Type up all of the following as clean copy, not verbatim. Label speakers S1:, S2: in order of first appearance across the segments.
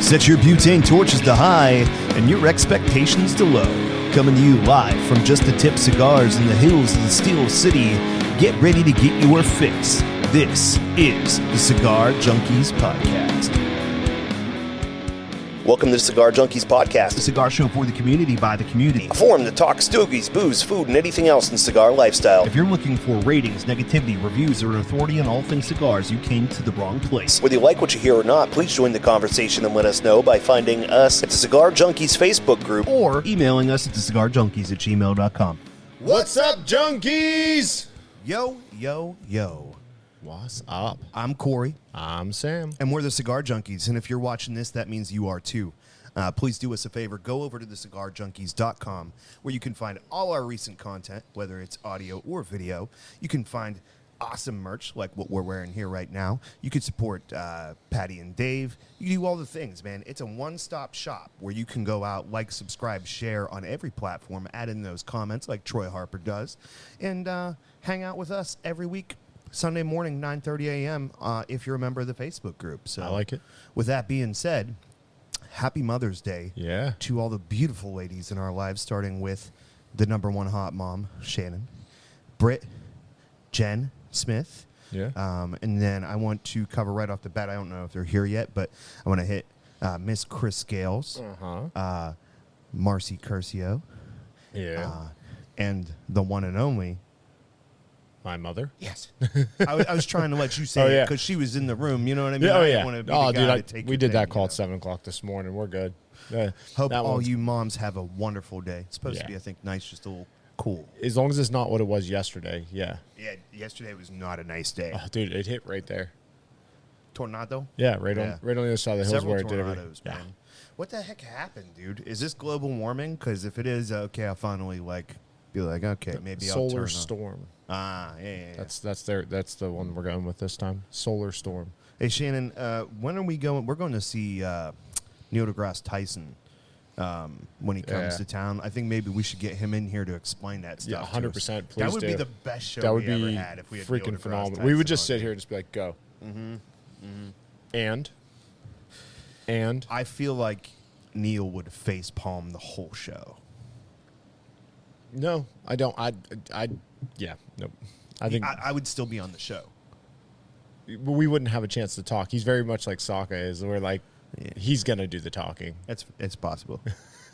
S1: Set your butane torches to high and your expectations to low. Coming to you live from Just the Tip Cigars in the hills of the Steel City. Get ready to get your fix. This is the Cigar Junkies Podcast.
S2: Welcome to the Cigar Junkies Podcast,
S1: The cigar show for the community by the community.
S2: a forum to talk stogies, booze, food, and anything else in the cigar lifestyle.
S1: If you're looking for ratings, negativity, reviews, or an authority on all things cigars, you came to the wrong place.
S2: Whether you like what you hear or not, please join the conversation and let us know by finding us at the Cigar Junkies Facebook group.
S1: Or emailing us at thecigarjunkies@gmail.com.
S3: What's up, junkies?
S1: Yo, yo, yo.
S3: What's up?
S1: I'm Corey.
S3: I'm Sam.
S1: And we're the Cigar Junkies. And if you're watching this, that means you are too. Please do us a favor. Go over to thecigarjunkies.com where you can find all our recent content, whether it's audio or video. You can find awesome merch like what we're wearing here right now. You can support Patty and Dave. You can do all the things, man. It's a one-stop shop where you can go out, like, subscribe, share on every platform, add in those comments like Troy Harper does, and hang out with us every week. Sunday morning, 9:30 a.m., if you're a member of the Facebook group. So,
S3: I like it.
S1: With that being said, happy Mother's Day to all the beautiful ladies in our lives, starting with the number one hot mom, Shannon, Britt, Jen Smith. And then I want to cover right off the bat, I don't know if they're here yet, but I want to hit Miss Chris Scales, Marcy Curcio, and the one and only
S3: my mother?
S1: Yes. I was trying to let you say it because she was in the room. You know what I mean?
S3: Oh,
S1: I
S3: yeah.
S1: didn't want to be the guy to take
S3: we
S1: your
S3: did
S1: thing,
S3: that call
S1: you
S3: at 7 o'clock this morning. We're good.
S1: Hope all you moms have a wonderful day. It's supposed to be, I think, nice, just a little cool.
S3: As long as it's not what it was yesterday,
S1: Yeah, yesterday was not a nice day.
S3: Oh, dude, it hit right there.
S1: Tornado?
S3: Yeah, right on the other side of the hills
S1: Several
S3: where it did.
S1: tornadoes, man. What the heck happened, dude? Is this global warming? Because if it is, okay, I'll finally, be like, okay, maybe I'll turn
S3: Solar
S1: on.
S3: Storm.
S1: Yeah.
S3: That's the one we're going with this time. Solar Storm.
S1: Hey, Shannon, when are we going? We're going to see Neil deGrasse Tyson when he comes to town. I think maybe we should get him in here to explain that stuff.
S3: Yeah, 100%. Please
S1: that would
S3: do.
S1: be the best show
S3: that would
S1: we
S3: be
S1: ever had if we had
S3: freaking
S1: Neil deGrasse
S3: phenomenal.
S1: Tyson
S3: We would just
S1: on
S3: sit here and just be like, go. And
S1: I feel like Neil would face palm the whole show.
S3: no, I don't. Nope. I think
S1: I would still be on the show.
S3: we wouldn't have a chance to talk. He's very much like Sokka is. We're like, he's gonna do the talking.
S1: It's possible.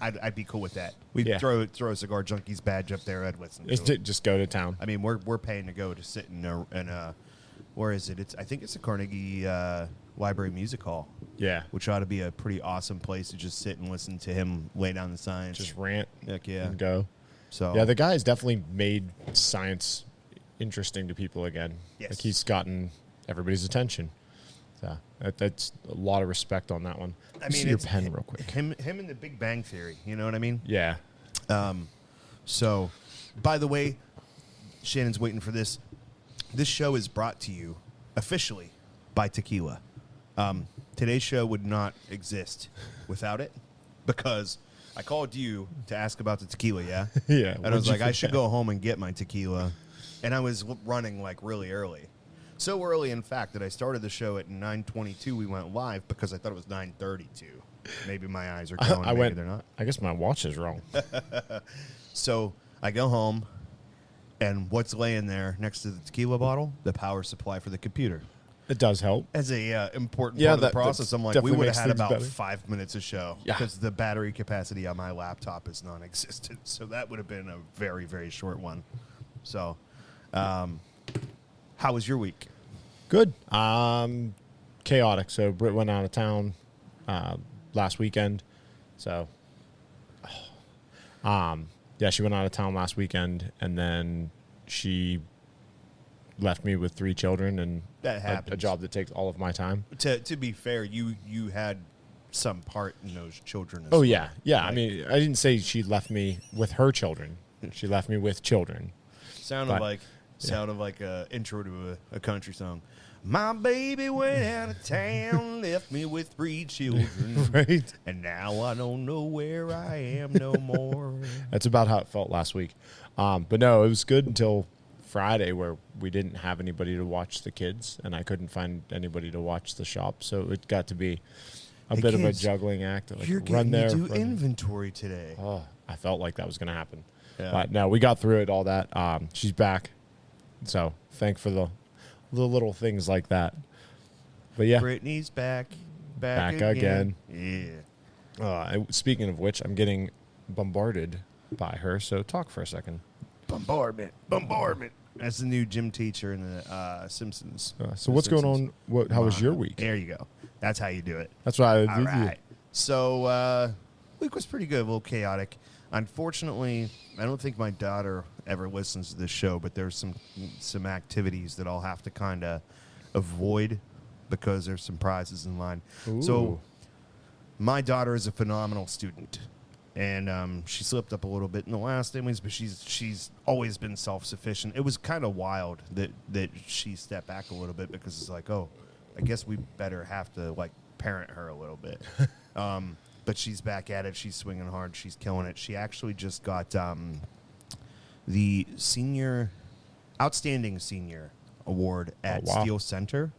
S1: I'd be cool with that. We'd throw a Cigar Junkies badge up there. I'd listen to it.
S3: Just go to town.
S1: I mean, we're paying to go to sit in a where is it? I think it's the Carnegie Library Music Hall.
S3: Yeah,
S1: Which ought to be a pretty awesome place to just sit and listen to him lay down the science.
S3: just rant.
S1: Heck yeah.
S3: And go.
S1: So
S3: Yeah, the guy has definitely made science interesting to people again.
S1: Yes.
S3: Like he's gotten everybody's attention. So that's a lot of respect on that one.
S1: I mean,
S3: your
S1: it's
S3: pen real quick.
S1: Him and the Big Bang Theory. You know what I mean?
S3: Yeah.
S1: So, by the way, Shannon's waiting for this. This show is brought to you officially by Tequila. Today's show would not exist without it because I called you to ask about the tequila, yeah?
S3: Yeah.
S1: And I was like, I should go home and get my tequila. And I was running really early. So early, in fact, that I started the show at 9:22. We went live because I thought it was 9:32. Maybe my eyes are going, maybe they're not.
S3: I guess my watch is wrong.
S1: So I go home, and what's laying there next to the tequila bottle? The power supply for the computer.
S3: It does help.
S1: As a important part of the process, I'm like, we
S3: definitely
S1: would have
S3: makes
S1: had
S3: things
S1: about
S3: better.
S1: 5 minutes of show
S3: Yeah.
S1: because the battery capacity on my laptop is non-existent. So that would have been a very, very short one. So, how was your week?
S3: Good. Chaotic. So Britt went out of town last weekend. So, she went out of town last weekend, and then she left me with 3 children and
S1: That
S3: a
S1: happens.
S3: job that takes all of my time.
S1: To be fair, you had some part in those children.
S3: Oh, yeah. Yeah. I mean, I didn't say she left me with her children. She left me with children.
S1: Sounded like a intro to a country song. My baby went out of town, left me with 3 children.
S3: Right.
S1: And now I don't know where I am no more.
S3: That's about how it felt last week. But no, it was good until Friday where we didn't have anybody to watch the kids, and I couldn't find anybody to watch the shop. So it got to be a
S1: Hey,
S3: bit of a
S1: kids,
S3: juggling act. Like
S1: you're
S3: run
S1: getting
S3: there.
S1: to do
S3: run there.
S1: inventory today.
S3: Oh, I felt like that was going to happen.
S1: Yeah.
S3: But no, we got through it, all that. She's back. So thank for the little things like that. But yeah,
S1: Brittany's back
S3: again.
S1: Yeah.
S3: Speaking of which, I'm getting bombarded by her. So talk for a second.
S1: Bombardment. That's the new gym teacher in the Simpsons.
S3: So what's going on? How was your week?
S1: There you go. That's how you do it.
S3: That's what I
S1: All
S3: did.
S1: right. So week was pretty good, a little chaotic. Unfortunately, I don't think my daughter ever listens to this show, but there's some activities that I'll have to kind of avoid because there's some prizes in line.
S3: Ooh.
S1: So my daughter is a phenomenal student, and she slipped up a little bit in the last innings, but she's always been self-sufficient. It was kind of wild that she stepped back a little bit because it's like, oh, I guess we better have to like parent her a little bit. But she's back at it. She's swinging hard. She's killing it. She actually just got the Outstanding Senior Award at Steel Center,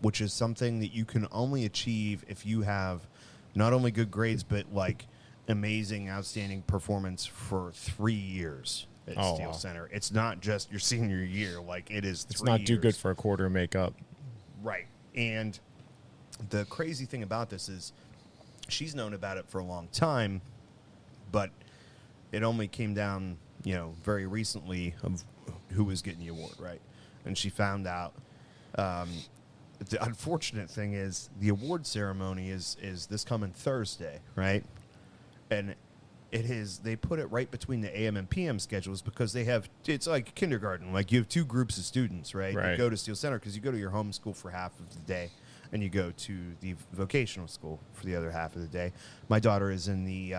S1: which is something that you can only achieve if you have not only good grades, but like amazing, outstanding performance for 3 years at Steel Center. It's not just your senior year. Like, it is 3 years.
S3: It's not too good for a quarter makeup.
S1: Right. And the crazy thing about this is she's known about it for a long time, but it only came down, very recently of who was getting the award, right? And she found out. The unfortunate thing is the award ceremony is this coming Thursday, right? And they put it right between the AM and PM schedules because it's like kindergarten. Like, you have two groups of students, right? You go to Steel Center because you go to your home school for half of the day, and you go to the vocational school for the other half of the day. My daughter is in the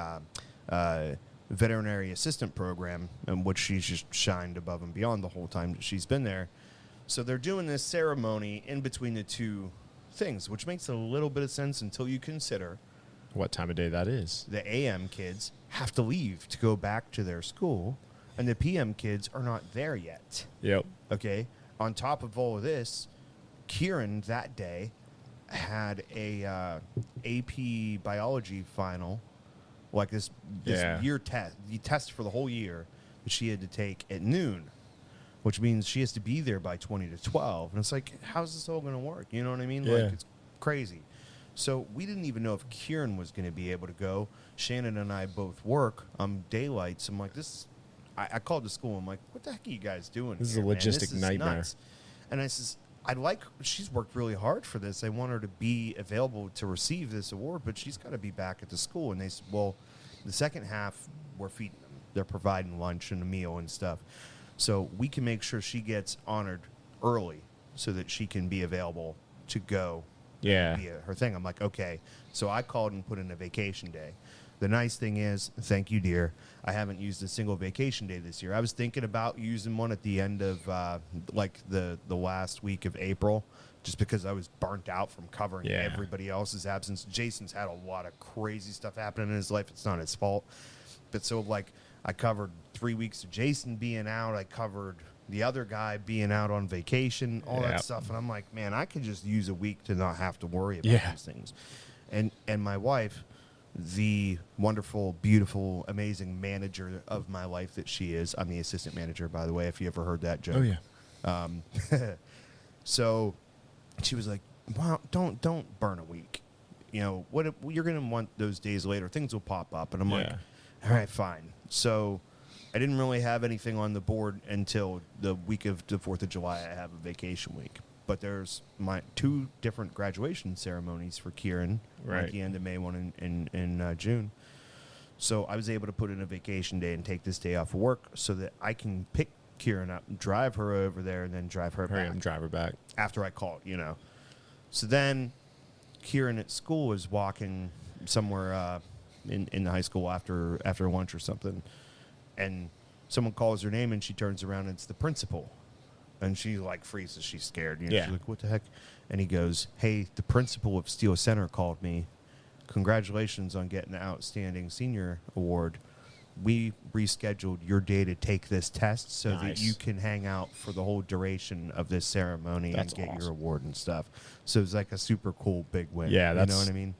S1: veterinary assistant program, in which she's just shined above and beyond the whole time that she's been there. So they're doing this ceremony in between the two things, which makes a little bit of sense until you consider
S3: what time of day that is.
S1: The AM kids have to leave to go back to their school, and the PM kids are not there yet.
S3: Yep.
S1: Okay? On top of all of this, Kieran that day had a AP biology final, like this year test. You test for the whole year that she had to take at noon, which means she has to be there by 20 to 12. And it's like, how's this all going to work? You know what I mean?
S3: Yeah.
S1: Like, it's crazy. So we didn't even know if Kieran was going to be able to go. Shannon and I both work on daylights. I'm like, I called the school. I'm like, what the heck are you guys doing?
S3: This
S1: here,
S3: is a logistic nightmare.
S1: Nuts. And I says, she's worked really hard for this. I want her to be available to receive this award, but she's got to be back at the school. And they said, well, the second half, we're feeding them. They're providing lunch and a meal and stuff. So we can make sure she gets honored early so that she can be available to go via her thing. I'm like, okay. So I called and put in a vacation day. The nice thing is, thank you, dear, I haven't used a single vacation day this year. I was thinking about using one at the end of the last week of April, just because I was burnt out from covering everybody else's absence. Jason's had a lot of crazy stuff happening in his life. It's not his fault. But so, I covered 3 weeks of Jason being out. I covered the other guy being out on vacation, all that stuff. And I'm like, man, I could just use a week to not have to worry about these things. And my wife, the wonderful, beautiful, amazing manager of my life that she is. I'm the assistant manager, by the way, if you ever heard that joke.
S3: Oh, yeah.
S1: So she was like, wow, don't burn a week. What you're going to want those days later. Things will pop up. And I'm like, all right, fine. So I didn't really have anything on the board until the week of the 4th of July. I have a vacation week. But there's my 2 different graduation ceremonies for Kieran, at the end of May, one in June. So I was able to put in a vacation day and take this day off of work so that I can pick Kieran up and drive her over there and then drive her back.
S3: Drive her back.
S1: After I called, So then Kieran at school is walking somewhere in the high school after lunch or something, and someone calls her name and she turns around and it's the principal. And she freezes. She's scared. She's like, what the heck? And he goes, hey, the principal of Steel Center called me. Congratulations on getting the Outstanding Senior Award. We rescheduled your day to take this test so that you can hang out for the whole duration of this ceremony and get your award and stuff. So it's like a super cool big win.
S3: Yeah,
S1: you know what I mean?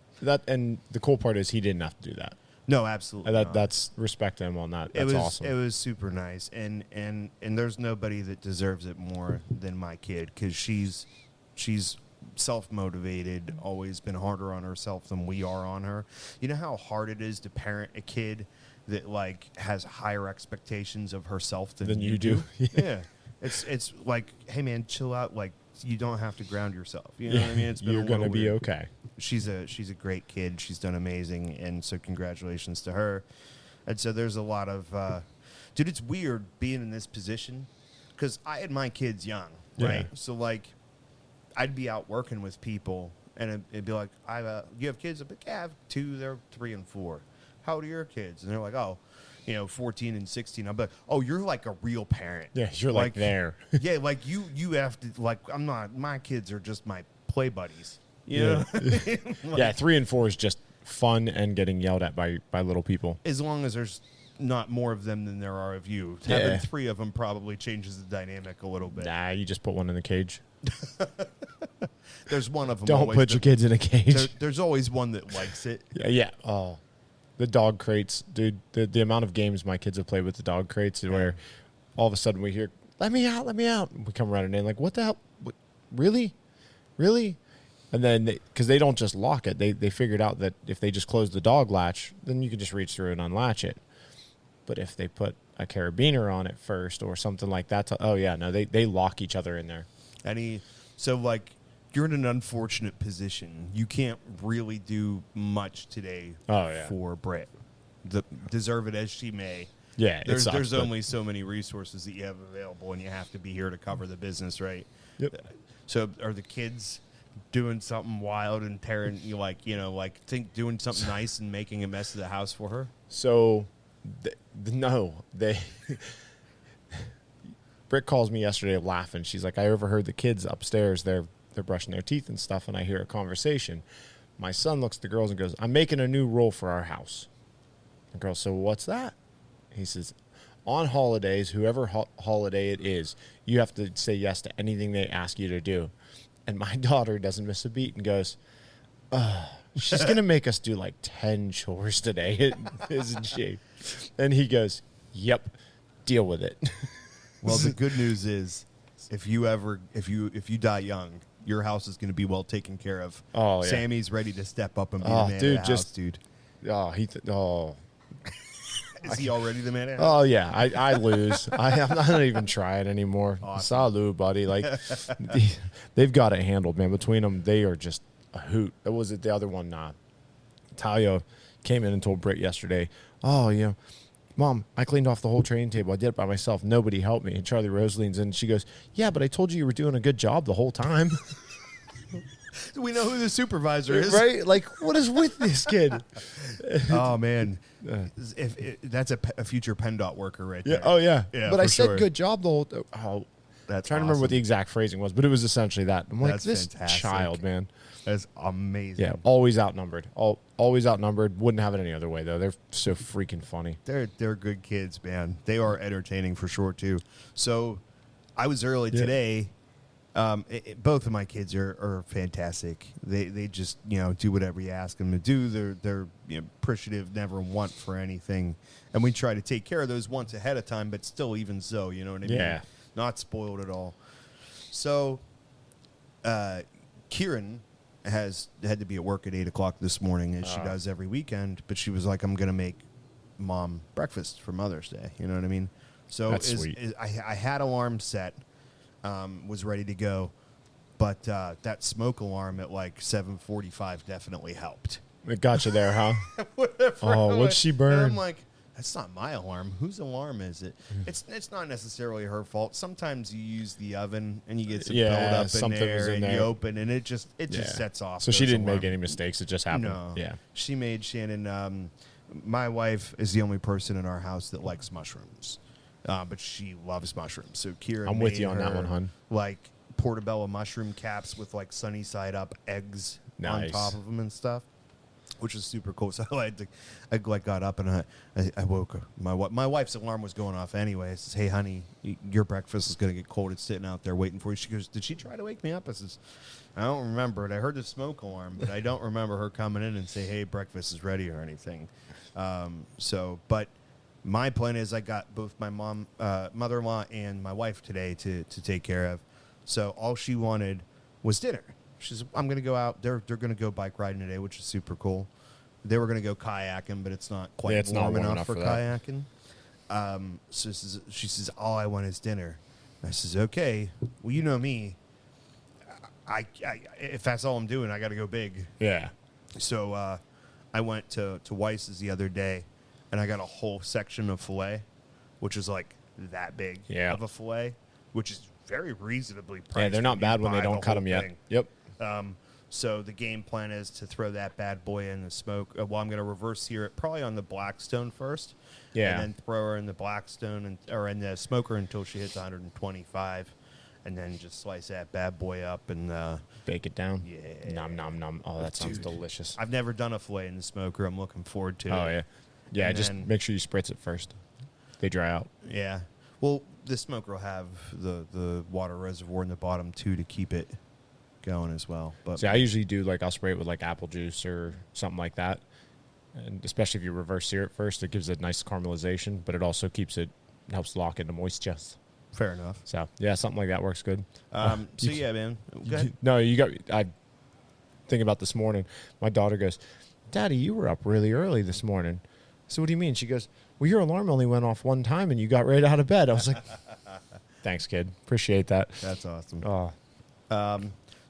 S3: And the cool part is he didn't have to do that.
S1: No, absolutely.
S3: And
S1: not.
S3: that's respect to him on that. That's awesome.
S1: It was super nice, and there's nobody that deserves it more than my kid, because she's self-motivated, always been harder on herself than we are on her. You know how hard it is to parent a kid that like has higher expectations of herself than you do? Yeah. It's like, hey man, chill out. Like, you don't have to ground yourself. You know what I mean? It's been
S3: You're gonna be
S1: weird.
S3: okay.
S1: She's a great kid. She's done amazing, and so congratulations to her. And so there's a lot of, dude. It's weird being in this position, because I had my kids young, right?
S3: Yeah.
S1: So like, I'd be out working with people, and it'd be like, you have kids? I'd be like, yeah, I have 2. They're 3 and 4. How old are your kids? And they're like, 14 and 16. I'm like, oh, you're like a real parent.
S3: Yeah, you're like there.
S1: Yeah, like you have to, like, I'm not, my kids are just my play buddies. You know?
S3: Yeah, 3 and 4 is just fun and getting yelled at by little people.
S1: As long as there's not more of them than there are of you. Having 3 of them probably changes the dynamic a little bit.
S3: Nah, you just put one in the cage.
S1: There's one of them.
S3: Don't put your kids in a cage.
S1: There's always one that likes it.
S3: Yeah. Oh, the dog crates, dude. The amount of games my kids have played with the dog crates, where all of a sudden we hear, "Let me out! Let me out!" And we come running in, like, "What the hell? What, really? And then, because they don't just lock it, they figured out that if they just close the dog latch, then you can just reach through and unlatch it. But if they put a carabiner on it first or something like that, they lock each other in there.
S1: So like, you're in an unfortunate position. You can't really do much today for Britt. Deserve it as she may.
S3: Yeah,
S1: there's only so many resources that you have available, and you have to be here to cover the business, right?
S3: Yep.
S1: So are the kids doing something wild and tearing doing something nice and making a mess of the house for her?
S3: So, they. Britt calls me yesterday laughing. She's like, I overheard the kids upstairs. They're brushing their teeth and stuff, and I hear a conversation. My son looks at the girls and goes, I'm making a new rule for our house. The girl, so what's that? He says, on holidays, whoever holiday it is, you have to say yes to anything they ask you to do. And my daughter doesn't miss a beat and goes, she's going to make us do like 10 chores today, isn't she? And he goes, yep, deal with it.
S1: Well, the good news is, if you die young, your house is going to be well taken care of.
S3: Oh, yeah.
S1: Sammy's ready to step up and be the man of the house, dude. Is he already the man of the house?
S3: Oh, yeah. I lose. I'm not even trying anymore.
S1: Awesome.
S3: Salud, buddy. Like, they've got it handled, man. Between them, they are just a hoot. That was it. The other one, Talia came in and told Britt yesterday, Mom, I cleaned off the whole training table. I did it by myself. Nobody helped me. And Charlie Rose leans in and she goes, yeah, but I told you were doing a good job the whole time.
S1: We know who the supervisor is.
S3: Right? Like, what is with this kid?
S1: Oh, man. That's a future PennDOT worker right there.
S3: Yeah. Oh, yeah. But I said
S1: sure.
S3: good job the whole time. Oh,
S1: that's
S3: trying to remember what the exact phrasing was, but it was essentially that. I'm like,
S1: That's
S3: this
S1: fantastic.
S3: child, man.
S1: That's amazing.
S3: Yeah, always outnumbered. Always outnumbered. Wouldn't have it any other way, though. They're so freaking funny.
S1: They're good kids, man. They are entertaining for sure, too. So I was early today. Both of my kids are fantastic. They just, do whatever you ask them to do. They're appreciative, never want for anything. And we try to take care of those wants ahead of time, but still, even so, you know what I mean?
S3: Yeah.
S1: Not spoiled at all. So Kieran had to be at work at 8 o'clock this morning, as she does every weekend, but she was like, I'm going to make Mom breakfast for Mother's Day. You know what I mean? So
S3: That's sweet.
S1: I had alarm set, was ready to go, but that smoke alarm at like 7:45 definitely helped.
S3: It got you there, huh?
S1: Whatever.
S3: What'd she
S1: And
S3: burn?
S1: I'm like, that's not my alarm. Whose alarm is it? It's not necessarily her fault. Sometimes you use the oven and you get some buildup in
S3: something
S1: there,
S3: was in
S1: and
S3: there.
S1: you open and it just sets off.
S3: So she
S1: those
S3: didn't make
S1: alarm.
S3: any mistakes. It just happened.
S1: No.
S3: Yeah.
S1: She made Shannon. My wife is the only person in our house that likes mushrooms, but she loves mushrooms. So Kira,
S3: I'm with
S1: made
S3: you on that
S1: her,
S3: one, hon.
S1: Like portobello mushroom caps with like sunny side up eggs on
S3: Nice.
S1: top of them and stuff. which is super cool. So I like got up and I woke up. My wife's alarm was going off anyway. I says, "Hey, honey, your breakfast is gonna get cold. It's sitting out there waiting for you." She goes, "Did she try to wake me up?" I says, "I don't remember it. I heard the smoke alarm, but I don't remember her coming in and say, 'Hey, breakfast is ready' or anything." But my plan is I got both my mother-in-law and my wife today to take care of. So all she wanted was dinner. She said, "I'm going to go out. They're going to go bike riding today," which is super cool. They were going to go kayaking, but it's not quite warm enough for kayaking. So she says, "All I want is dinner." And I says, "Okay. Well, you know me. I if that's all I'm doing, I got to go big."
S3: Yeah.
S1: So I went to Weiss's the other day, and I got a whole section of filet, which is like that big of a filet, which is very reasonably priced.
S3: Yeah, they're not bad when they don't cut them yet. Yep.
S1: So the game plan is to throw that bad boy in the smoke. Well, I'm going to reverse sear it probably on the Blackstone first.
S3: Yeah.
S1: And then throw her in the Blackstone or in the smoker until she hits 125. And then just slice that bad boy up and
S3: bake it down.
S1: Yeah.
S3: Nom, nom, nom. Oh, that sounds delicious.
S1: I've never done a filet in the smoker. I'm looking forward to it.
S3: Oh, yeah. Yeah,
S1: And
S3: just
S1: then-
S3: make sure you spritz it first. They dry out.
S1: Yeah. Well, the smoker will have the water reservoir in the bottom, too, to keep it going as well. But
S3: See, I usually do, like, I'll spray it with, like, apple juice or something like that. And especially if you reverse sear it first, it gives it nice caramelization, but it also helps lock in the moisture.
S1: fair enough.
S3: So, yeah, something like that works good.
S1: Yeah, man. Go ahead.
S3: No, I think about this morning. My daughter goes, "Daddy, you were up really early this morning." So what do you mean? She goes, "Well, your alarm only went off one time and you got right out of bed." I was like, "Thanks, kid. Appreciate that."
S1: That's awesome.
S3: Oh,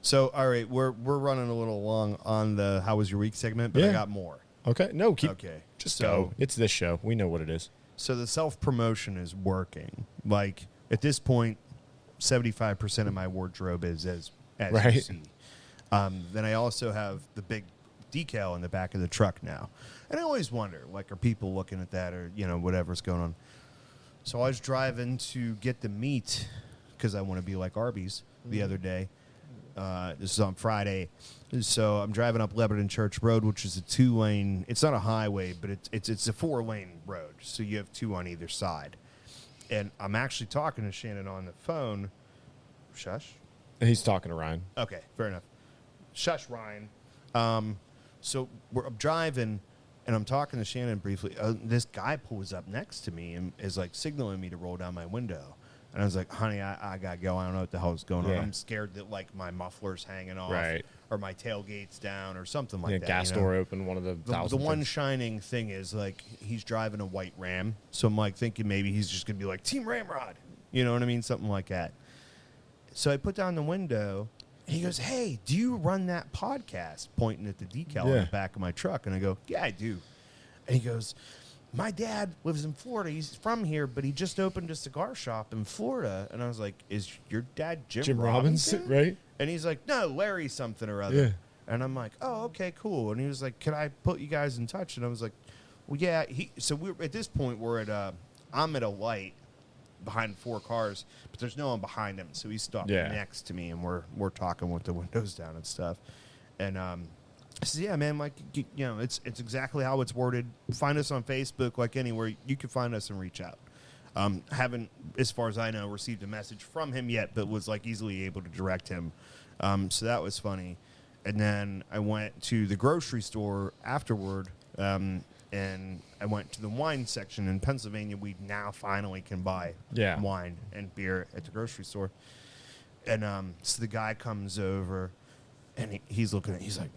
S1: So, all right, we're running a little long on the "How was your week" segment, but I
S3: Yeah.
S1: got more.
S3: okay. No, keep.
S1: Okay.
S3: Just
S1: So-
S3: go. It's this show. We know what it is.
S1: So the self-promotion is working. Like, at this point, 75% of my wardrobe is as you
S3: Right.
S1: see. Then I also have the big decal in the back of the truck now. And I always wonder, like, are people looking at that or, whatever's going on? So I was driving to get the meat because I want to be like Arby's the other day. This is on Friday. So I'm driving up Lebanon Church Road, which is a 2-lane. It's not a highway, but it's a 4-lane road. So you have 2 on either side. And I'm actually talking to Shannon on the phone. Shush.
S3: He's talking to Ryan.
S1: Okay, fair enough. Shush, Ryan. So I'm driving, and I'm talking to Shannon briefly. This guy pulls up next to me and is like signaling me to roll down my window. And I was like, "Honey, I gotta go. I don't know what the hell's going on.
S3: Yeah.
S1: I'm scared that like my muffler's hanging off,
S3: Right.
S1: or my tailgate's down, or something like
S3: Yeah,
S1: that."
S3: gas door open. One of the
S1: The
S3: thousand
S1: one
S3: things.
S1: shining thing is like he's driving a white Ram, so I'm like thinking maybe he's just gonna be like Team Ramrod, you know what I mean, something like that. So I put down the window, and he goes, "Hey, do you run that podcast?" Pointing at the decal on
S3: Yeah.
S1: the back of my truck, and I go, "Yeah, I do." And he goes, "My dad lives in Florida. He's from here, but he just opened a cigar shop in Florida." And I was like, "Is your dad Jim Robinson?"
S3: right?
S1: And he's like, "No, Larry something or other."
S3: Yeah.
S1: And I'm like, "Oh, okay, cool." And he was like, "Can I put you guys in touch?" And I was like, "Well, yeah." So we're at this point, I'm at a light behind 4 cars, but there's no one behind him. So he's stopped
S3: Yeah.
S1: next to me, and we're talking with the windows down and stuff. And I said, "Yeah, man, like, it's exactly how it's worded. Find us on Facebook, like anywhere you can find us and reach out." Haven't, as far as I know, received a message from him yet, but was like easily able to direct him. So that was funny. And then I went to the grocery store afterward, and I went to the wine section in Pennsylvania. We now finally can buy wine and beer at the grocery store. And so the guy comes over, and he's looking at, he's like,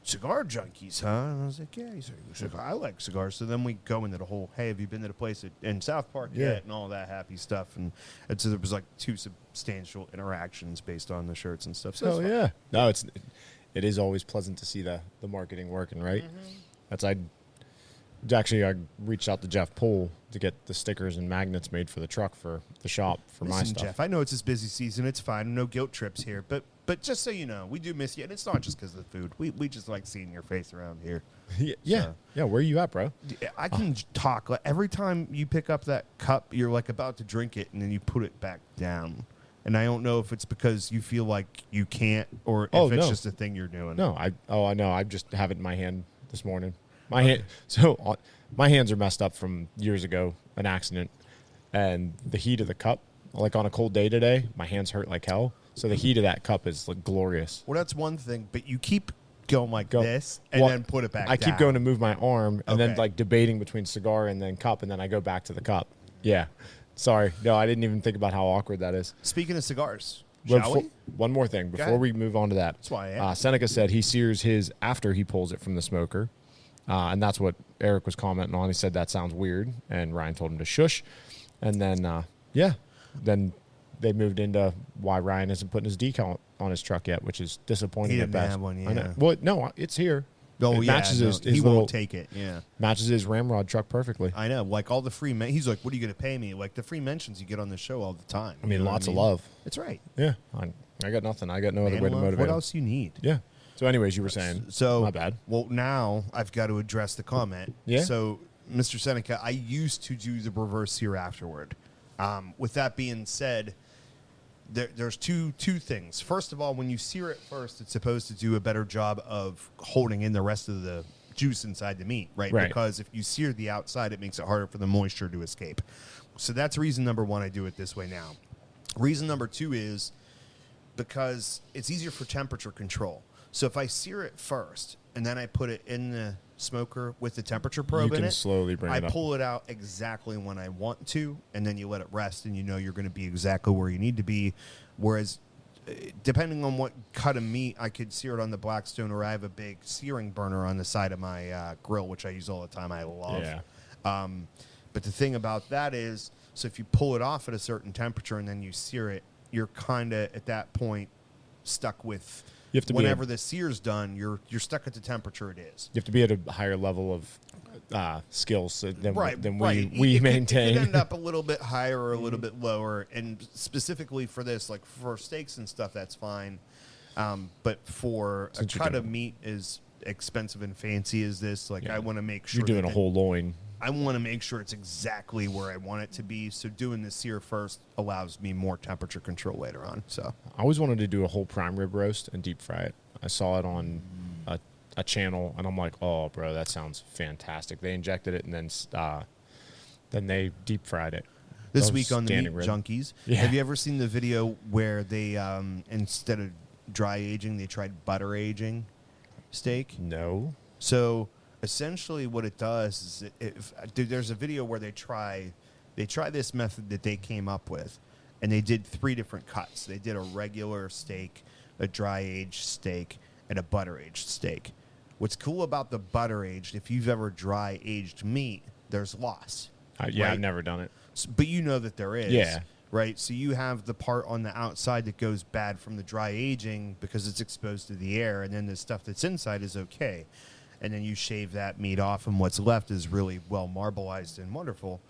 S1: "Cigar junkies, huh?" And I was like, "Yeah." He's like, "I like cigars." So then we go into the whole, "Hey, have you been to the place in South Park yet?" And all that happy stuff. And so there was like 2 substantial interactions based on the shirts and stuff. So it was
S3: Oh
S1: fun.
S3: yeah. No, it is always pleasant to see the marketing working, right? I reached out to Jeff Poole to get the stickers and magnets made for the truck for the shop for my
S1: Listen,
S3: stuff.
S1: Jeff, I know it's his busy season. It's fine. No guilt trips here. But just so you know, we do miss you. And it's not just because of the food. We just like seeing your face around here.
S3: Yeah.
S1: So-
S3: Yeah, where you at, bro?
S1: I can talk. Like, every time you pick up that cup, you're like about to drink it, and then you put it back down. And I don't know if it's because you feel like you can't, or
S3: Oh,
S1: if it's
S3: no.
S1: just a thing you're doing.
S3: No, I know. I just have it in my hand this morning. My hand, so my hands are messed up from years ago, an accident, and the heat of the cup. Like on a cold day today, my hands hurt like hell. So the heat of that cup is like glorious.
S1: Well, that's one thing, but you keep going like
S3: Go-
S1: this and
S3: Well,
S1: then put it back
S3: I
S1: down.
S3: keep going to move my arm and then
S1: Okay.
S3: like debating between cigar and then cup, and then I go back to the cup. Yeah. Sorry. No, I didn't even think about how awkward that is.
S1: Speaking of cigars,
S3: Well,
S1: shall we?
S3: One more thing before
S1: ahead.
S3: we move on to that.
S1: That's why I asked.
S3: Seneca said he sears his after he pulls it from the smoker. And that's what Eric was commenting on. He said that sounds weird. And Ryan told him to shush. And then, then they moved into why Ryan isn't putting his decal on his truck yet, which is disappointing
S1: He
S3: at
S1: didn't
S3: best.
S1: have one,
S3: I know.
S1: yeah.
S3: Well, no, it's here.
S1: Oh,
S3: It
S1: yeah.
S3: matches
S1: no,
S3: his
S1: he
S3: little,
S1: won't take it. Yeah.
S3: matches his ramrod truck perfectly.
S1: I know. Like all the free he's like, what are you going to pay me? Like the free mentions you get on the show all the time.
S3: I mean,
S1: You know
S3: lots
S1: what
S3: of love.
S1: That's right.
S3: Yeah. I got nothing. I got no other
S1: Man
S3: way to
S1: love,
S3: motivate
S1: what
S3: him.
S1: else you need?
S3: Yeah. So anyways, you were saying.
S1: So
S3: My bad.
S1: Well, now I've got to address the comment.
S3: Yeah?
S1: So, Mr. Seneca, I used to do the reverse sear afterward. With that being said, there's two things. First of all, when you sear it first, it's supposed to do a better job of holding in the rest of the juice inside the meat, right?
S3: Right.
S1: Because if you sear the outside, it makes it harder for the moisture to escape. So that's reason number one. I do it this way now. Reason number two is because it's easier for temperature control. So if I sear it first and then I put it in the smoker with the temperature probe in
S3: can
S1: it,
S3: slowly bring
S1: I
S3: it up.
S1: pull it out exactly when I want to, and then you let it rest, and you know you're going to be exactly where you need to be. Whereas, depending on what cut of meat, I could sear it on the Blackstone, or I have a big searing burner on the side of my grill, which I use all the time. I love.
S3: Yeah.
S1: But the thing about that is, so if you pull it off at a certain temperature and then you sear it, you're kind of at that point stuck with.
S3: You have to
S1: whenever the sear's done, you're stuck at the temperature it is.
S3: You have to be at a higher level of skills than
S1: Right.
S3: we
S1: It
S3: maintain.
S1: could end up a little bit higher or a little bit lower, and specifically for this, like for steaks and stuff, that's fine. But for
S3: Since
S1: a
S3: you're
S1: cut of
S3: doing-
S1: meat as expensive and fancy as this, like
S3: Yeah.
S1: I want to make sure
S3: You're doing a whole loin.
S1: I want to make sure it's exactly where I want it to be. So doing the sear first allows me more temperature control later on. So
S3: I always wanted to do a whole prime rib roast and deep fry it. I saw it on a channel, and I'm like, oh, bro, that sounds fantastic. They injected it, and then they deep fried it.
S1: this
S3: Oh,
S1: week on the Meat
S3: standing rib.
S1: Junkies,
S3: Yeah.
S1: have you ever seen the video where they instead of dry aging, they tried butter aging steak?
S3: No.
S1: So essentially, what it does is, there's a video where they try this method that they came up with, and they did 3 different cuts. They did a regular steak, a dry aged steak, and a butter aged steak. What's cool about the butter aged, if you've ever dry aged meat, there's loss.
S3: Yeah,
S1: right?
S3: I've never done it.
S1: But you know that there is.
S3: Yeah.
S1: Right? So you have the part on the outside that goes bad from the dry aging because it's exposed to the air, and then the stuff that's inside is okay. And then you shave that meat off, and what's left is really well marbleized and wonderful.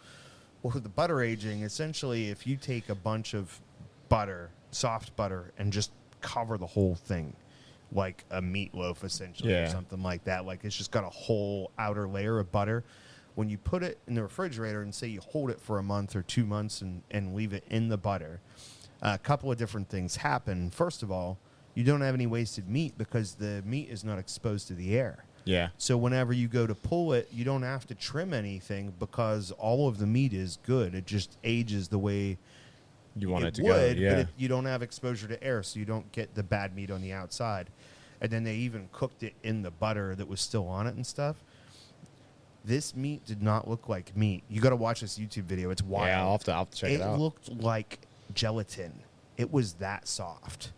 S1: Well, with the butter aging, essentially, if you take a bunch of butter, soft butter, and just cover the whole thing like a meatloaf, essentially, or
S3: Yeah.
S1: something like that, like it's just got a whole outer layer of butter. When you put it in the refrigerator and say you hold it for a month or 2 months and leave it in the butter, a couple of different things happen. First of all, you don't have any wasted meat because the meat is not exposed to the air.
S3: Yeah.
S1: So whenever you go to pull it, you don't have to trim anything because all of the meat is good. It just ages the way
S3: You want it to
S1: would,
S3: go. Yeah.
S1: but you don't have exposure to air, so you don't get the bad meat on the outside. And then they even cooked it in the butter that was still on it and stuff. This meat did not look like meat. You got to watch this YouTube video. It's wild.
S3: Yeah, I'll have to check it out.
S1: It looked like gelatin. It was that soft.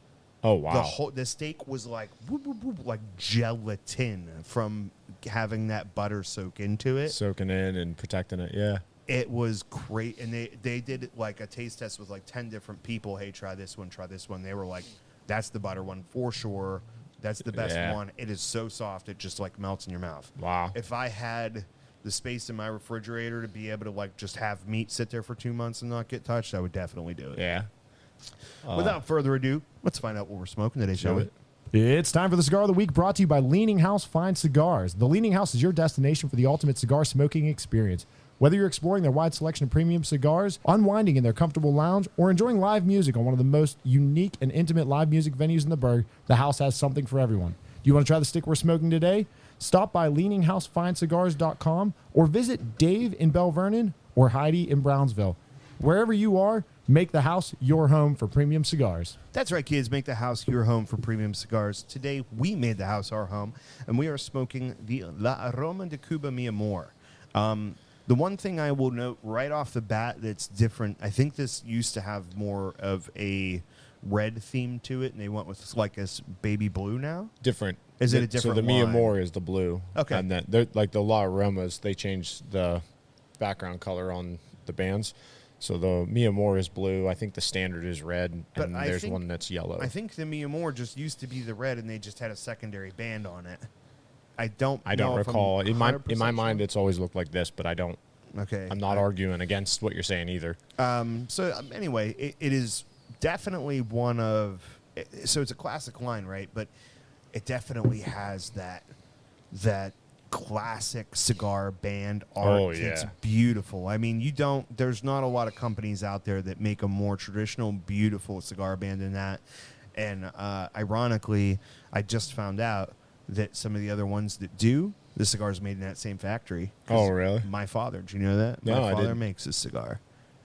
S3: Oh, wow.
S1: The steak was like whoop, whoop, whoop, like gelatin from having that butter soak into it.
S3: Soaking in and protecting it. Yeah.
S1: It was great, and they did like a taste test with like 10 different people. Hey, try this one, try this one. They were like, "That's the butter one for sure. That's the best
S3: Yeah.
S1: one. It is so soft, it just like melts in your mouth."
S3: Wow.
S1: If I had the space in my refrigerator to be able to like just have meat sit there for 2 months and not get touched, I would definitely do it.
S3: Yeah.
S1: Without further ado, let's find out what we're smoking today, shall we?
S4: It's time for the Cigar of the Week, brought to you by Leaning House Fine Cigars. The Leaning House is your destination for the ultimate cigar smoking experience. Whether you're exploring their wide selection of premium cigars, unwinding in their comfortable lounge, or enjoying live music on one of the most unique and intimate live music venues in the burg, the house has something for everyone. Do you want to try the stick we're smoking today? Stop by leaninghousefinecigars.com or visit Dave in Bell Vernon or Heidi in Brownsville. Wherever you are, make the house your home for premium cigars.
S1: That's right, kids. Make the house your home for premium cigars. Today, we made the house our home, and we are smoking the La Aroma de Cuba Mi Amor. The one thing I will note right off the bat that's different, I think this used to have more of a red theme to it, and they went with like this baby blue now.
S3: Different.
S1: Is it a different
S3: So the Mi
S1: line?
S3: Amor is the blue.
S1: Okay.
S3: And then they're like the La Aromas, they changed the background color on the bands. So the Mi Amor is blue. I think the standard is red,
S1: But
S3: and
S1: I
S3: there's
S1: think-
S3: one that's yellow.
S1: I think the Mi Amor just used to be the red, and they just had a secondary band on it. I don't know if I'm
S3: recall. In my
S1: 100%
S3: mind,
S1: sure.
S3: it's always looked like this, but I don't.
S1: Okay.
S3: I'm not arguing against what you're saying either.
S1: Anyway, it is definitely one of. So it's a classic line, right? But it definitely has that classic cigar band art.
S3: Oh, yeah.
S1: It's beautiful. I mean, there's not a lot of companies out there that make a more traditional, beautiful cigar band than that. And ironically, I just found out that some of the other ones that do, the cigar's made in that same factory. 'Cause
S3: Oh, really?
S1: My father, do you know that?
S3: No,
S1: My
S3: I
S1: father
S3: didn't.
S1: makes a cigar.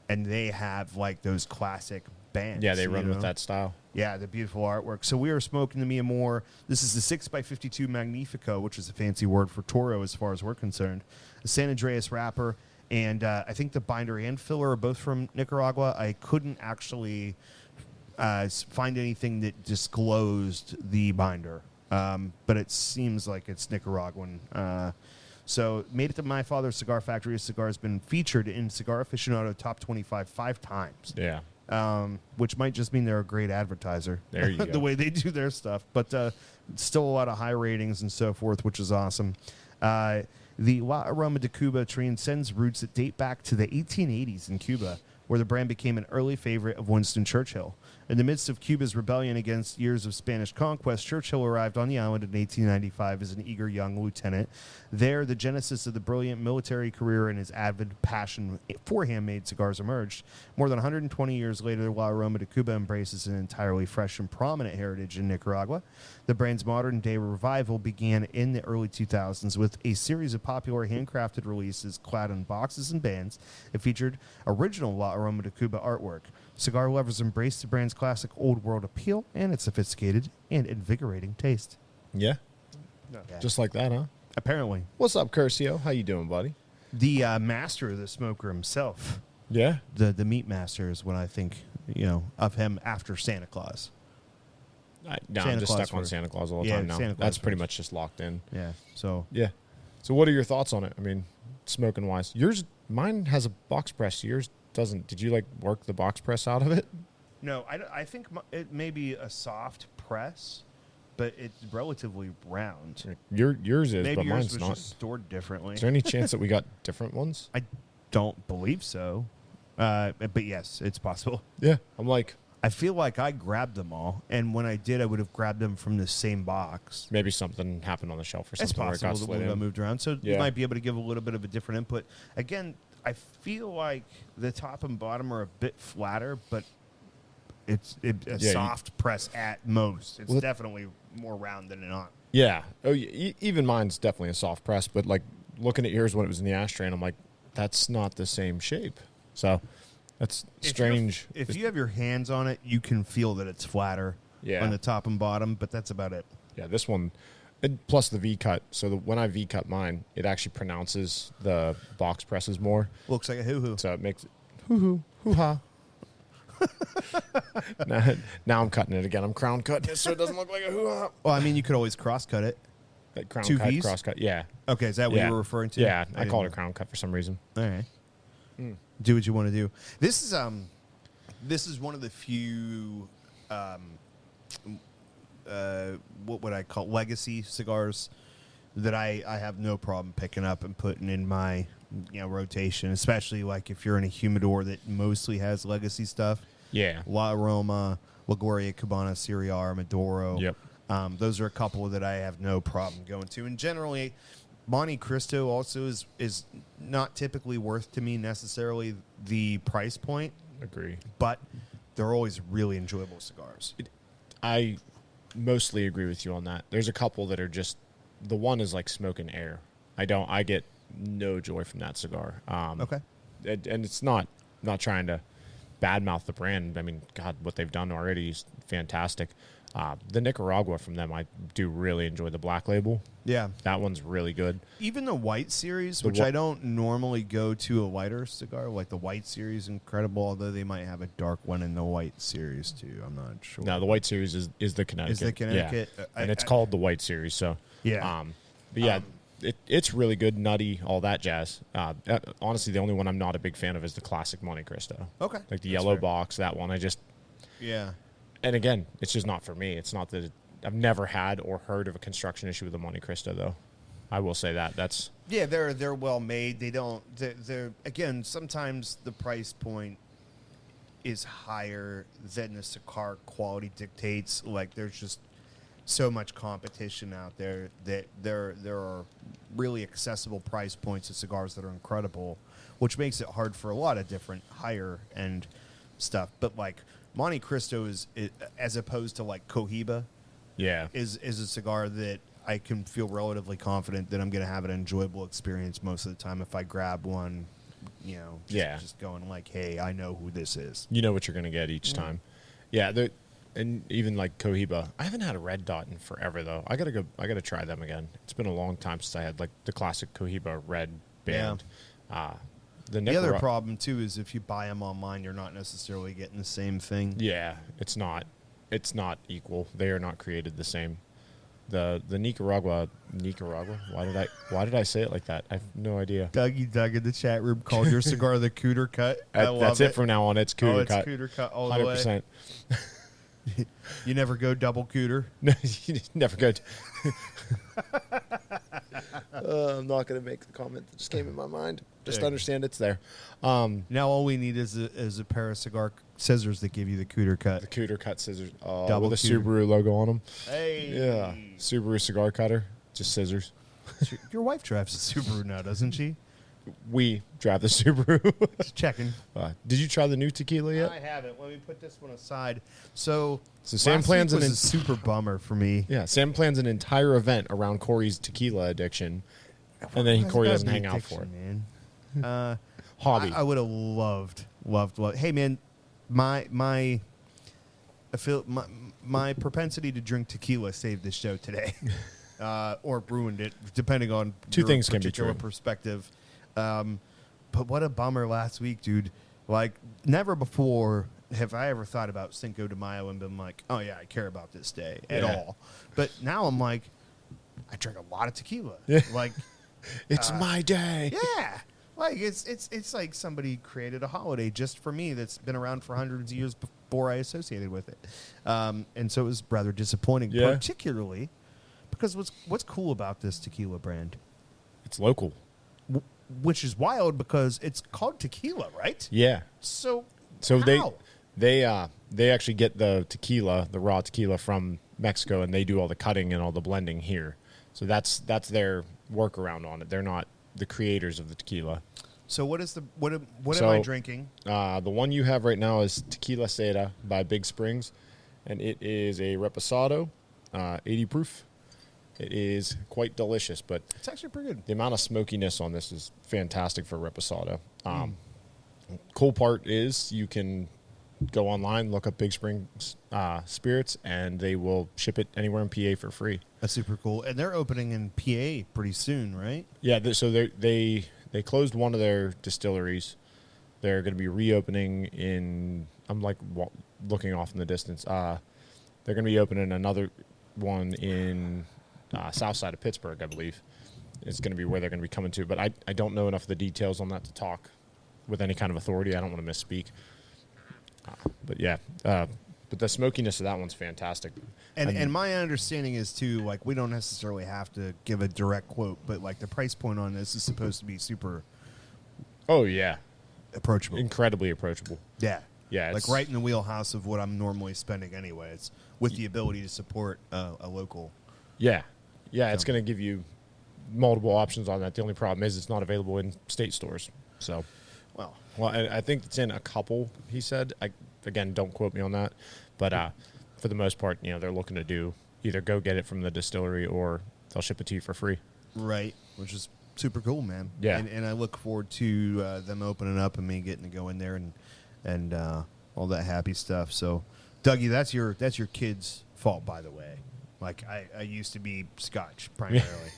S1: And they have like those classic bands.
S3: Yeah, they
S1: you
S3: run with
S1: know?
S3: that style.
S1: Yeah, the beautiful artwork. So we are smoking the Mi Amor. This is the 6x52 Magnifico, which is a fancy word for Toro as far as we're concerned. A San Andreas wrapper, and I think the binder and filler are both from Nicaragua. I couldn't actually find anything that disclosed the binder, but it seems like it's Nicaraguan. So made it to My Father's Cigar Factory. This cigar has been featured in Cigar Aficionado Top 25 5 times.
S3: Yeah.
S1: Which might just mean they're a great advertiser.
S3: There you go.
S1: The way they do their stuff. But still a lot of high ratings and so forth, which is awesome. The La Aroma de Cuba transcends roots that date back to the 1880s in Cuba, where the brand became an early favorite of Winston Churchill. In the midst of Cuba's rebellion against years of Spanish conquest, Churchill arrived on the island in 1895 as an eager young lieutenant. There, the genesis of the brilliant military career and his avid passion for handmade cigars emerged. More than 120 years later, La Aroma de Cuba embraces an entirely fresh and prominent heritage in Nicaragua. The brand's modern-day revival began in the early 2000s with a series of popular handcrafted releases clad in boxes and bands. It featured original La Aroma de Cuba artwork. Cigar lovers embrace the brand's classic old-world appeal and its sophisticated and invigorating taste.
S3: Yeah.
S1: Okay.
S3: Just like that, huh?
S1: Apparently.
S3: What's up, Curcio? How you doing, buddy?
S1: The master of the smoker himself,
S3: Yeah.
S1: the meat master is what I think, of him after Santa Claus.
S3: I'm
S1: Santa
S3: just
S1: Claus
S3: stuck on
S1: first.
S3: Santa Claus all the
S1: Yeah,
S3: time now.
S1: Santa Claus
S3: That's pretty
S1: first.
S3: much just locked in.
S1: Yeah, so...
S3: Yeah. So what are your thoughts on it? I mean, smoking wise, mine has a box press. Yours doesn't. Did you like work the box press out of it?
S1: No, I think it may be a soft press, but it's relatively round.
S3: Yours is,
S1: Maybe
S3: but
S1: yours
S3: mine's
S1: was
S3: not.
S1: just stored differently.
S3: Is there any chance that we got different ones?
S1: I don't believe so. But yes, it's possible.
S3: Yeah. I'm like,
S1: I feel like I grabbed them all, and when I did, I would have grabbed them from the same box.
S3: maybe something happened on the shelf or
S1: It's
S3: something where it got
S1: possible that
S3: slid
S1: one got
S3: in.
S1: moved around, so you
S3: Yeah.
S1: might be able to give a little bit of a different input. Again, I feel like the top and bottom are a bit flatter, but it's a soft press at most. It's
S3: Well,
S1: definitely more round than not.
S3: Yeah. Oh, even mine's definitely a soft press, but like looking at yours when it was in the ashtray, and I'm like, that's not the same shape. So that's strange.
S1: If you have your hands on it, you can feel that it's flatter
S3: Yeah.
S1: on the top and bottom, but that's about it.
S3: Yeah, this one, plus the V cut. So when I V cut mine, it actually pronounces the box presses more.
S1: Looks like a hoo-hoo.
S3: So it makes it hoo-ha. now I'm cutting it again. I'm crown cutting it so it doesn't look like a hoo-ha.
S1: Well, I mean, you could always cross-cut it.
S3: Like crown
S1: Two
S3: cut,
S1: Vs?
S3: cross cut. Yeah.
S1: Okay, is that what
S3: Yeah.
S1: you were referring to?
S3: Yeah, I
S1: didn't
S3: call it a
S1: know.
S3: crown cut for some reason.
S1: All right. Do what you want to do. This is one of the few what would I call legacy cigars that I have no problem picking up and putting in my rotation, especially like if you're in a humidor that mostly has legacy stuff.
S3: Yeah.
S1: La Aroma, La Gloria Cubana, Siriar, Maduro.
S3: Yep.
S1: Those are a couple that I have no problem going to. And generally, Monte Cristo also is not typically worth to me necessarily the price point,
S3: Agree.
S1: but they're always really enjoyable cigars.
S3: I mostly agree with you on that. There's a couple that are just, the one is like smoking air. I get no joy from that cigar.
S1: Okay.
S3: And it's not trying to badmouth the brand. I mean, God, what they've done already is fantastic. The Nicaragua from them, I do really enjoy the black label.
S1: Yeah.
S3: That one's really good.
S1: Even the white series, which I don't normally go to a lighter cigar, like the white series, incredible, although they might have a dark one in the white series too. I'm not sure.
S3: No, the white series is the Connecticut.
S1: Is the Connecticut?
S3: Yeah. And it's called the white series. So,
S1: Yeah.
S3: But yeah, it's really good, nutty, all that jazz. Honestly, the only one I'm not a big fan of is the classic Monte Cristo.
S1: Okay.
S3: Like the
S1: That's
S3: yellow
S1: fair.
S3: box, that one.
S1: Yeah.
S3: And again, it's just not for me. It's not that I've never had or heard of a construction issue with the Monte Cristo, though. I will say that. That's
S1: Yeah, they're well made. They're again, sometimes the price point is higher than the cigar quality dictates. Like there's just so much competition out there that there are really accessible price points of cigars that are incredible, which makes it hard for a lot of different higher end stuff. But like Monte Cristo is as opposed to like Cohiba
S3: yeah.
S1: is a cigar that I can feel relatively confident that I'm going to have an enjoyable experience most of the time if I grab one, just going like, hey, I know who this is.
S3: You know what you're going to get each time. Yeah, and even like Cohiba. I haven't had a red dot in forever though. I gotta try them again. It's been a long time since I had like the classic Cohiba red band.
S1: The other problem too is if you buy them online, you're not necessarily getting the same thing.
S3: Yeah, it's not equal. They are not created the same. The Nicaragua. Why did I say it like that? I have no idea.
S1: Doug in the chat room called your cigar the Cooter Cut. I love
S3: That's it from now on. It's Cooter Cut.
S1: It's Cooter Cut all the way.
S3: 100%.
S1: You never go double cooter?
S3: No, you never go. I'm not going to make the comment that just came in my mind. Just
S1: Yeah.
S3: understand it's there.
S1: Now all we need is a pair of cigar scissors that give you the Cooter Cut.
S3: The Cooter Cut scissors.
S1: Double
S3: with a
S1: Cooter.
S3: Subaru logo on them.
S1: Hey.
S3: Yeah. Subaru cigar cutter. Just scissors.
S1: Your wife drives a Subaru now, doesn't she?
S3: We drive the Subaru.
S1: Just checking.
S3: Did you try the new tequila yet?
S1: I haven't. Let me put this one aside. So
S3: Sam
S1: last
S3: plans
S1: week was
S3: an
S1: a super bummer for me.
S3: Yeah, Sam plans an entire event around Corey's tequila addiction, and then Corey doesn't hang out for it.
S1: Man.
S3: Hobby.
S1: I would have loved. Hey, man, my propensity to drink tequila saved this show today, or ruined it, depending on
S3: Two
S1: your
S3: things can be
S1: particular
S3: true.
S1: perspective. But what a bummer last week, dude. Like, never before have I ever thought about Cinco de Mayo and been like, oh, yeah, I care about this day at
S3: Yeah.
S1: all. But now I'm like, I drink a lot of tequila.
S3: Yeah.
S1: Like,
S3: It's my day.
S1: yeah. Like, it's like somebody created a holiday just for me that's been around for hundreds of years before I associated with it. And so it was rather disappointing,
S3: Yeah.
S1: particularly because what's cool about this tequila brand,
S3: It's local.
S1: which is wild because it's called tequila, right?
S3: Yeah.
S1: So
S3: So
S1: how?
S3: they actually get the tequila, the raw tequila from Mexico, and they do all the cutting and all the blending here. So that's their workaround on it. They're not the creators of the tequila.
S1: So what am
S3: So-
S1: I drinking?
S3: The one you have right now is Tequila Seda by Big Springs, and it is a Reposado, 80 proof. It is quite delicious, but
S1: It's actually pretty good.
S3: the amount of smokiness on this is fantastic for Reposado. Cool part is you can go online, look up Big Springs Spirits, and they will ship it anywhere in PA for free.
S1: That's super cool. And they're opening in PA pretty soon, right?
S3: Yeah, so they closed one of their distilleries. They're going to be reopening in. I'm like looking off in the distance. They're going to be opening another one in south side of Pittsburgh, I believe. It's going to be where they're going to be coming to. But I don't know enough of the details on that to talk with any kind of authority. I don't want to misspeak. But yeah, but the smokiness of that one's fantastic.
S1: And my understanding is too, like, we don't necessarily have to give a direct quote, but like the price point on this is supposed to be super
S3: Oh yeah,
S1: approachable.
S3: incredibly approachable.
S1: Yeah.
S3: Yeah,
S1: Like
S3: it's-
S1: right in the wheelhouse of what I'm normally spending anyway. It's with the ability to support a local.
S3: Yeah, it's
S1: So-
S3: going to give you multiple options on that. The only problem is it's not available in state stores. So,
S1: Well,
S3: I think it's in a couple, he said. Again, don't quote me on that. But for the most part, they're looking to do either go get it from the distillery or they'll ship it to you for free.
S1: right, which is super cool, man.
S3: Yeah.
S1: And I look forward to them opening up and me getting to go in there and all that happy stuff. So, Dougie, that's your kid's fault, by the way. Like, I used to be Scotch primarily.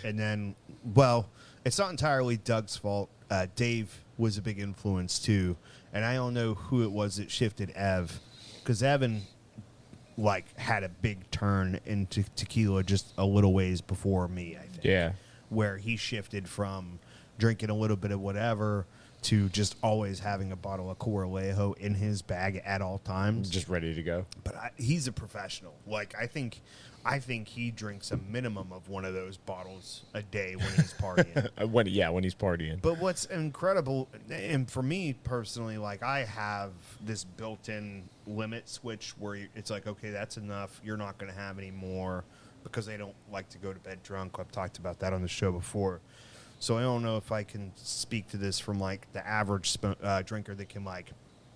S1: And then, well, it's not entirely Doug's fault. Dave was a big influence, too. And I don't know who it was that shifted Ev. Because Evan, had a big turn into tequila just a little ways before me, I think.
S3: Yeah.
S1: Where he shifted from drinking a little bit of whatever to just always having a bottle of Coralejo in his bag at all times.
S3: Just ready to go.
S1: But he's a professional. I think he drinks a minimum of one of those bottles a day when he's partying.
S3: When he's partying.
S1: But what's incredible, and for me personally, I have this built-in limit switch where it's like, okay, that's enough. You're not going to have any more because I don't like to go to bed drunk. I've talked about that on the show before. So I don't know if I can speak to this from the average drinker that can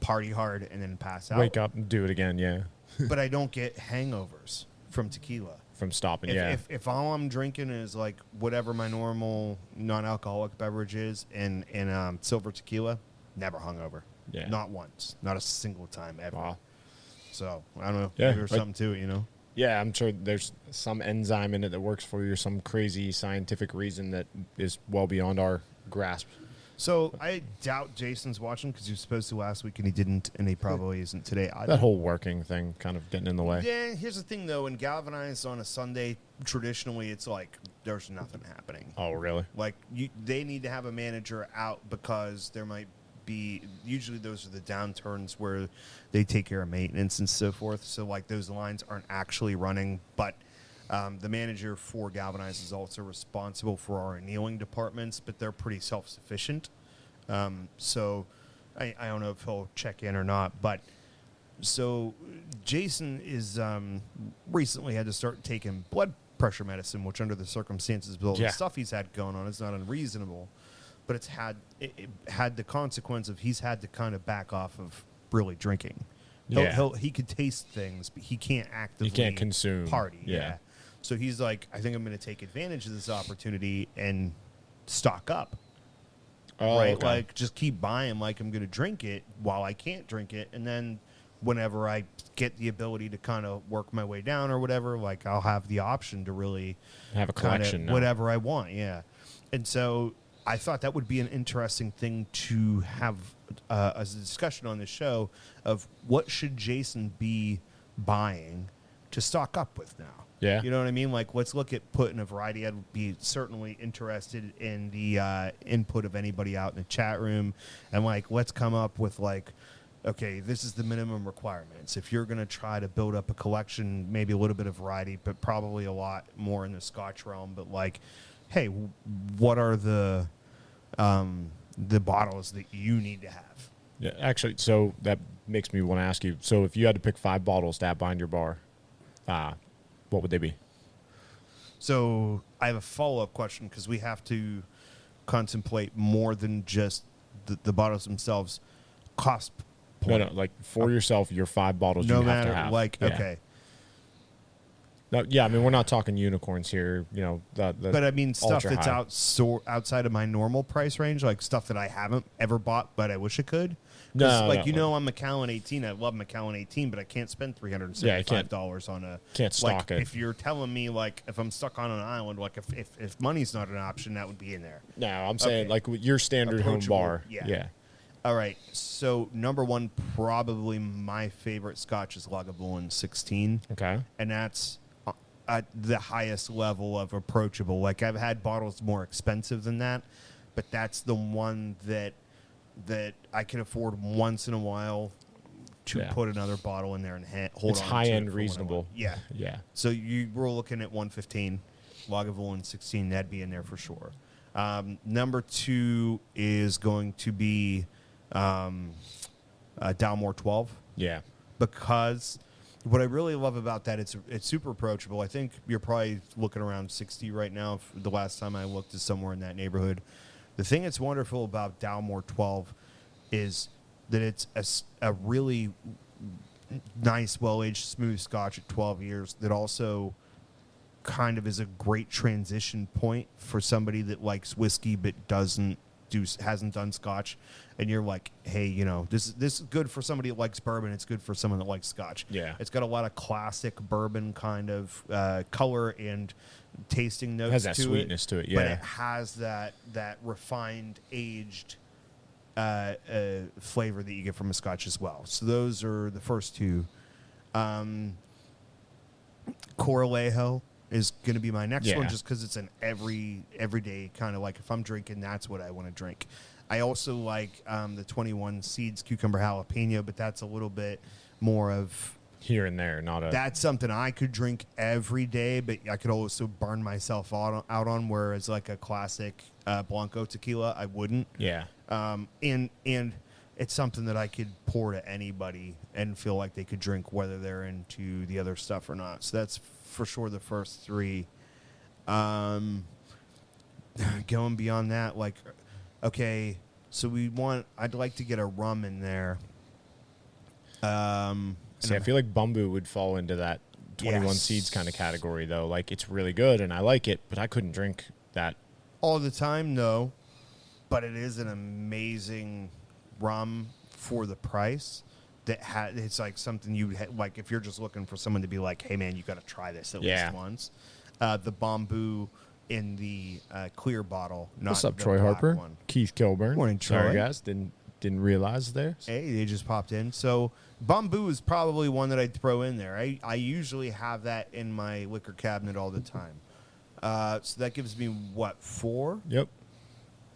S1: party hard and then pass out.
S3: Wake up and do it again, yeah.
S1: But I don't get hangovers from tequila.
S3: From stopping,
S1: If all I'm drinking is whatever my normal non-alcoholic beverage is and silver tequila, never hungover.
S3: Yeah.
S1: Not once. Not a single time ever.
S3: Wow.
S1: So I don't know.
S3: Yeah,
S1: Maybe there's something to it,
S3: Yeah, I'm sure there's some enzyme in it that works for you or some crazy scientific reason that is well beyond our grasp.
S1: So I doubt Jason's watching because he was supposed to last week and he didn't, and he probably isn't today either.
S3: That whole working thing kind of getting in the way.
S1: Yeah, here's the thing, though. In Galvanized on a Sunday, traditionally, it's there's nothing happening.
S3: Oh, really?
S1: They need to have a manager out because there might be, usually those are the downturns where they take care of maintenance and so forth. So, those lines aren't actually running. But the manager for Galvanized is also responsible for our annealing departments, but they're pretty self-sufficient. So I don't know if he'll check in or not, but so Jason is recently had to start taking blood pressure medicine, which under the circumstances, with all the stuff he's had going on, is not unreasonable. But it had the consequence of he's had to kind of back off of really drinking. He could taste things, but he can't actively
S3: consume
S1: party.
S3: Yeah.
S1: So he's I think I'm going to take advantage of this opportunity and stock up.
S3: Oh,
S1: right?
S3: okay.
S1: Just keep buying I'm going to drink it while I can't drink it. And then whenever I get the ability to kind of work my way down or whatever, I'll have the option to really
S3: have a collection now.
S1: Whatever I want. Yeah. And so I thought that would be an interesting thing to have as a discussion on the show of what should Jason be buying to stock up with now.
S3: Yeah.
S1: You know what I mean? Let's look at putting a variety. I'd be certainly interested in the input of anybody out in the chat room. And, let's come up with, okay, this is the minimum requirements. If you're going to try to build up a collection, maybe a little bit of variety, but probably a lot more in the Scotch realm. But, hey, what are the bottles that you need to have?
S3: Yeah, actually, so that makes me want to ask you. So if you had to pick 5 bottles to have behind your bar, what would they be?
S1: So I have a follow-up question because we have to contemplate more than just the bottles themselves. Cost point.
S3: No, for yourself, your 5 bottles
S1: No
S3: you
S1: matter,
S3: have to have.
S1: okay.
S3: No, yeah, I mean, we're not talking unicorns here,
S1: But I mean stuff
S3: ultra
S1: that's
S3: high.
S1: outside of my normal price range, stuff that I haven't ever bought, but I wish I could.
S3: No,
S1: I'm Macallan 18. I love Macallan 18, but I can't spend $375 on a.
S3: Can't stock it.
S1: If you're telling me if I'm stuck on an island, if money's not an option, that would be in there.
S3: No, I'm saying your standard home bar. Yeah.
S1: All right. So number one, probably my favorite Scotch is Lagavulin 16.
S3: Okay.
S1: And that's at the highest level of approachable. I've had bottles more expensive than that, but that's the one that I can afford once in a while to put another bottle in there and hold
S3: it's
S1: on. It's
S3: high-end reasonable.
S1: Yeah.
S3: Yeah.
S1: So you were looking at 115, Lagavulin 16. That'd be in there for sure. Number 2 is going to be Dalmore 12.
S3: Yeah.
S1: Because What I really love about that, it's super approachable. I think you're probably looking around 60 right now. The last time I looked is somewhere in that neighborhood. The thing that's wonderful about Dalmore 12 is that it's a really nice, well-aged, smooth Scotch at 12 years that also kind of is a great transition point for somebody that likes whiskey but hasn't done Scotch, and you're like, hey, you know, this is good for somebody that likes bourbon. It's good for someone that likes Scotch.
S3: Yeah,
S1: it's got a lot of classic bourbon kind of color and tasting notes.
S3: It has that
S1: to
S3: sweetness to it, yeah.
S1: But it has that refined, aged flavor that you get from a Scotch as well. So those are the first two. Coralejo is going to be my next one, just because it's an everyday kind of, like, if I'm drinking, that's what I want to drink. I also like the 21 Seeds Cucumber Jalapeno, but that's a little bit more of
S3: here and there,
S1: that's something I could drink every day, but I could also burn myself out on, whereas like a classic Blanco tequila, I wouldn't.
S3: Yeah.
S1: And it's something that I could pour to anybody and feel like they could drink whether they're into the other stuff or not. So that's for sure the first three. Going beyond that, like, okay, so I'd like to get a rum in there.
S3: See, I feel like Bumbu would fall into that 21 Seeds kind of category, though. Like, it's really good, and I like it, but I couldn't drink that
S1: all the time, no. But it is an amazing rum for the price. It's like something like if you're just looking for someone to be like, hey man, you got to try this at least once. The Bamboo in the clear bottle. Not
S3: What's up,
S1: the
S3: Troy
S1: black
S3: Harper?
S1: one.
S3: Keith Kilburn.
S1: Morning, Troy.
S3: Sorry, guys. Didn't realize there.
S1: Hey, they just popped in. So Bamboo is probably one that I'd throw in there. I usually have that in my liquor cabinet all the time. So that gives me, what, 4?
S3: Yep.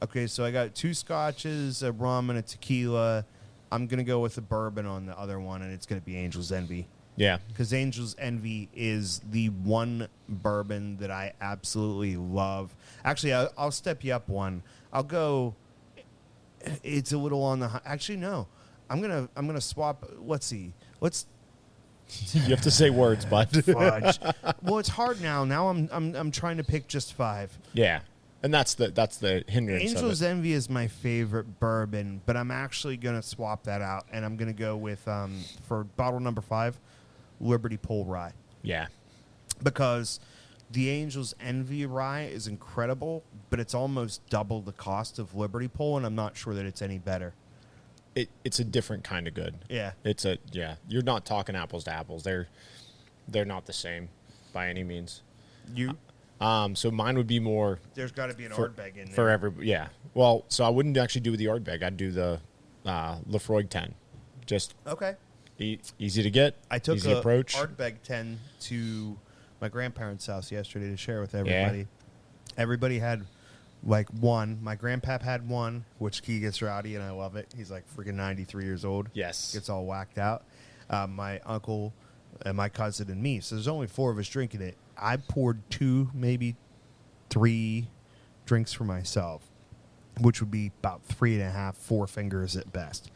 S1: Okay, so I got 2 scotches, a rum, and a tequila. I'm going to go with a bourbon on the other one, and it's going to be Angel's Envy.
S3: Yeah.
S1: Because Angel's Envy is the one bourbon that I absolutely love. Actually, I'll step you up one. I'll go... It's a little on the high. Actually, no. I'm gonna swap. Let's see.
S3: You have to say words, bud.
S1: Fudge. Well, it's hard now. Now I'm trying to pick just 5.
S3: Yeah, and that's the hindrance.
S1: Angel's
S3: of it.
S1: Envy is my favorite bourbon, but I'm actually gonna swap that out, and I'm gonna go with for bottle number 5, Liberty Pole Rye.
S3: Yeah,
S1: because the Angel's Envy rye is incredible, but it's almost double the cost of Liberty Pole, and I'm not sure that it's any better.
S3: It's a different kind of good.
S1: Yeah.
S3: You're not talking apples to apples. They're not the same by any means. So mine would be more.
S1: There's got to be an Ardbeg in there.
S3: For every. Well, so I wouldn't actually do the Ardbeg. I'd do the Lafroig 10. Just
S1: okay.
S3: Easy to get.
S1: I took
S3: easy approach.
S1: Ardbeg 10 to my grandparents' house yesterday to share with everybody. Yeah. Everybody had like one. My grandpap had one, which he gets rowdy, and I love it. He's like freaking 93 years old.
S3: Yes.
S1: Gets all whacked out. My uncle and my cousin and me. So there's only 4 of us drinking it. I poured 2, maybe 3 drinks for myself, which would be about 3.5, 4 fingers at best.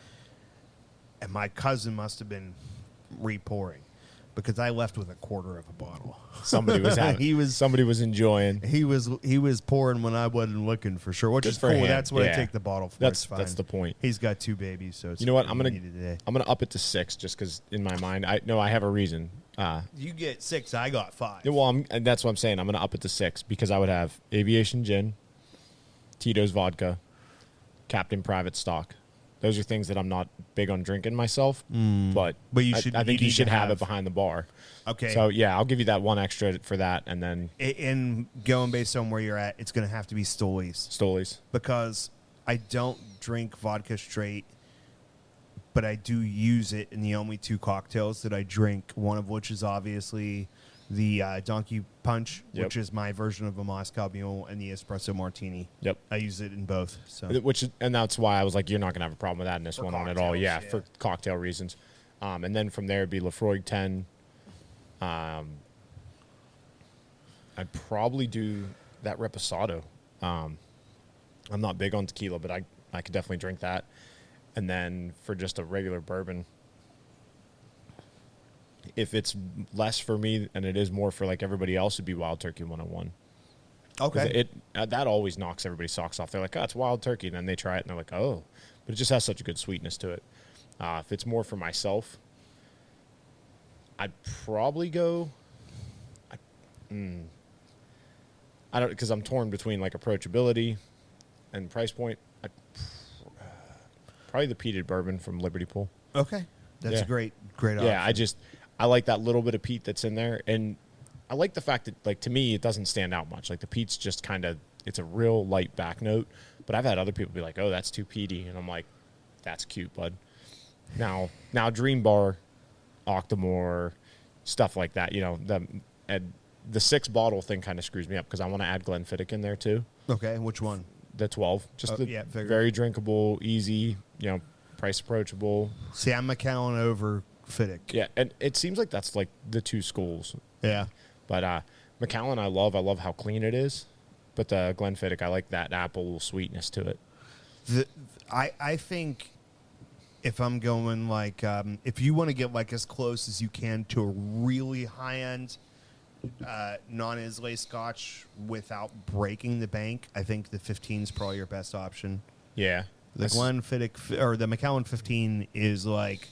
S1: And my cousin must have been repouring, because I left with a quarter of a bottle.
S3: Somebody was somebody was enjoying.
S1: He was pouring when I wasn't looking, for sure. Which is cool. That's what I take the bottle for.
S3: That's the point.
S1: He's got 2 babies, so it's
S3: you know what? I'm gonna up it to 6 just because in my mind I have a reason.
S1: You get 6, I got 5.
S3: Well, and that's what I'm saying. I'm gonna up it to 6 because I would have Aviation Gin, Tito's Vodka, Captain Private Stock. Those are things that I'm not big on drinking myself, but
S1: you should.
S3: I think you should have it behind the bar.
S1: Okay.
S3: So yeah, I'll give you that 1 extra for that, and then
S1: in going based on where you're at, it's going to have to be Stolies, because I don't drink vodka straight, but I do use it in the only 2 cocktails that I drink. One of which is obviously the Donkey Punch, which is my version of a Moscow Mule, and the Espresso Martini.
S3: Yep.
S1: I use it in both. So
S3: and that's why I was like, you're not going to have a problem with that in this one on at all. Yeah, for cocktail reasons. And then from there, it'd be Lafroig 10. I'd probably do that Reposado. I'm not big on tequila, but I could definitely drink that. And then for just a regular bourbon, if it's less for me and it is more for like everybody else, it'd be Wild Turkey 101.
S1: Okay.
S3: That always knocks everybody's socks off. They're like, oh, it's Wild Turkey. And then they try it and they're like, oh. But it just has such a good sweetness to it. If it's more for myself, I'd probably go. I don't, because I'm torn between like approachability and price point. Probably the peated bourbon from Liberty Pool.
S1: Okay. That's
S3: Yeah.
S1: a great option.
S3: Yeah, I like that little bit of peat that's in there, and I like the fact that, like, to me, it doesn't stand out much. Like, the peat's just kind of, it's a real light back note. But I've had other people be like, "Oh, that's too peaty," and I'm like, "That's cute, bud." Now, Dream Bar, Octomore, stuff like that. You know, the 6-bottle thing kind of screws me up because I want to add Glenfiddich in there too.
S1: Okay. Which one?
S3: The 12, just very drinkable, easy. You know, price approachable.
S1: See, I'm Macallan over Fiddick.
S3: Yeah, and it seems like that's like the two schools.
S1: Yeah.
S3: But Macallan, I love how clean it is. But the Glenfiddich, I like that apple sweetness to it.
S1: I think if I'm going like, if you want to get like as close as you can to a really high end non-Islay Scotch without breaking the bank, I think the 15 is probably your best option.
S3: Yeah.
S1: The Glenfiddich or the Macallan 15 is like,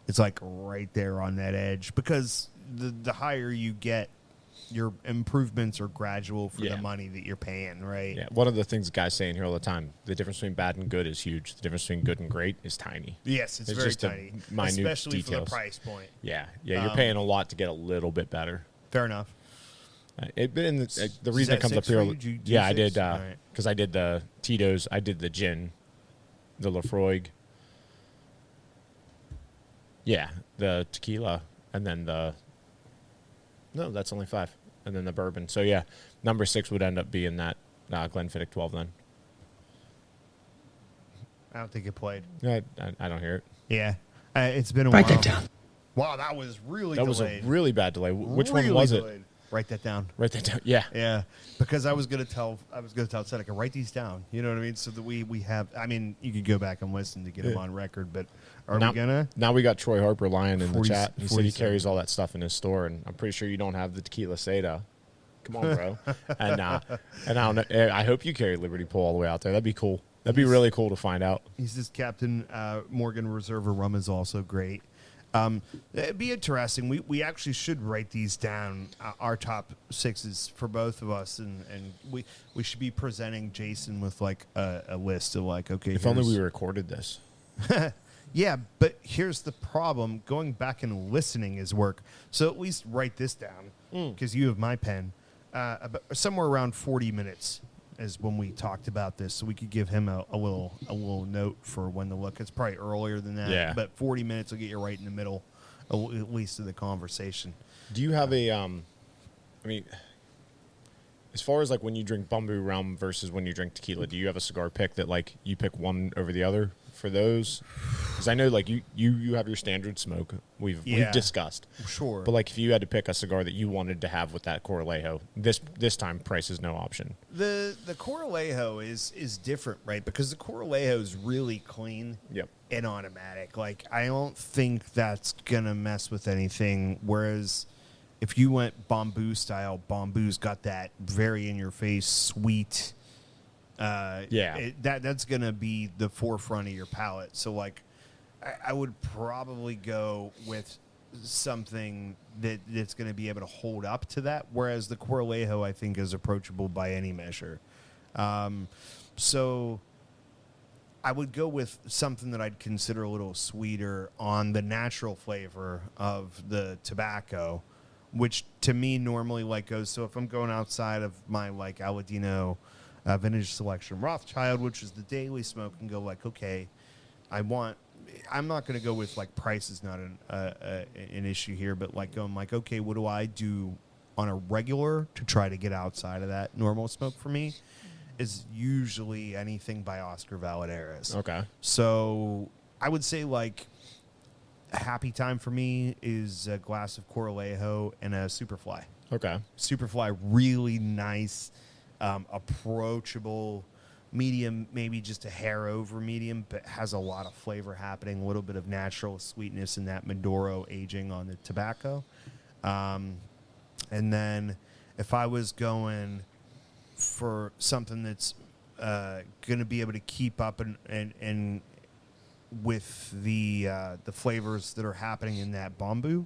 S1: it's like right there on that edge because the higher you get, your improvements are gradual for the money that you're paying, right?
S3: Yeah. One of the things guys say in here all the time, the difference between bad and good is huge. The difference between good and great is tiny.
S1: Yes, it's very
S3: just
S1: tiny,
S3: minute
S1: especially
S3: details.
S1: for the price point.
S3: Yeah, you're paying a lot to get a little bit better.
S1: Fair enough.
S3: The reason it comes up here, I did because I did the Tito's, I did the gin, the Lafroig, the tequila, and then that's only 5, and then the bourbon. So yeah, number 6 would end up being that Glenfiddich 12 then.
S1: I don't think it played.
S3: I don't hear it.
S1: Yeah, it's been a while.
S5: Write that down.
S1: Wow, that was really
S3: That
S1: delayed.
S3: was a really bad delay. Which
S1: Really
S3: one was
S1: delayed.
S3: it?
S1: Write that down.
S3: Write that down. Yeah.
S1: Yeah, because I was gonna tell Seneca, write these down. You know what I mean? So that we have. I mean, you could go back and listen to get them on record, but we gonna?
S3: Now we got Troy Harper lying in the chat. He said he
S1: 47.
S3: carries all that stuff in his store, and I'm pretty sure you don't have the Tequila Seda. Come on, bro. and I don't know. I hope you carry Liberty Pool all the way out there. That'd be cool. That'd be really cool to find out.
S1: He says Captain Morgan Reserva rum is also great. It'd be interesting. We actually should write these down, our top 6s for both of us, and we should be presenting Jason with like a list of like, okay.
S3: If only we recorded this.
S1: Yeah, but here's the problem. Going back and listening is work. So at least write this down because you have my pen. About somewhere around 40 minutes is when we talked about this, so we could give him a little note for when to look. It's probably earlier than that,
S3: Yeah.
S1: but 40 minutes will get you right in the middle, at least of the conversation.
S3: Do you have a I mean, as far as like when you drink Bumbu rum versus when you drink tequila, do you have a cigar pick that like you pick one over the other for those? Because I know like you have your standard smoke we've discussed.
S1: Sure.
S3: But like if you had to pick a cigar that you wanted to have with that Coralejo, this time price is no option.
S1: The Coralejo is different, right? Because the Coralejo is really clean.
S3: Yep.
S1: And automatic. Like, I don't think that's going to mess with anything. Whereas if you went Bamboo style, Bamboo's got that very in-your-face, sweet. That's going to be the forefront of your palate. So, like, I would probably go with something that's going to be able to hold up to that. Whereas the Coralejo, I think, is approachable by any measure. So I would go with something that I'd consider a little sweeter on the natural flavor of the tobacco, which to me normally like goes. So if I'm going outside of my like Aladino vintage selection Rothschild, which is the daily smoke, and go like, okay, I'm not going to go with like price is not an issue here, but like going like, okay, what do I do on a regular to try to get outside of that normal smoke for me? Is usually anything by Oscar Valadares.
S3: Okay.
S1: So I would say like a happy time for me is a glass of Coralejo and a Superfly.
S3: Okay.
S1: Superfly, really nice, approachable, medium, maybe just a hair over medium, but has a lot of flavor happening, a little bit of natural sweetness in that Maduro aging on the tobacco. And then if I was going for something that's going to be able to keep up and with the flavors that are happening in that bamboo,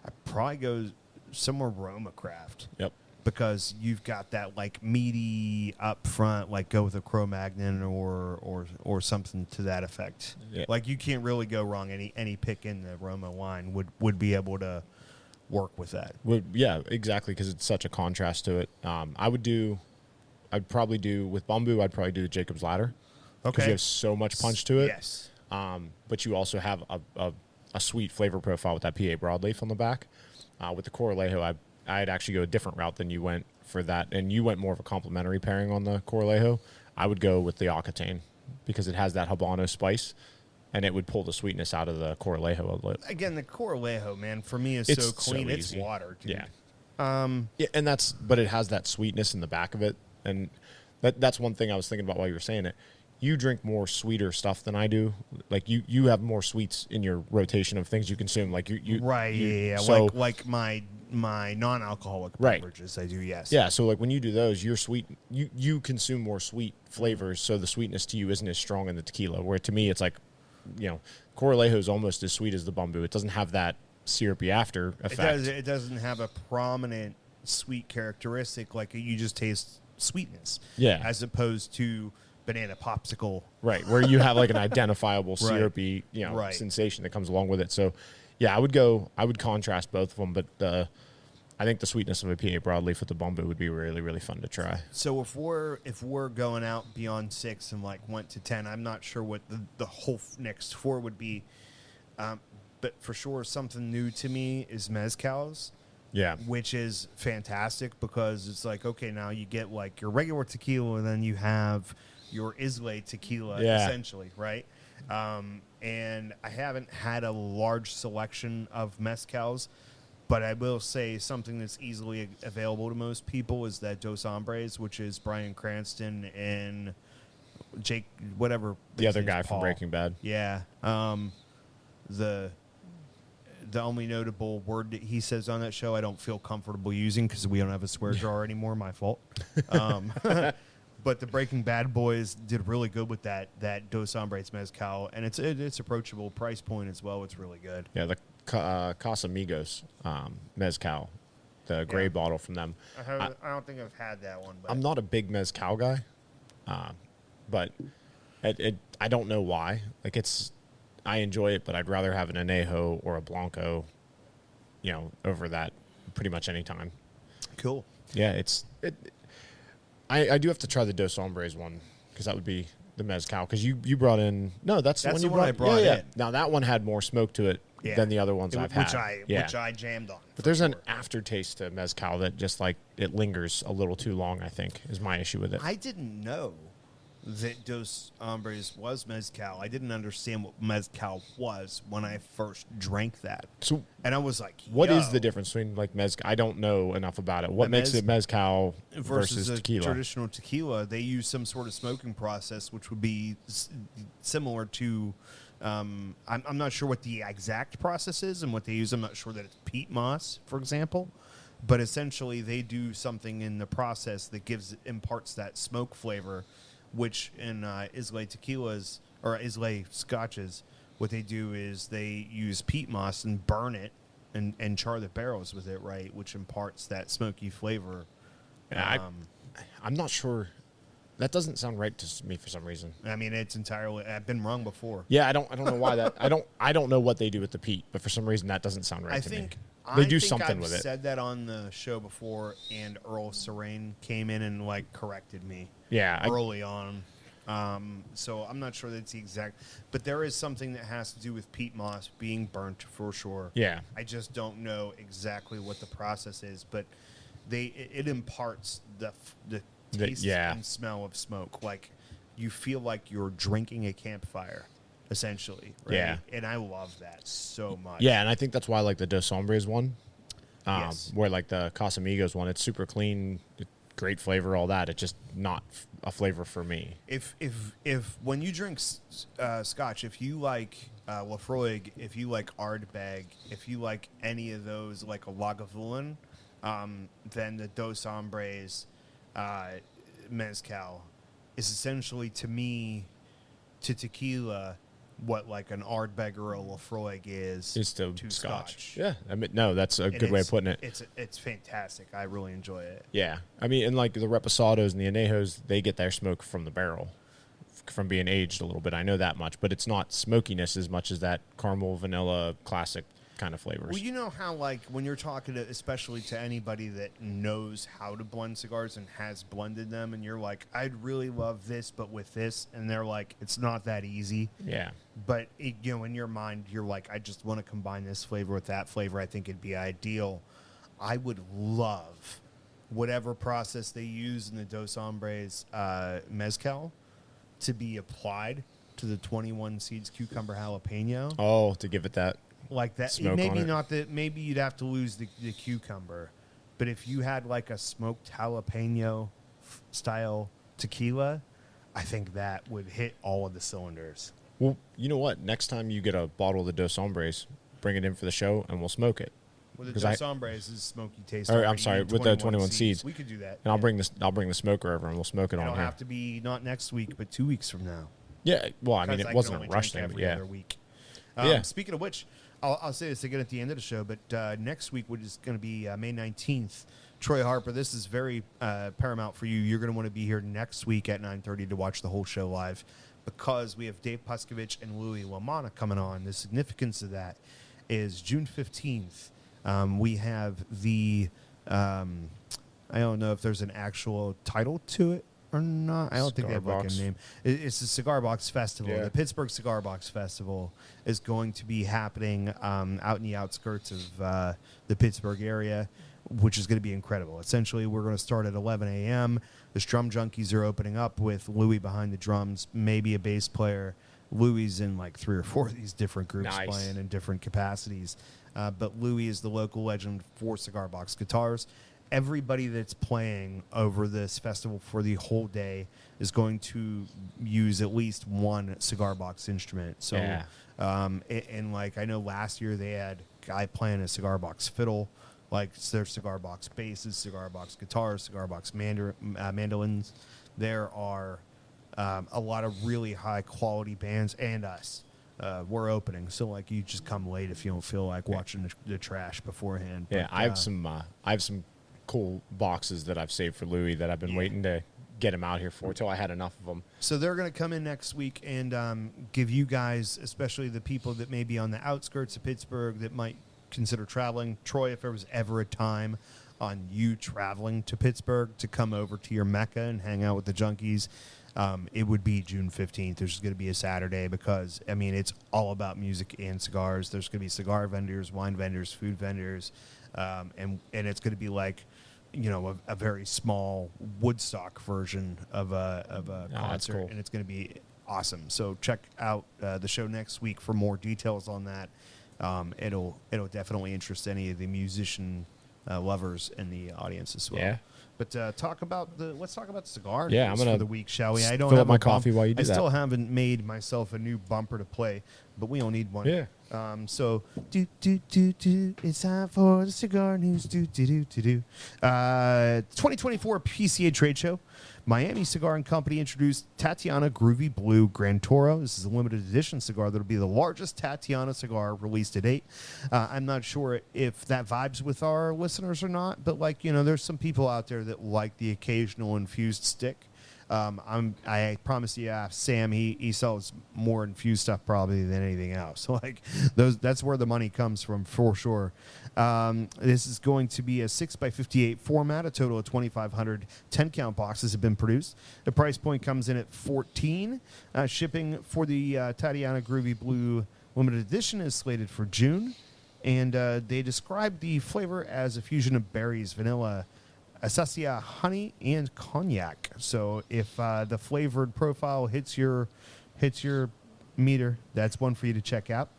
S1: I'd probably go somewhere Roma Craft.
S3: Yep.
S1: Because you've got that like meaty up front, like go with a Cro-Magnon or something to that effect.
S3: Yeah.
S1: Like you can't really go wrong. Any pick in the Roma line would be able to work with that.
S3: Yeah, exactly, because it's such a contrast to it. I'd probably do with bamboo. I'd probably do the Jacob's Ladder. Because you have so much punch to it.
S1: Yes.
S3: But you also have a sweet flavor profile with that PA broadleaf on the back. With the Coralejo, I'd actually go a different route than you went for that, and you went more of a complementary pairing on the Coralejo. I would go with the Octane because it has that Habano spice, and it would pull the sweetness out of the Coralejo a little.
S1: Again, the Coralejo, man, for me is
S3: It's
S1: so clean.
S3: so
S1: It's
S3: easy.
S1: water, dude.
S3: Yeah. Yeah, and but it has that sweetness in the back of it, and that's one thing I was thinking about while you were saying it. You drink more sweeter stuff than I do. Like you have more sweets in your rotation of things you consume. Like you
S1: Right. Yeah.
S3: So,
S1: like my non-alcoholic
S3: Right.
S1: beverages, I do. Yes.
S3: yeah, so like when you do those, you're sweet. You consume more sweet flavors, so the sweetness to you isn't as strong in the tequila. Where to me, it's like, Coralejo is almost as sweet as the bamboo. It doesn't have that syrupy after effect.
S1: It doesn't have a prominent sweet characteristic. Like you just taste sweetness.
S3: Yeah.
S1: As opposed to banana popsicle.
S3: Right, where you have like an identifiable
S1: Right.
S3: syrupy,
S1: Right.
S3: sensation that comes along with it. So, yeah, I would contrast both of them, but I think the sweetness of a PA broadleaf with the bamboo would be really, really fun to try.
S1: So if we're going out beyond 6 and like went to 10, I'm not sure what the whole next 4 would be. But for sure, something new to me is mezcals.
S3: Yeah,
S1: Which is fantastic because it's like, okay, now you get like your regular tequila and then you have your Islay tequila,
S3: Yeah.
S1: essentially, right? And I haven't had a large selection of mezcals, but I will say something that's easily available to most people is that Dos Hombres, which is Bryan Cranston and Jake, whatever.
S3: the
S1: his
S3: other
S1: name's
S3: guy from
S1: Paul.
S3: Breaking Bad.
S1: Yeah. The only notable word that he says on that show I don't feel comfortable using because we don't have a swear jar anymore. My fault. But the Breaking Bad boys did really good with that Dos Hombres mezcal, and it's approachable price point as well. It's really good.
S3: Yeah, the Casamigos mezcal, the gray
S1: Yeah.
S3: bottle from them.
S1: I don't think I've had that one. But
S3: I'm not a big mezcal guy, but I don't know why. Like I enjoy it, but I'd rather have an Anejo or a Blanco, over that pretty much any time.
S1: cool.
S3: Yeah, I do have to try the Dos Hombres one because that would be the mezcal. Because you brought in that's the one you
S1: the one I brought
S3: yeah.
S1: in.
S3: Now that one had more smoke to it
S1: Yeah.
S3: than the other ones I've
S1: which
S3: had.
S1: which I jammed on.
S3: But there's an aftertaste to mezcal that just like it lingers a little too long. I think is my issue with it.
S1: I didn't know that Dos Hombres was mezcal. I didn't understand what mezcal was when I first drank that.
S3: So
S1: And I was like,
S3: what is
S1: yo.
S3: the difference between like mezcal? I don't know enough about it. What
S1: The
S3: makes
S1: mez-
S3: it mezcal versus
S1: a
S3: tequila?
S1: traditional tequila? They use some sort of smoking process, which would be similar to. I'm not sure what the exact process is and what they use. I'm not sure that it's peat moss, for example, but essentially they do something in the process that imparts that smoke flavor, which in Islay tequilas or Islay scotches, what they do is they use peat moss and burn it and char the barrels with it, right, which imparts that smoky flavor.
S3: Yeah, I'm not sure. That doesn't sound right to me for some reason.
S1: I mean, it's entirely. I've been wrong before.
S3: Yeah, I don't know why that. I don't know what they do with the peat, but for some reason that doesn't sound right
S1: I
S3: to
S1: think
S3: me. They
S1: I
S3: do
S1: think
S3: something
S1: I've
S3: with it.
S1: said that on the show before, and Earl Serene came in and like corrected me.
S3: Yeah,
S1: early on. So I'm not sure that's the exact, but there is something that has to do with peat moss being burnt for sure.
S3: Yeah.
S1: I just don't know exactly what the process is, but it imparts the taste
S3: yeah.
S1: and smell of smoke. Like you feel like you're drinking a campfire, essentially. Right?
S3: Yeah.
S1: And I love that so much.
S3: Yeah, and I think that's why I like the Dos Hombres one.
S1: Yes.
S3: Where like the Casamigos one, it's super clean. great flavor, all that. It's just not a flavor for me.
S1: If when you drink scotch, if you like Lafroig, if you like Ardbeg, if you like any of those, like a Lagavulin, then the Dos Hombres mezcal is essentially, to me, to tequila, what like an Ardbeg or a Lafroig is
S3: To
S1: to
S3: scotch. Yeah, I mean, no, that's a
S1: And
S3: good way of putting it.
S1: It's fantastic. I really enjoy it.
S3: Yeah, I mean, and like the Reposados and the Anejos, they get their smoke from the barrel, from being aged a little bit. I know that much, but it's not smokiness as much as that caramel, vanilla, classic kind of flavors.
S1: Well, you know how, like, when you're talking to, especially to anybody that knows how to blend cigars and has blended them, and you're like, I'd really love this, but with this, and they're like, it's not that easy.
S3: Yeah.
S1: But, you know, in your mind, you're like, I just want to combine this flavor with that flavor. I think it'd be ideal. I would love whatever process they use in the Dos Hombres mezcal to be applied to the 21 Seeds Cucumber Jalapeno.
S3: Oh, to give it that.
S1: Like that,
S3: Smoke
S1: maybe
S3: on it.
S1: not that. Maybe you'd have to lose the cucumber, but if you had like a smoked jalapeno style tequila, I think that would hit all of the cylinders.
S3: Well, you know what? Next time you get a bottle of the Dos Hombres, bring it in for the show, and we'll smoke it.
S1: Well, the
S3: 'Cause
S1: Dos Hombres is smoky taste.
S3: Or, I'm
S1: already
S3: sorry,
S1: in
S3: with the 21 seeds.
S1: we could do that.
S3: And I'll bring this. I'll bring the smoker over, and we'll smoke it
S1: It'll
S3: on here.
S1: have to be not next week, but 2 weeks from now.
S3: Yeah. Well, I mean,
S1: 'Cause
S3: it
S1: can
S3: wasn't
S1: only
S3: a rush
S1: drink
S3: thing, but
S1: every
S3: yeah.
S1: other week.
S3: Yeah.
S1: Speaking of which, I'll say this again at the end of the show, but next week, which is going to be May 19th, Troy Harper, this is very paramount for you. You're going to want to be here next week at 9:30 to watch the whole show live, because we have Dave Puskovich and Louis LaManna coming on. The significance of that is June 15th. We have the, I don't know if there's an actual title to it or not. I don't think they have like a
S3: Cigar
S1: name. It's the Cigar Box Festival.
S3: Yeah.
S1: The Pittsburgh Cigar Box Festival is going to be happening out in the outskirts of the Pittsburgh area, which is going to be incredible. Essentially, we're going to start at 11 a.m. The Strum Junkies are opening up with Louis behind the drums, maybe a bass player. Louis in like 3 or 4 of these different groups
S3: Nice.
S1: playing in different capacities. But Louis is the local legend for Cigar Box guitars. Everybody that's playing over this festival for the whole day is going to use at least one Cigar Box instrument. So,
S3: Yeah.
S1: and like I know last year they had a guy playing a Cigar Box fiddle, like their Cigar Box basses, Cigar Box guitars, Cigar Box mandolins. There are a lot of really high quality bands, and us. We're opening, so like you just come late if you don't feel like watching the trash beforehand.
S3: Yeah,
S1: But,
S3: I have some cool boxes that I've saved for Louis that I've been waiting to get him out here for until I had enough of them.
S1: So they're going to come in next week and give you guys, especially the people that may be on the outskirts of Pittsburgh that might consider traveling. Troy, if there was ever a time on you traveling to Pittsburgh to come over to your Mecca and hang out with the Junkies, it would be June 15th. There's going to be a Saturday because, I mean, it's all about music and cigars. There's going to be cigar vendors, wine vendors, food vendors, and it's going to be like, you know, a very small Woodstock version of a
S3: that's
S1: concert,
S3: cool.
S1: and it's going to be awesome. So check out the show next week for more details on that. It'll definitely interest any of the musician lovers in the audience as well.
S3: Yeah.
S1: But let's talk about the cigar
S3: Yeah,
S1: news
S3: I'm gonna
S1: for the week, shall we? I don't
S3: fill
S1: have
S3: up my
S1: a bump-
S3: coffee while you do
S1: I
S3: that.
S1: still haven't made myself a new bumper to play, but we don't need one.
S3: Yeah.
S1: So it's time for the cigar news. 2024 PCA trade show. Miami Cigar and Company introduced Tatiana Groovy Blue Gran Toro. This is a limited edition cigar that will be the largest Tatiana cigar released to date. I'm not sure if that vibes with our listeners or not, but like, you know, there's some people out there that like the occasional infused stick. I promise you, Sam, he sells more infused stuff probably than anything else. So like that's where the money comes from for sure. This is going to be a 6x58 format. A total of 2,500 10-count boxes have been produced. The price point comes in at $14. Shipping for the Tatiana Groovy Blue limited edition is slated for June. And they describe the flavor as a fusion of berries, vanilla, Acacia, honey, and cognac. So if the flavored profile hits your meter. That's one for you to check out.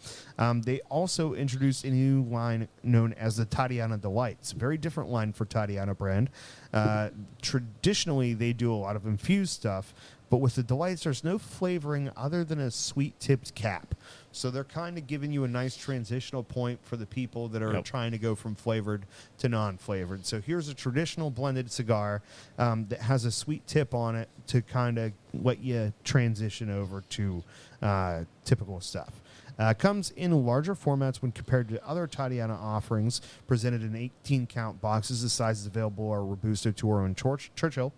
S1: They also introduced a new line known as the Tatiana Delights. Very different line for Tatiana brand. Traditionally, they do a lot of infused stuff, but with the Delights, there's no flavoring other than a sweet-tipped cap. So they're kind of giving you a nice transitional point for the people that are trying to go from flavored to non-flavored. So here's a traditional blended cigar that has a sweet tip on it to kind of let you transition over to typical stuff. Comes in larger formats when compared to other Tatiana offerings presented in 18-count boxes. The sizes available are Robusto, Toro, and Churchill.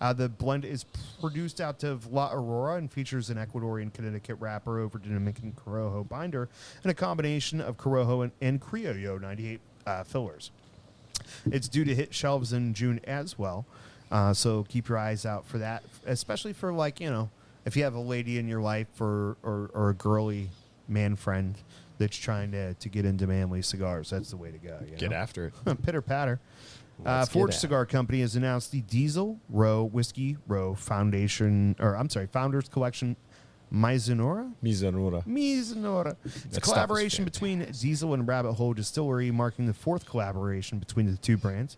S1: The blend is produced out of La Aurora and features an Ecuadorian Connecticut wrapper over Dominican Corojo binder and a combination of Corojo and Criollo 98 fillers. It's due to hit shelves in June as well, so keep your eyes out for that, especially for, like, you know, if you have a lady in your life or a girly man friend that's trying to get into manly cigars. That's the way to go.
S3: Get after it.
S1: Pitter patter.
S3: Let's
S1: Forge
S3: get
S1: Cigar Company has announced the Diesel Row Whiskey Row Founders Collection Mizunara. It's a collaboration between Diesel and Rabbit Hole Distillery, marking the fourth collaboration between the two brands.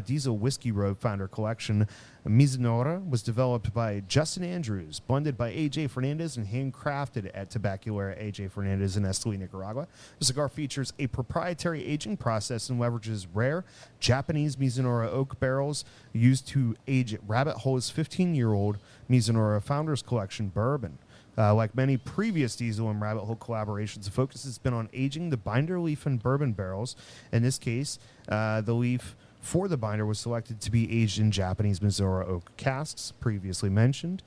S1: Diesel Whiskey Row Founder Collection Mizunara was developed by Justin Andrews, blended by A.J. Fernandez, and handcrafted at Tabacalera A.J. Fernandez in Esteli, Nicaragua. The cigar features a proprietary aging process and leverages rare Japanese Mizunara oak barrels used to age Rabbit Hole's 15-year-old Mizunara Founders Collection bourbon. Like many previous Diesel and Rabbit Hole collaborations, the focus has been on aging the binder leaf and bourbon barrels. In this case, the leaf for the binder was selected to be aged in Japanese Mizunara oak casks, previously mentioned.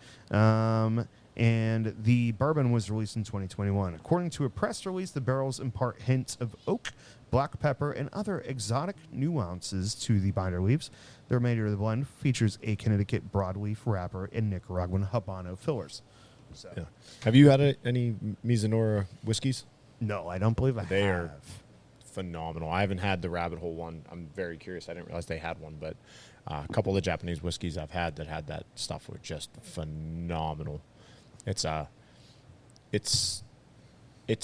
S1: And the bourbon was released in 2021. According to a press release, the barrels impart hints of oak, black pepper, and other exotic nuances to the binder leaves. The remainder of the blend features a Connecticut broadleaf wrapper and Nicaraguan Habano fillers. So.
S3: Yeah. Have you had any Mizunara whiskeys?
S1: No, I don't believe I
S3: They
S1: have.
S3: are phenomenal. I haven't had the Rabbit Hole one. I'm very curious. I didn't realize they had one, but a couple of the Japanese whiskeys I've had that had that stuff were just phenomenal. It's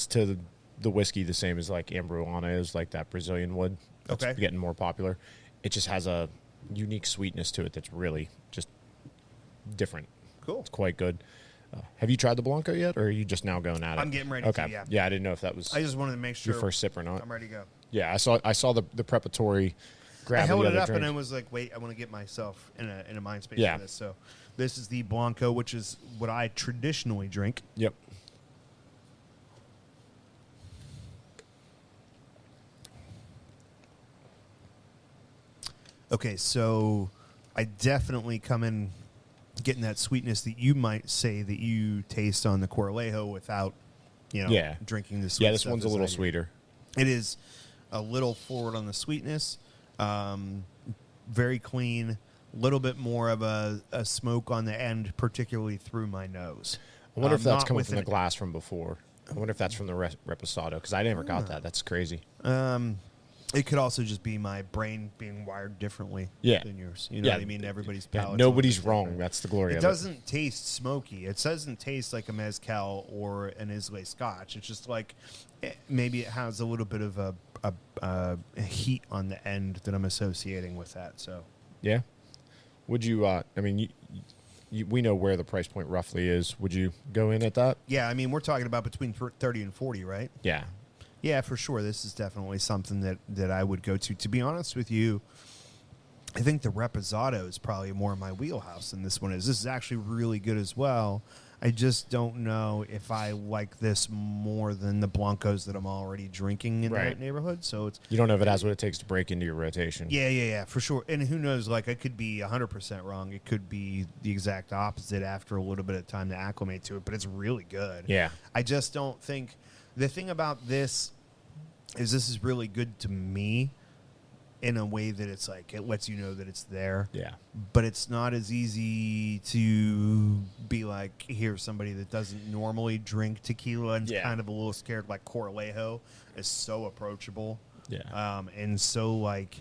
S3: to the whiskey the same as like Ambrulana is, like that Brazilian wood. That's getting more popular. It just has a unique sweetness to it that's really just different.
S1: Cool.
S3: It's quite good. Have you tried the Blanco yet, or are you just now going at it?
S1: I'm getting ready
S3: Okay.
S1: to, yeah.
S3: Yeah, I didn't know if that was
S1: I just wanted to make sure
S3: your first sip or not.
S1: I'm ready to go.
S3: Yeah, I saw the preparatory grab
S1: I
S3: of
S1: held
S3: the
S1: it
S3: other
S1: up
S3: drink.
S1: and I was like, wait, I want to get myself in a mind space
S3: Yeah.
S1: for this. So this is the Blanco, which is what I traditionally drink.
S3: Yep.
S1: Okay, so I definitely come in getting that sweetness that you might say that you taste on the Corlejo without, drinking the sweet
S3: Yeah, this
S1: stuff
S3: one's a
S1: as I
S3: little
S1: do.
S3: sweeter.
S1: It is a little forward on the sweetness, very clean, a little bit more of a smoke on the end, particularly through my nose.
S3: I wonder if that's
S1: not
S3: coming
S1: with
S3: from the
S1: an-
S3: glass from before. I wonder if that's from the Reposado, because I never got that. That's crazy.
S1: It could also just be my brain being wired differently
S3: Yeah.
S1: than yours. You know
S3: Yeah.
S1: what I mean? Everybody's
S3: Yeah,
S1: palate.
S3: nobody's wrong. That's the glory
S1: It
S3: of
S1: doesn't taste smoky. It doesn't taste like a mezcal or an Islay Scotch. It's just like maybe it has a little bit of a heat on the end that I'm associating with that. So
S3: it. Yeah. Would you? I mean, we know where the price point roughly is. Would you go in at that?
S1: yeah, I mean we're talking about between 30 and 40, right?
S3: Yeah.
S1: Yeah, for sure. This is definitely something that I would go to. To be honest with you, I think the Reposado is probably more my wheelhouse than this one is. This is actually really good as well. I just don't know if I like this more than the Blancos that I'm already drinking in
S3: Right.
S1: that neighborhood. So it's
S3: You don't know if it has what it takes to break into your rotation.
S1: yeah, for sure. And who knows? Like I could be 100% wrong. It could be the exact opposite after a little bit of time to acclimate to it. But it's really good.
S3: Yeah.
S1: I just don't think the thing about this is really good to me in a way that it's like it lets you know that it's there.
S3: Yeah.
S1: But it's not as easy to be like, here's somebody that doesn't normally drink tequila and
S3: Yeah.
S1: kind of a little scared. Like Corlejo is so approachable.
S3: Yeah.
S1: And so like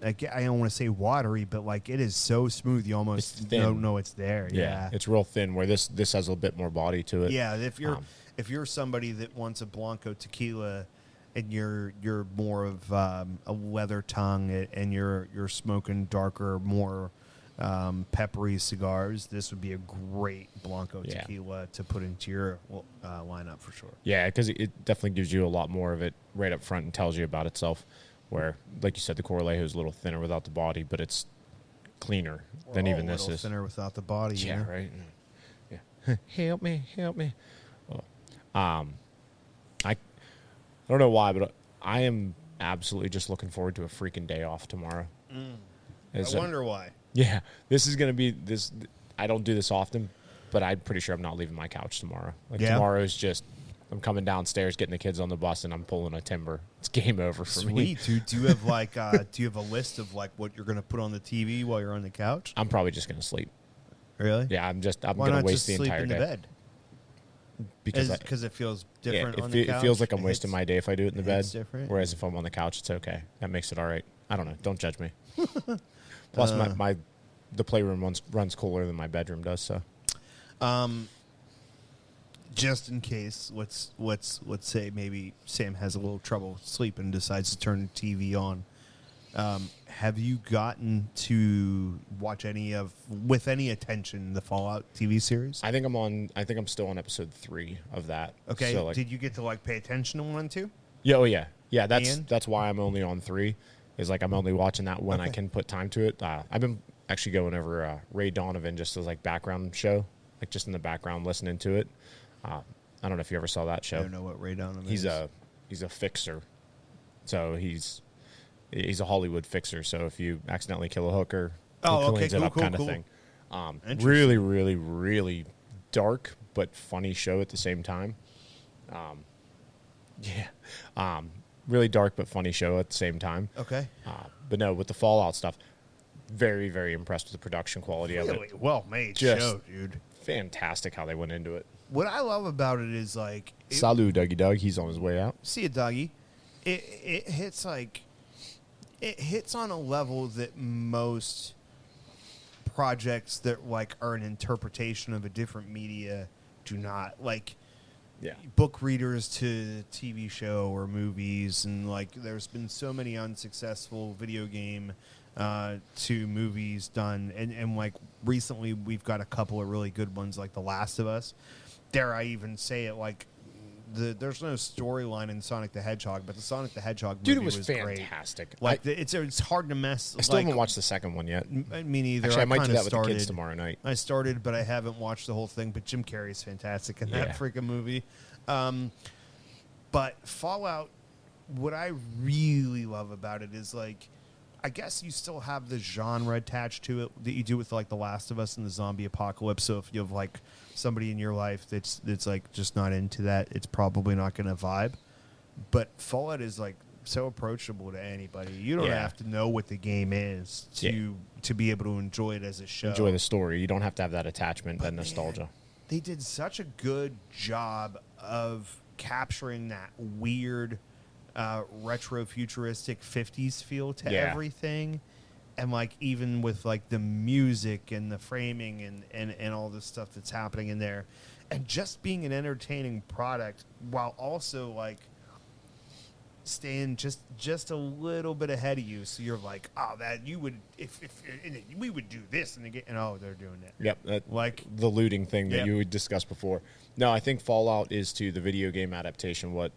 S1: like, I don't want to say watery, but like it is so smooth you almost
S3: It's thin.
S1: don't know it's there. Yeah.
S3: It's real thin. Where this has a bit more body to it.
S1: Yeah, if you're somebody that wants a Blanco tequila, and you're more of a leather tongue, and you're smoking darker, more peppery cigars, this would be a great Blanco tequila to put into your lineup for sure.
S3: Yeah, because it definitely gives you a lot more of it right up front and tells you about itself. Where, like you said, the Corlejo is a little thinner without the body, but it's cleaner than even this is.
S1: Thinner without the body.
S3: Yeah,
S1: you know?
S3: right. Yeah. help me. Oh. I don't know why, but I am absolutely just looking forward to a freaking day off tomorrow.
S1: I wonder why.
S3: Yeah, this is going to be this. I don't do this often, but I'm pretty sure I'm not leaving my couch tomorrow. Like tomorrow's just, I'm coming downstairs, getting the kids on the bus, and I'm pulling a timber. It's game over for me.
S1: Sweet, dude. Do you have like do you have a list of like what you're gonna put on the TV while you're on the couch?
S3: I'm probably just going to sleep.
S1: Really?
S3: Yeah, I'm
S1: Why
S3: going
S1: not
S3: to waste
S1: just
S3: the
S1: sleep
S3: entire
S1: in
S3: day.
S1: the bed? Because it feels different on the couch?
S3: It feels like I'm wasting my day if I do it in the bed.
S1: It's different.
S3: Whereas if I'm on the couch, it's okay. That makes it all right. I don't know. Don't judge me. Plus, the playroom runs cooler than my bedroom does. So,
S1: just in case, let's say maybe Sam has a little trouble sleeping, decides to turn the TV on. Have you gotten to watch with any attention the Fallout TV series?
S3: I think I'm still on episode 3 of that.
S1: Okay.
S3: So, like,
S1: did you get to like pay attention to 1 and 2?
S3: Yeah. Oh yeah. Yeah.
S1: And?
S3: That's why I'm only on 3. Is like I'm only watching that when I can put time to it. I've been actually going over Ray Donovan just as like background show, like just in the background listening to it. I don't know if you ever saw that show.
S1: I don't know what Ray Donovan
S3: He's
S1: is.
S3: He's a fixer, so he's a Hollywood fixer. So if you accidentally kill a hooker, he cleans it up, kind of thing. Really, really, really dark but funny show at the same time. Really dark but funny show at the same time.
S1: Okay.
S3: But no, with the Fallout stuff, very, very impressed with the production quality of
S1: Really
S3: it.
S1: well made
S3: Just
S1: show, dude.
S3: Fantastic how they went into it.
S1: What I love about it is like
S3: Salut, Dougie Doug. He's on his way out.
S1: see you, doggy. It hits on a level that most projects that like are an interpretation of a different media do not. Like book readers to TV show or movies, and like there's been so many unsuccessful video game to movies done, and like recently we've got a couple of really good ones like The Last of Us. Dare I even say it, like there's no storyline in Sonic the Hedgehog, but the Sonic the Hedgehog movie
S3: Dude, it was
S1: fantastic.
S3: fantastic.
S1: Like it's hard to mess.
S3: I still haven't watched the second one yet.
S1: Me neither.
S3: Actually, I might do
S1: kinda
S3: that with the kids tomorrow night.
S1: I started, but I haven't watched the whole thing. But Jim Carrey's fantastic in that freaking movie. But Fallout, what I really love about it is like, I guess you still have the genre attached to it that you do with like The Last of Us and the zombie apocalypse. So if you have like somebody in your life that's like just not into that, it's probably not going to vibe. But Fallout is like so approachable to anybody. You don't have to know what the game is to be able to enjoy it as a show.
S3: Enjoy the story. You don't have to have that attachment, that nostalgia.
S1: Man, they did such a good job of capturing that weird retro futuristic 50s feel to everything, and like even with like the music and the framing and all the stuff that's happening in there, and just being an entertaining product while also like staying just a little bit ahead of you, so you're like, oh, that you would if we would do this and again, and oh, they're doing it.
S3: Yep,
S1: like
S3: the looting thing that you discussed before. No, I think Fallout is to the video game adaptation what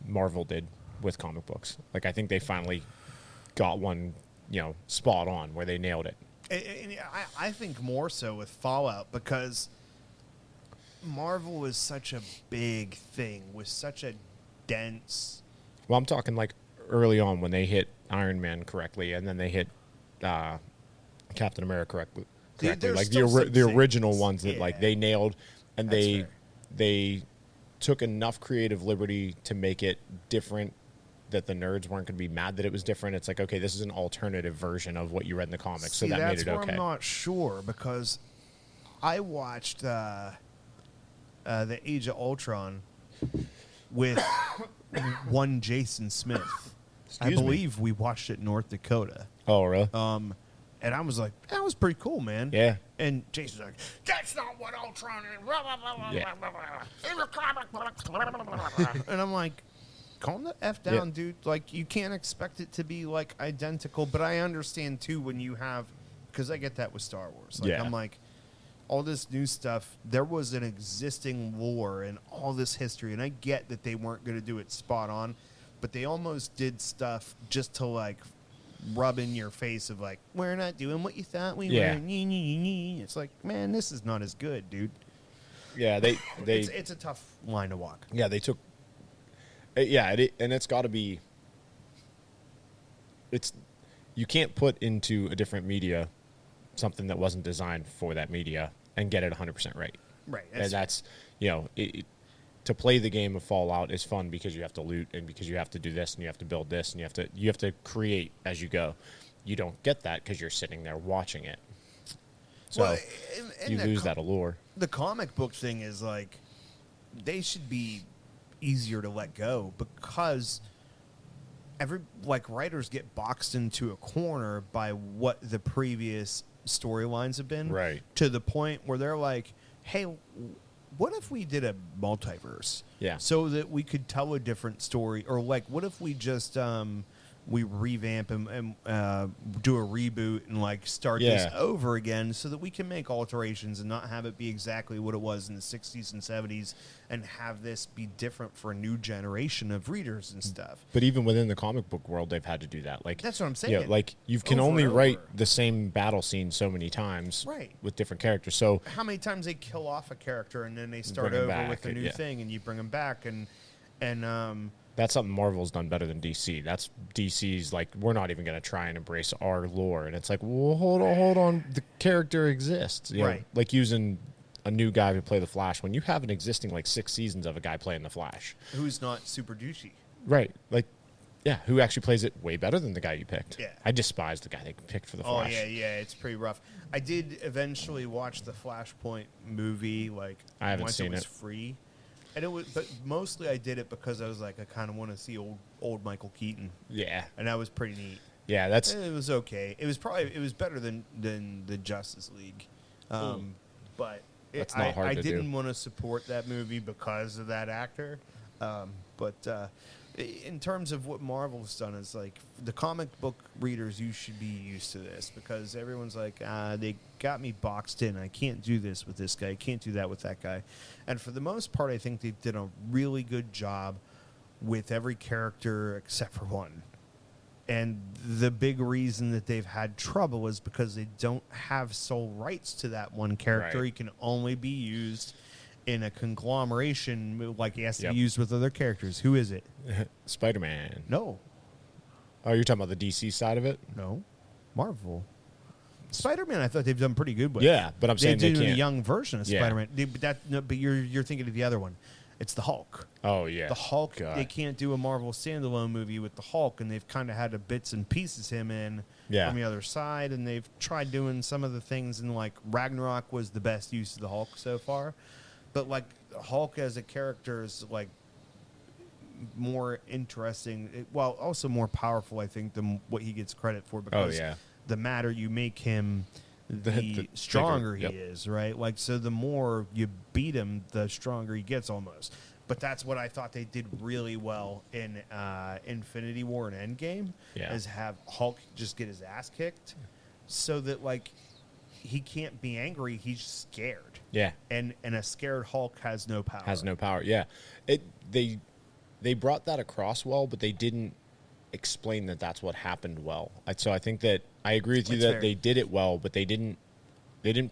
S3: Marvel did with comic books. Like I think they finally got one, spot on where they nailed it.
S1: And I think more so with Fallout, because Marvel was such a big thing with such a dense.
S3: Well, I'm talking like early on when they hit Iron Man correctly, and then they hit Captain America correctly. Like the original ones that like they nailed, and they took enough creative liberty to make it different that the nerds weren't going to be mad that it was different. It's like, okay, this is an alternative version of what you read in the comics, so that made it okay.
S1: I'm not sure, because I watched the Age of Ultron with one Jason Smith. I believe we watched it in North Dakota.
S3: Oh, really?
S1: And I was like, that was pretty cool, man.
S3: Yeah.
S1: And Jason's like, that's not what Ultron is.
S3: Yeah.
S1: And I'm like, calm the F down, dude. Like, you can't expect it to be, like, identical. But I understand, too, when you have, because I get that with Star Wars. Like, I'm like, all this new stuff, there was an existing lore and all this history. And I get that they weren't going to do it spot on. But they almost did stuff just to, like, rub in your face of, like, we're not doing what you thought we were. It's like, man, this is not as good, dude.
S3: Yeah,
S1: it's a tough line to walk.
S3: Yeah, they took. And it's got to be. You can't put into a different media something that wasn't designed for that media and get it 100% right.
S1: Right.
S3: And that's to play the game of Fallout is fun because you have to loot and because you have to do this and you have to build this and you have to create as you go. You don't get that because you're sitting there watching it. So you lose that allure.
S1: The comic book thing is like, they should be easier to let go because writers get boxed into a corner by what the previous storylines have been.
S3: Right.
S1: To the point where they're like, hey, what if we did a multiverse?
S3: Yeah.
S1: So that we could tell a different story? Or, like, what if we just we revamp and do a reboot and, like, start this over again so that we can make alterations and not have it be exactly what it was in the 60s and 70s and have this be different for a new generation of readers and stuff.
S3: But even within the comic book world, they've had to do that. Like,
S1: that's what I'm saying.
S3: Yeah, like, you can only write the same battle scene so many times with different characters. So
S1: how many times they kill off a character and then they start over with a new thing and you bring them back and
S3: that's something Marvel's done better than DC. That's DC's like, we're not even going to try and embrace our lore. And it's like, well, hold on. The character exists. You know, like using a new guy to play the Flash when you have an existing, like, 6 seasons of a guy playing the Flash.
S1: Who's not super douchey.
S3: Right. Like, yeah, who actually plays it way better than the guy you picked.
S1: Yeah.
S3: I despise the guy they picked for the Flash.
S1: Oh, yeah, it's pretty rough. I did eventually watch the Flashpoint movie, like,
S3: I haven't
S1: once
S3: seen
S1: it was free. And but mostly I did it because I was like, I kind of want to see old Michael Keaton.
S3: Yeah.
S1: And that was pretty neat.
S3: Yeah,
S1: it was okay. It was better than the Justice League. But
S3: that's not hard to do.
S1: I didn't want to support that movie because of that actor. But in terms of what Marvel's done, is like the comic book readers, you should be used to this because everyone's like, they got me boxed in. I can't do this with this guy. I can't do that with that guy. And for the most part, I think they did a really good job with every character except for one. And the big reason that they've had trouble is because they don't have sole rights to that one character.
S3: Right.
S1: He can only be used in a conglomeration, like he has to be used with other characters. Who is it?
S3: Spider-Man.
S1: No.
S3: Oh, you're talking about the DC side of it?
S1: No. Marvel. Spider-Man, I thought they've done pretty good with.
S3: Yeah, but I'm saying they
S1: did
S3: can't.
S1: a young version of Spider-Man. But you're thinking of the other one. It's the Hulk.
S3: Oh, yeah.
S1: The Hulk,
S3: God.
S1: They can't do a Marvel standalone movie with the Hulk, and they've kind of had a bits and pieces him in from the other side, and they've tried doing some of the things, and, like, Ragnarok was the best use of the Hulk so far. But, like, Hulk as a character is, like, more interesting, well, also more powerful, I think, than what he gets credit for because the madder you make him, the stronger he is, right? Like, so the more you beat him, the stronger he gets almost. But that's what I thought they did really well in Infinity War and Endgame, is have Hulk just get his ass kicked so that, like, he can't be angry, he's scared.
S3: Yeah.
S1: And a scared Hulk has no power.
S3: Has no power, yeah. They brought that across well, but they didn't explain that that's what happened well. So I think that I agree with you that they did it well, but they didn't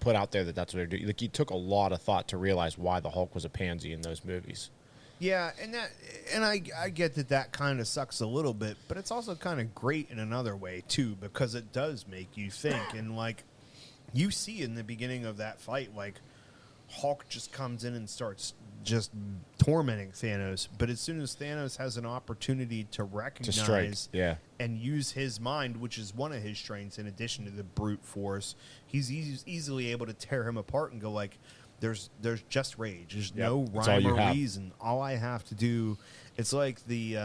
S3: put out there that that's what they're doing. Like, it took a lot of thought to realize why the Hulk was a pansy in those movies.
S1: Yeah, and I get that kind of sucks a little bit, but it's also kind of great in another way too, because it does make you think. And, like, you see in the beginning of that fight, like, Hulk just comes in and starts just tormenting Thanos. But as soon as Thanos has an opportunity to recognize and use his mind, which is one of his strengths in addition to the brute force, he's easily able to tear him apart and go, like, there's just rage. There's no rhyme or reason. All I have to do, it's like the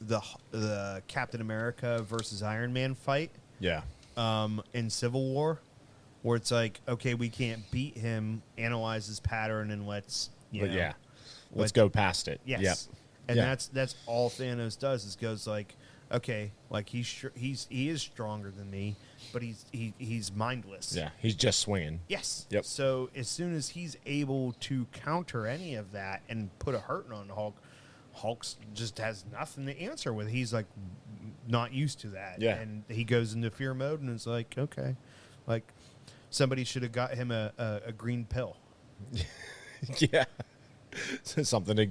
S1: the Captain America versus Iron Man fight
S3: Yeah.
S1: in Civil War, where it's like, okay, we can't beat him. Analyze his pattern and let's
S3: let's go past it.
S1: Yes.
S3: Yep.
S1: And
S3: Yeah.
S1: that's all Thanos does is goes like, okay, like he is stronger than me, but he's mindless.
S3: Yeah. He's just swinging.
S1: Yes.
S3: Yep.
S1: So as soon as he's able to counter any of that and put a hurting on Hulk's just has nothing to answer with. He's like not used to that.
S3: Yeah.
S1: And he goes into fear mode and it's like, okay, like somebody should have got him a green pill.
S3: Yeah. Something to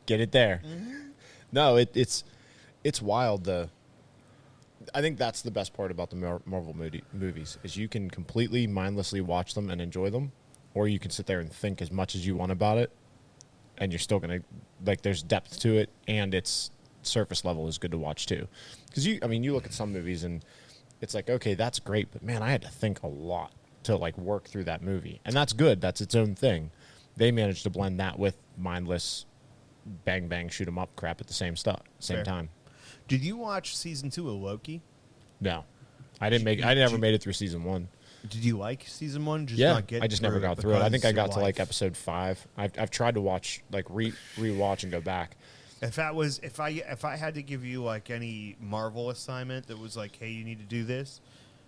S3: get it there. Mm-hmm. No, it's wild. I think that's the best part about the Marvel movies is you can completely mindlessly watch them and enjoy them, or you can sit there and think as much as you want about it, and you're still gonna like. There's depth to it, and its surface level is good to watch too. Because you look at some movies and it's like, okay, that's great, but man, I had to think a lot to like work through that movie, and that's good. That's its own thing. They managed to blend that with mindless bang bang shoot 'em up crap at the same
S1: Fair.
S3: time.
S1: Did you watch season 2 of Loki?
S3: No, I never made it through season 1.
S1: Did you like season 1?
S3: I just never got through it. I think I got to like episode 5. I've tried to watch like rewatch and go back.
S1: If I had to give you like any Marvel assignment that was like, hey, you need to do this,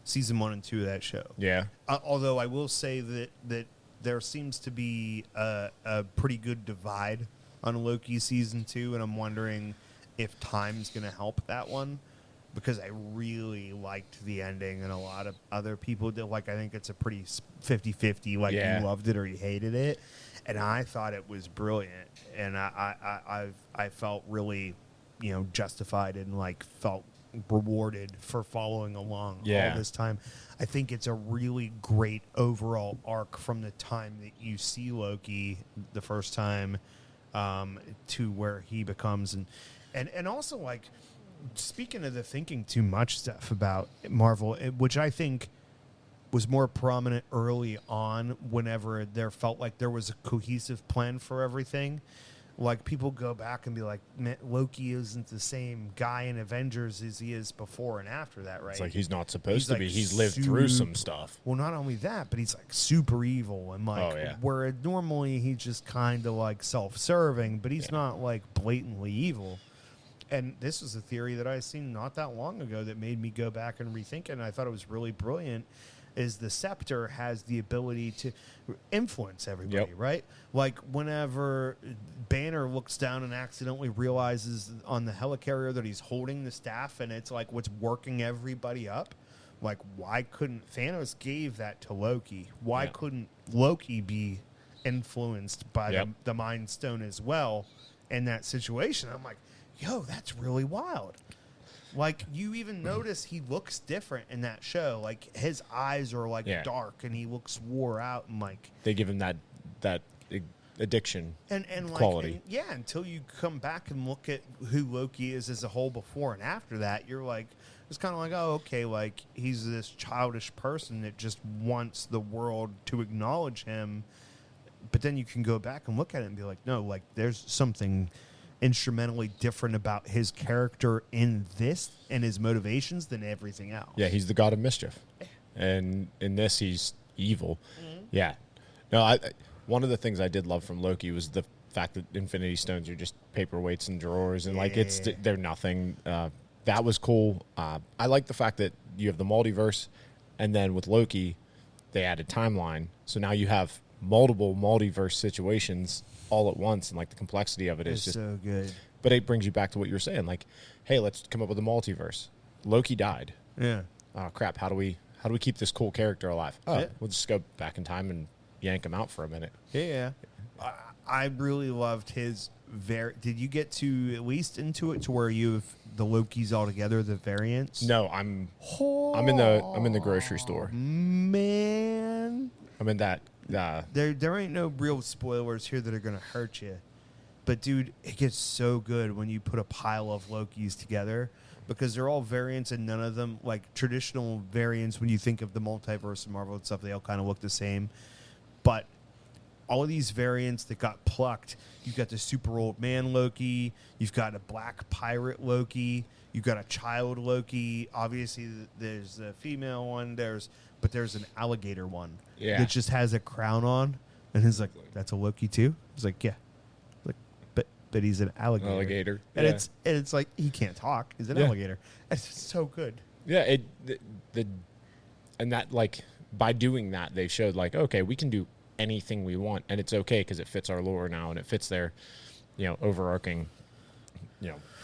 S1: season 1 and 2 of that show.
S3: Yeah.
S1: Although I will say that there seems to be a pretty good divide on Loki season 2, and I'm wondering if time's going to help that one, because I really liked the ending, and a lot of other people did. Like, I think it's a pretty 50-50, like you loved it or you hated it, and I thought it was brilliant, and I felt really, justified and like felt rewarded for following along all this time. I think it's a really great overall arc from the time that you see Loki the first time to where he becomes and also like speaking of the thinking too much stuff about Marvel, which I think was more prominent early on whenever there felt like there was a cohesive plan for everything. Like, people go back and be like, man, Loki isn't the same guy in Avengers as he is before and after that, right?
S3: It's like he's not supposed to
S1: like
S3: be. He's lived through some stuff.
S1: Well, not only that, but he's like super evil and like where normally he's just kind of like self-serving, but he's not like blatantly evil. And this is a theory that I seen not that long ago that made me go back and rethink it, and I thought it was really brilliant. Is the scepter has the ability to influence everybody, right? Like, whenever Banner looks down and accidentally realizes on the helicarrier that he's holding the staff and it's like what's working everybody up, like, why couldn't Thanos gave that to Loki? Why couldn't Loki be influenced by the Mind Stone as well in that situation? I'm like, yo, that's really wild. Like, you even notice he looks different in that show. Like, his eyes are like dark and he looks wore out, and like
S3: they give him that addiction
S1: and
S3: quality.
S1: Like, until you come back and look at who Loki is as a whole before and after that, you're like, it's kind of like, oh, okay, like he's this childish person that just wants the world to acknowledge him. But then you can go back and look at it and be like, no, like there's something instrumentally different about his character in this and his motivations than everything else.
S3: Yeah, he's the god of mischief, and in this he's evil. Mm-hmm. Yeah, no, one of the things I did love from Loki was the fact that Infinity Stones are just paperweights and drawers, and like they're nothing. That was cool. I like the fact that you have the multiverse, and then with Loki, they added timeline, so now you have multiple multiverse situations all at once, and like the complexity of it is just
S1: so good.
S3: But it brings you back to what you were saying, like, hey, let's come up with a multiverse. Loki died.
S1: Yeah.
S3: Oh crap! How do we keep this cool character alive? Oh, we'll just go back in time and yank him out for a minute.
S1: Yeah. I really loved his. Did you get to at least into it to where you have the Lokis all together, the variants?
S3: No, I'm in the grocery store.
S1: Man,
S3: I'm in that.
S1: There ain't no real spoilers here that are gonna hurt you, but dude, it gets so good when you put a pile of Lokis together, because they're all variants and none of them like traditional variants. When you think of the multiverse and Marvel and stuff, they all kind of look the same, but all of these variants that got plucked. You've got the super old man Loki. You've got a black pirate Loki. You've got a child Loki. Obviously, there's a female one. But there's an alligator one that just has a crown on. And he's like, that's a Loki too? He's like, yeah. Like, but he's an alligator. And it's like, he can't talk. He's an alligator. It's so good.
S3: Yeah, and that, like, by doing that, they showed, like, okay, we can do anything we want, and it's okay because it fits our lore now, and it fits their, overarching,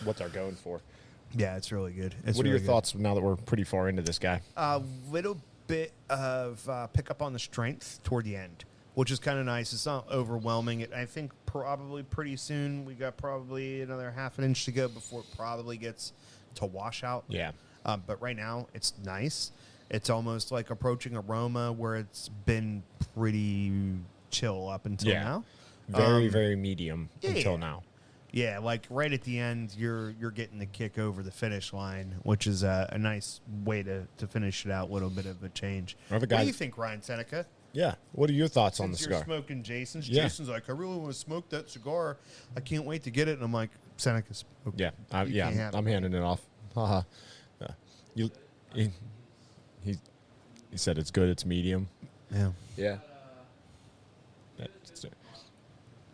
S3: what they're going for.
S1: Yeah, it's really good.
S3: What are your thoughts now that we're pretty far into this guy?
S1: A little bit of pickup on the strength toward the end, which is kind of nice. It's not overwhelming. I think probably pretty soon, we got probably another half an inch to go before it probably gets to wash out.
S3: Yeah.
S1: But right now, it's nice. It's almost like approaching aroma where it's been pretty chill up until now.
S3: Very, very medium until now.
S1: Yeah, like right at the end, you're getting the kick over the finish line, which is a nice way to finish it out. A little bit of a change. What do you think, Ryan Seneca?
S3: Yeah. What are your thoughts on the cigar?
S1: You're smoking Jason's.
S3: Yeah.
S1: Jason's like, I really want to smoke that cigar. I can't wait to get it. And I'm like, Seneca, smoke.
S3: Yeah. I'm handing it off. Haha. He said it's good. It's medium.
S1: Yeah.
S3: Yeah.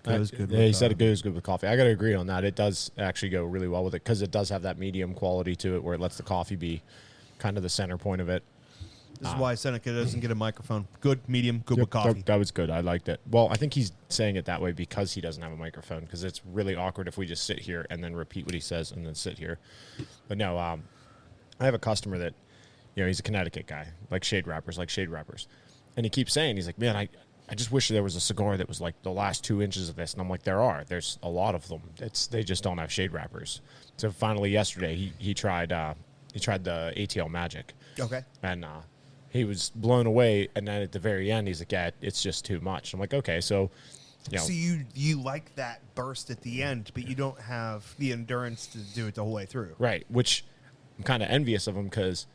S1: Goes good.
S3: Yeah, he said it goes good with coffee. I got to agree on that. It does actually go really well with it because it does have that medium quality to it where it lets the coffee be kind of the center point of it.
S1: This is why Seneca doesn't get a microphone. Good, medium, good with coffee.
S3: That was good. I liked it. Well, I think he's saying it that way because he doesn't have a microphone because it's really awkward if we just sit here and then repeat what he says and then sit here. But no, I have a customer that, he's a Connecticut guy, like shade wrappers. And he keeps saying, he's like, man, I just wish there was a cigar that was like the last 2 inches of this. And I'm like, there's a lot of them. They just don't have shade wrappers. So finally yesterday he tried the ATL Magic.
S1: Okay.
S3: And he was blown away. And then at the very end, he's like, yeah, it's just too much. I'm like, okay, so,
S1: So you like that burst at the end, but you don't have the endurance to do it the whole way through.
S3: Right, which I'm kind of envious of him because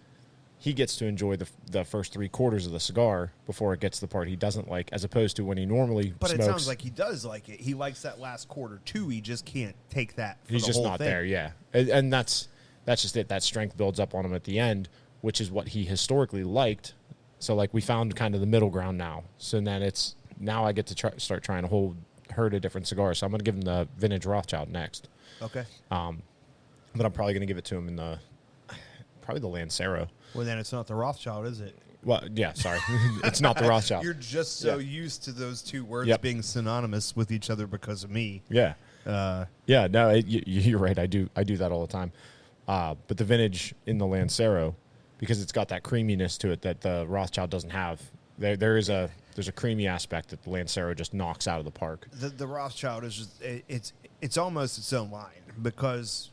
S3: he gets to enjoy the first 3/4 of the cigar before it gets to the part he doesn't like, as opposed to when he normally
S1: But
S3: smokes.
S1: it sounds like he does like it. He likes that last quarter too. He just can't take that for
S3: He's
S1: the
S3: just
S1: whole
S3: not
S1: thing.
S3: there, yeah. And that's just it. That strength builds up on him at the end, which is what he historically liked. So, like, we found kind of the middle ground now. So then now I get to start trying to hold her to different cigars. So I'm going to give him the Vintage Rothschild next.
S1: Okay.
S3: But I'm probably going to give it to him in probably the Lancero.
S1: Well, then it's not the Rothschild, is it?
S3: Well, yeah, sorry. It's not the Rothschild.
S1: You're just so used to those two words
S3: Yep.
S1: being synonymous with each other because of me.
S3: Yeah. No, you're right. I do that all the time. But the vintage in the Lancero, because it's got that creaminess to it that the Rothschild doesn't have. There's a creamy aspect that the Lancero just knocks out of the park.
S1: The Rothschild is just it's almost its own line because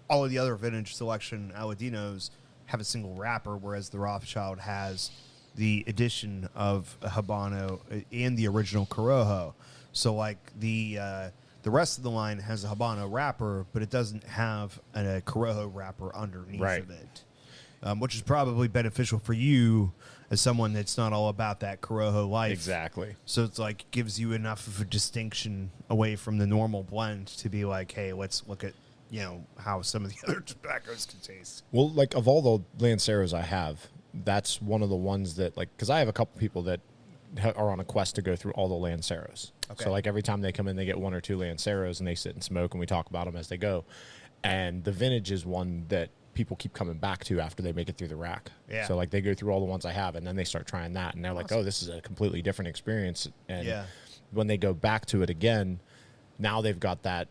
S1: all of the other vintage selection Aladinos have a single wrapper, whereas the Rothschild has the addition of a Habano and the original Corojo. So, like, the rest of the line has a Habano wrapper, but it doesn't have a Corojo wrapper underneath of it, which is probably beneficial for you as someone that's not all about that Corojo life.
S3: Exactly.
S1: So it's like gives you enough of a distinction away from the normal blend to be like, hey, let's look at how some of the other tobaccos can taste.
S3: Well, like, of all the Lanceros I have, that's one of the ones that, like, because I have a couple people that are on a quest to go through all the Lanceros.
S1: Okay.
S3: So, like, every time they come in, they get 1 or 2 Lanceros, and they sit and smoke, and we talk about them as they go. And the vintage is one that people keep coming back to after they make it through the rack.
S1: Yeah.
S3: So, like, they go through all the ones I have, and then they start trying that, and they're like, oh, this is a completely different experience. And when they go back to it again, now they've got that,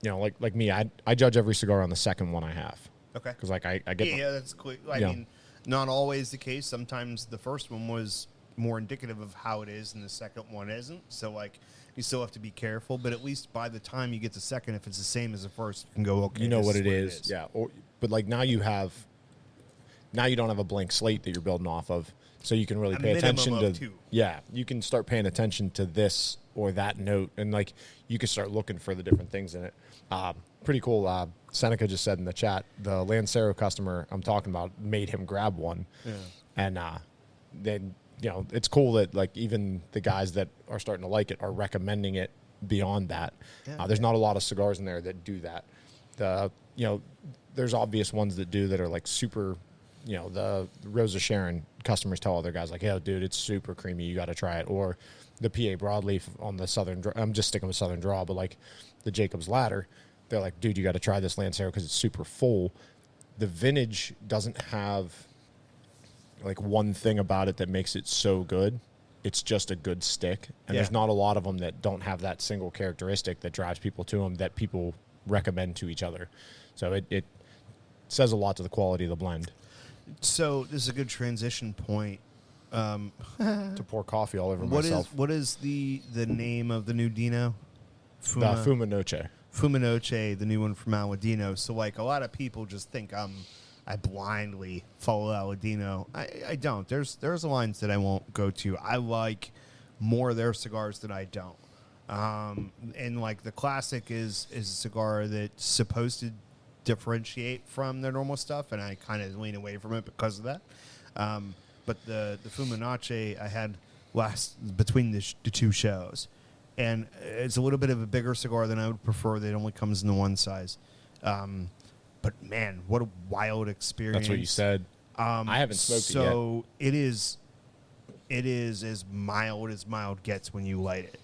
S3: like me, I judge every cigar on the second one I have.
S1: Okay.
S3: Because, like, I get...
S1: Yeah, that's cool. I mean, not always the case. Sometimes the first one was more indicative of how it is, and the second one isn't. So, like, you still have to be careful. But at least by the time you get the second, if it's the same as the first, you can go, okay,
S3: you know
S1: this
S3: what
S1: is
S3: it is. Yeah. But, like, now you don't have a blank slate that you're building off of, so you can really pay attention to...
S1: Two.
S3: Yeah, you can start paying attention to this or that note, and, like, you can start looking for the different things in it. Pretty cool. Seneca just said in the chat, the Lancero customer I'm talking about made him grab one. Yeah. And then you know, it's cool that like even the guys that are starting to like it are recommending it beyond that.
S1: Yeah.
S3: There's not a lot of cigars in there that do that. You know, there's obvious ones that do that are like super, you know, the Rosa Sharon customers tell other guys like, "Hey, dude, it's super creamy. You got to try it." Or the PA Broadleaf on the Southern, I'm just sticking with Southern Draw, but like the Jacob's Ladder, they're like, "Dude, you got to try this Lancero because it's super full." The vintage doesn't have like one thing about it that makes it so good. It's just a good stick. And there's not a lot of them that don't have that single characteristic that drives people to them that people recommend to each other. So it says a lot to the quality of the blend.
S1: So this is a good transition point.
S3: To pour coffee all over myself.
S1: What is the name of the new Dino?
S3: The Fuma Noche.
S1: Fumanoche, the new one from Aladino. So like a lot of people just think I blindly follow Aladino. I don't. There's lines that I won't go to. I like more of their cigars than I don't. And like the classic is a cigar that's supposed to differentiate from their normal stuff, and I kind of lean away from it because of that. But the Fumanoche I had between the two shows, and it's a little bit of a bigger cigar than I would prefer. It only comes in the one size. But man, what a wild experience!
S3: That's what you said. I haven't smoked it yet.
S1: So it is as mild gets when you light it,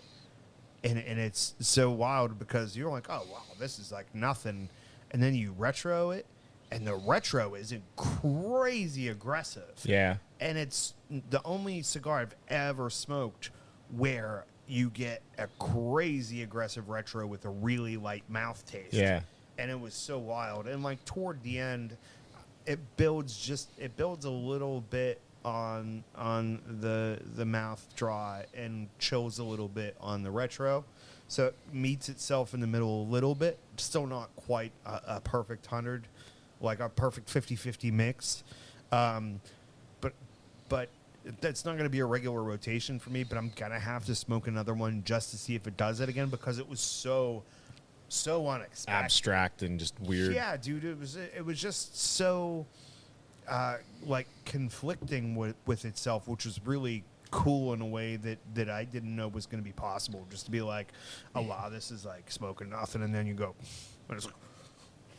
S1: and it's so wild because you're like, oh wow, this is like nothing, and then you retro it, and the retro isn't crazy aggressive.
S3: Yeah,
S1: and it's the only cigar I've ever smoked where you get a crazy aggressive retro with a really light mouth taste.
S3: Yeah.
S1: And it was so wild. And like toward the end, it builds a little bit on the mouth draw and chills a little bit on the retro. So it meets itself in the middle a little bit. Still not quite a perfect 100, like a perfect 50-50 mix. But that's not going to be a regular rotation for me, but I'm going to have to smoke another one just to see if it does it again because it was so unexpected.
S3: Abstract and just weird.
S1: Yeah, dude, it was just so like conflicting with itself, which was really cool in a way that I didn't know was going to be possible. Just to be like, oh wow, this is like smoking nothing, and then you go, and it's like,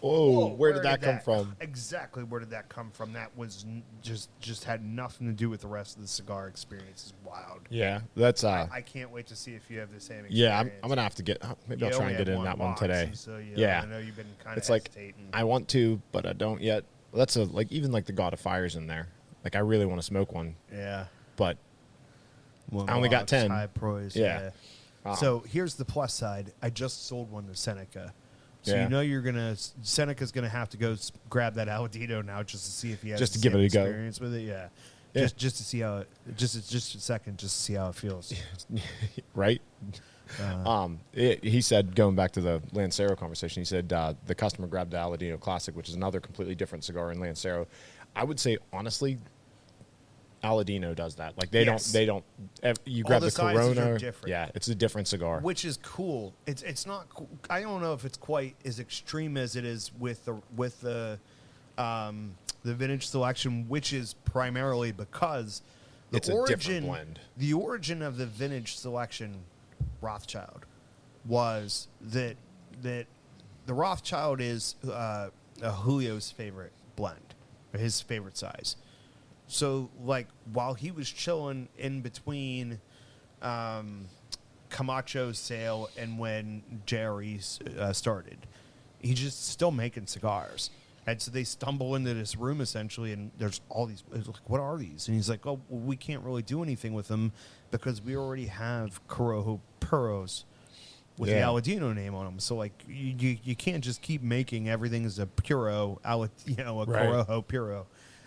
S3: whoa, where did that come from?
S1: Exactly, where did that come from? That was just had nothing to do with the rest of the cigar experience. It's wild.
S3: Yeah, that's
S1: I can't wait to see if you have the same experience.
S3: Yeah, I'm gonna have to get. Maybe I'll try and get in that one today.
S1: So,
S3: yeah,
S1: I know you've been kind of
S3: it's like
S1: hesitating.
S3: I want to, but I don't yet. That's even like the God of Fire's in there. Like I really want to smoke one.
S1: Yeah,
S3: but I only got 10.
S1: High pros.
S3: Yeah.
S1: So here's the plus side. I just sold one to Seneca. So
S3: Yeah.
S1: you know Seneca's gonna have to go grab that Aladino now just to see if he has
S3: Just to
S1: the
S3: give
S1: same
S3: it a go.
S1: experience with it. Yeah.
S3: Yeah.
S1: Just to see how it, just a second, just to see how it feels.
S3: Right? He said, going back to the Lancero conversation, he said the customer grabbed the Aladino Classic, which is another completely different cigar in Lancero. I would say, honestly, Aladino does that. Like they don't. You grab
S1: the
S3: the
S1: sizes are
S3: Corona.
S1: different.
S3: Yeah, it's a different cigar.
S1: Which is cool. It's not. I don't know if it's quite as extreme as it is with the vintage selection, which is primarily because
S3: It's a different blend.
S1: The origin of the vintage selection, Rothschild, was that the Rothschild is Julio's favorite blend, or his favorite size. So, like, while he was chilling in between Camacho's sale and when Jerry's started, he's just still making cigars. And so they stumble into this room, essentially, and there's all these, like, what are these? And he's like, oh, well, we can't really do anything with them because we already have Corojo Puros with the Aladino name on them. So, like, you can't just keep making everything as a Puro,
S3: Right.
S1: Corojo Puro.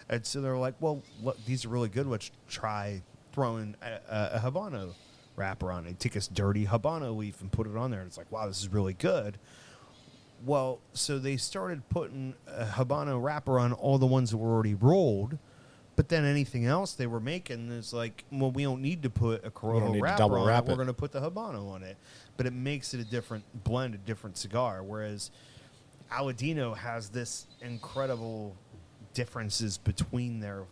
S1: And so they're like, well, look, these are really good. Let's try throwing a Habano wrapper on it. They take this dirty Habano leaf and put it on there. And it's like, wow, this is really good. Well, so they started putting a Habano wrapper on all the ones that were already rolled. But then anything else they were making is like, well, we don't need to put a Corojo wrapper on it. We're going to put the Habano on it. But it makes it a different blend, a different cigar. Whereas Aladino has this incredible differences between their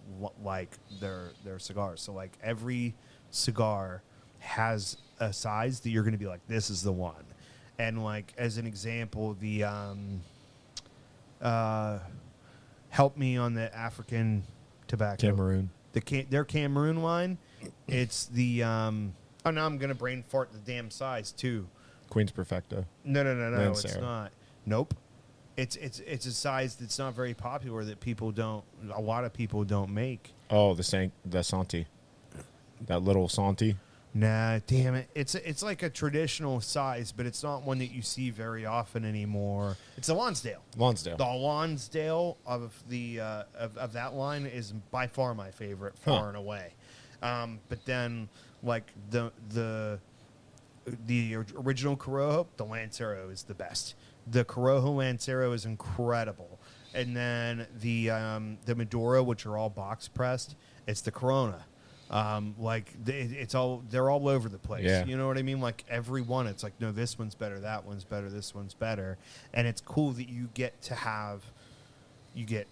S1: cigars. So like every cigar has a size that you're going to be like, this is the one. And like as an example, the help me on the African tobacco.
S3: Cameroon.
S1: Their Cameroon line. It's the oh, now I'm gonna brain fart the damn size too.
S3: Queen's Perfecto.
S1: No,
S3: Lancero.
S1: it's not. Nope. It's a size that's not very popular that a lot of people don't make.
S3: Oh, the Santi. That little Santi.
S1: Nah, damn it. It's like a traditional size, but it's not one that you see very often anymore. It's the Lonsdale. The Lonsdale of the of that line is by far my favorite, far and away. But then like the original Corojo, the Lancero is the best. The Corojo Lancero is incredible. And then the Maduro, which are all box pressed, it's the Corona. They're all over the place.
S3: Yeah.
S1: You know what I mean? Like every one, it's like, no, this one's better, that one's better, this one's better. And it's cool that you get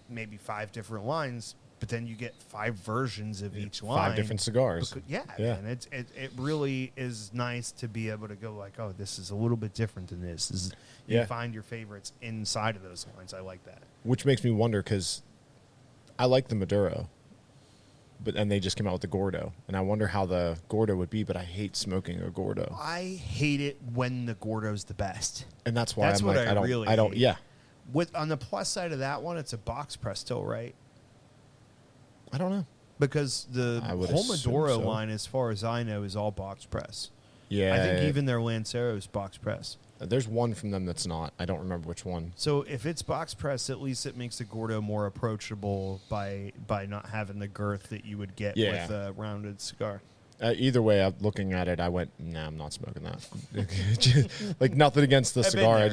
S1: maybe 5 different lines, but then you get 5 versions of each line.
S3: 5 different cigars.
S1: Yeah. And it really is nice to be able to go like, oh, this is a little bit different than this. You find your favorites inside of those lines. I like that.
S3: Which makes me wonder, because I like the Maduro, and they just came out with the Gordo, and I wonder how the Gordo would be, but I hate smoking a Gordo.
S1: I hate it when the Gordo's the best.
S3: And that's why
S1: That's
S3: I'm
S1: what
S3: like, I don't
S1: hate.
S3: yeah.
S1: On the plus side of that one, it's a box press still, right?
S3: I don't know.
S1: Because the
S3: I would
S1: whole
S3: assume
S1: Maduro
S3: so.
S1: line, as far as I know, is all box press.
S3: Yeah.
S1: I think even their Lancero is box press.
S3: There's one from them that's not. I don't remember which one.
S1: So if it's box press, at least it makes the Gordo more approachable by not having the girth that you would get with a rounded cigar.
S3: Either way, looking at it, I went, nah, I'm not smoking that. Like, nothing against the cigar. I'm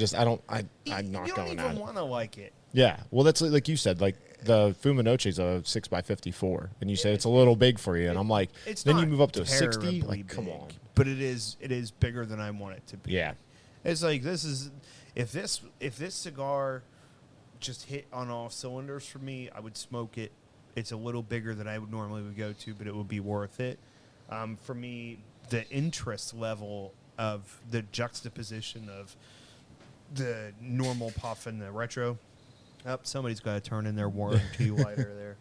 S3: not
S1: you
S3: going
S1: don't
S3: at
S1: even
S3: it.
S1: want to like it.
S3: Yeah. Well, that's like you said, like the Fuminoche is a 6x54, and you said it's a little big for you, and I'm like,
S1: It's
S3: then
S1: not
S3: you move up to a 60.
S1: terribly
S3: Like, come
S1: big,
S3: on.
S1: But it is bigger than I want it to be.
S3: Yeah.
S1: It's like if this cigar just hit on all cylinders for me, I would smoke it. It's a little bigger than I would normally go to, but it would be worth it. For me, the interest level of the juxtaposition of the normal puff and the retro. Somebody's got to turn in their warranty lighter there.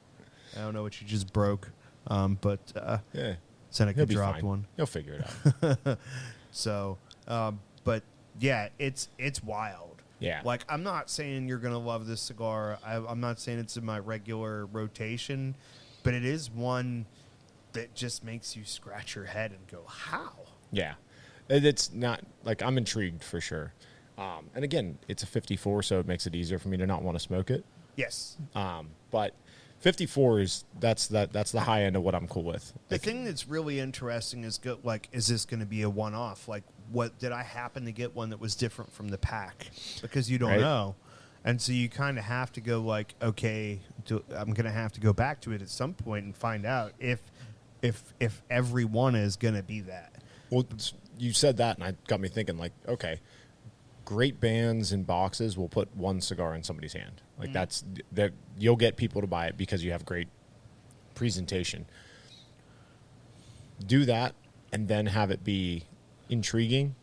S1: I don't know what you just broke, but
S3: Yeah.
S1: Seneca
S3: He'll be
S1: dropped
S3: fine.
S1: one.
S3: He'll figure it out.
S1: So, but yeah, it's wild.
S3: Yeah.
S1: Like, I'm not saying you're going to love this cigar. I'm not saying it's in my regular rotation, but it is one that just makes you scratch your head and go, how?
S3: Yeah. It's not, like, I'm intrigued for sure. And again, it's a 54, so it makes it easier for me to not want to smoke it.
S1: Yes.
S3: But 54 that's the high end of what I'm cool with.
S1: The thing that's really interesting is, is this going to be a one-off? Like, what did I happen to get one that was different from the pack? Because you don't
S3: Right.
S1: know. And so you kind of have to go like, okay, I'm going to have to go back to it at some point and find out if every one is going to be that.
S3: Well, you said that, and it got me thinking, like, okay, great bands and boxes will put one cigar in somebody's hand. Like, that you'll get people to buy it because you have great presentation. Do that, and then have it be intriguing,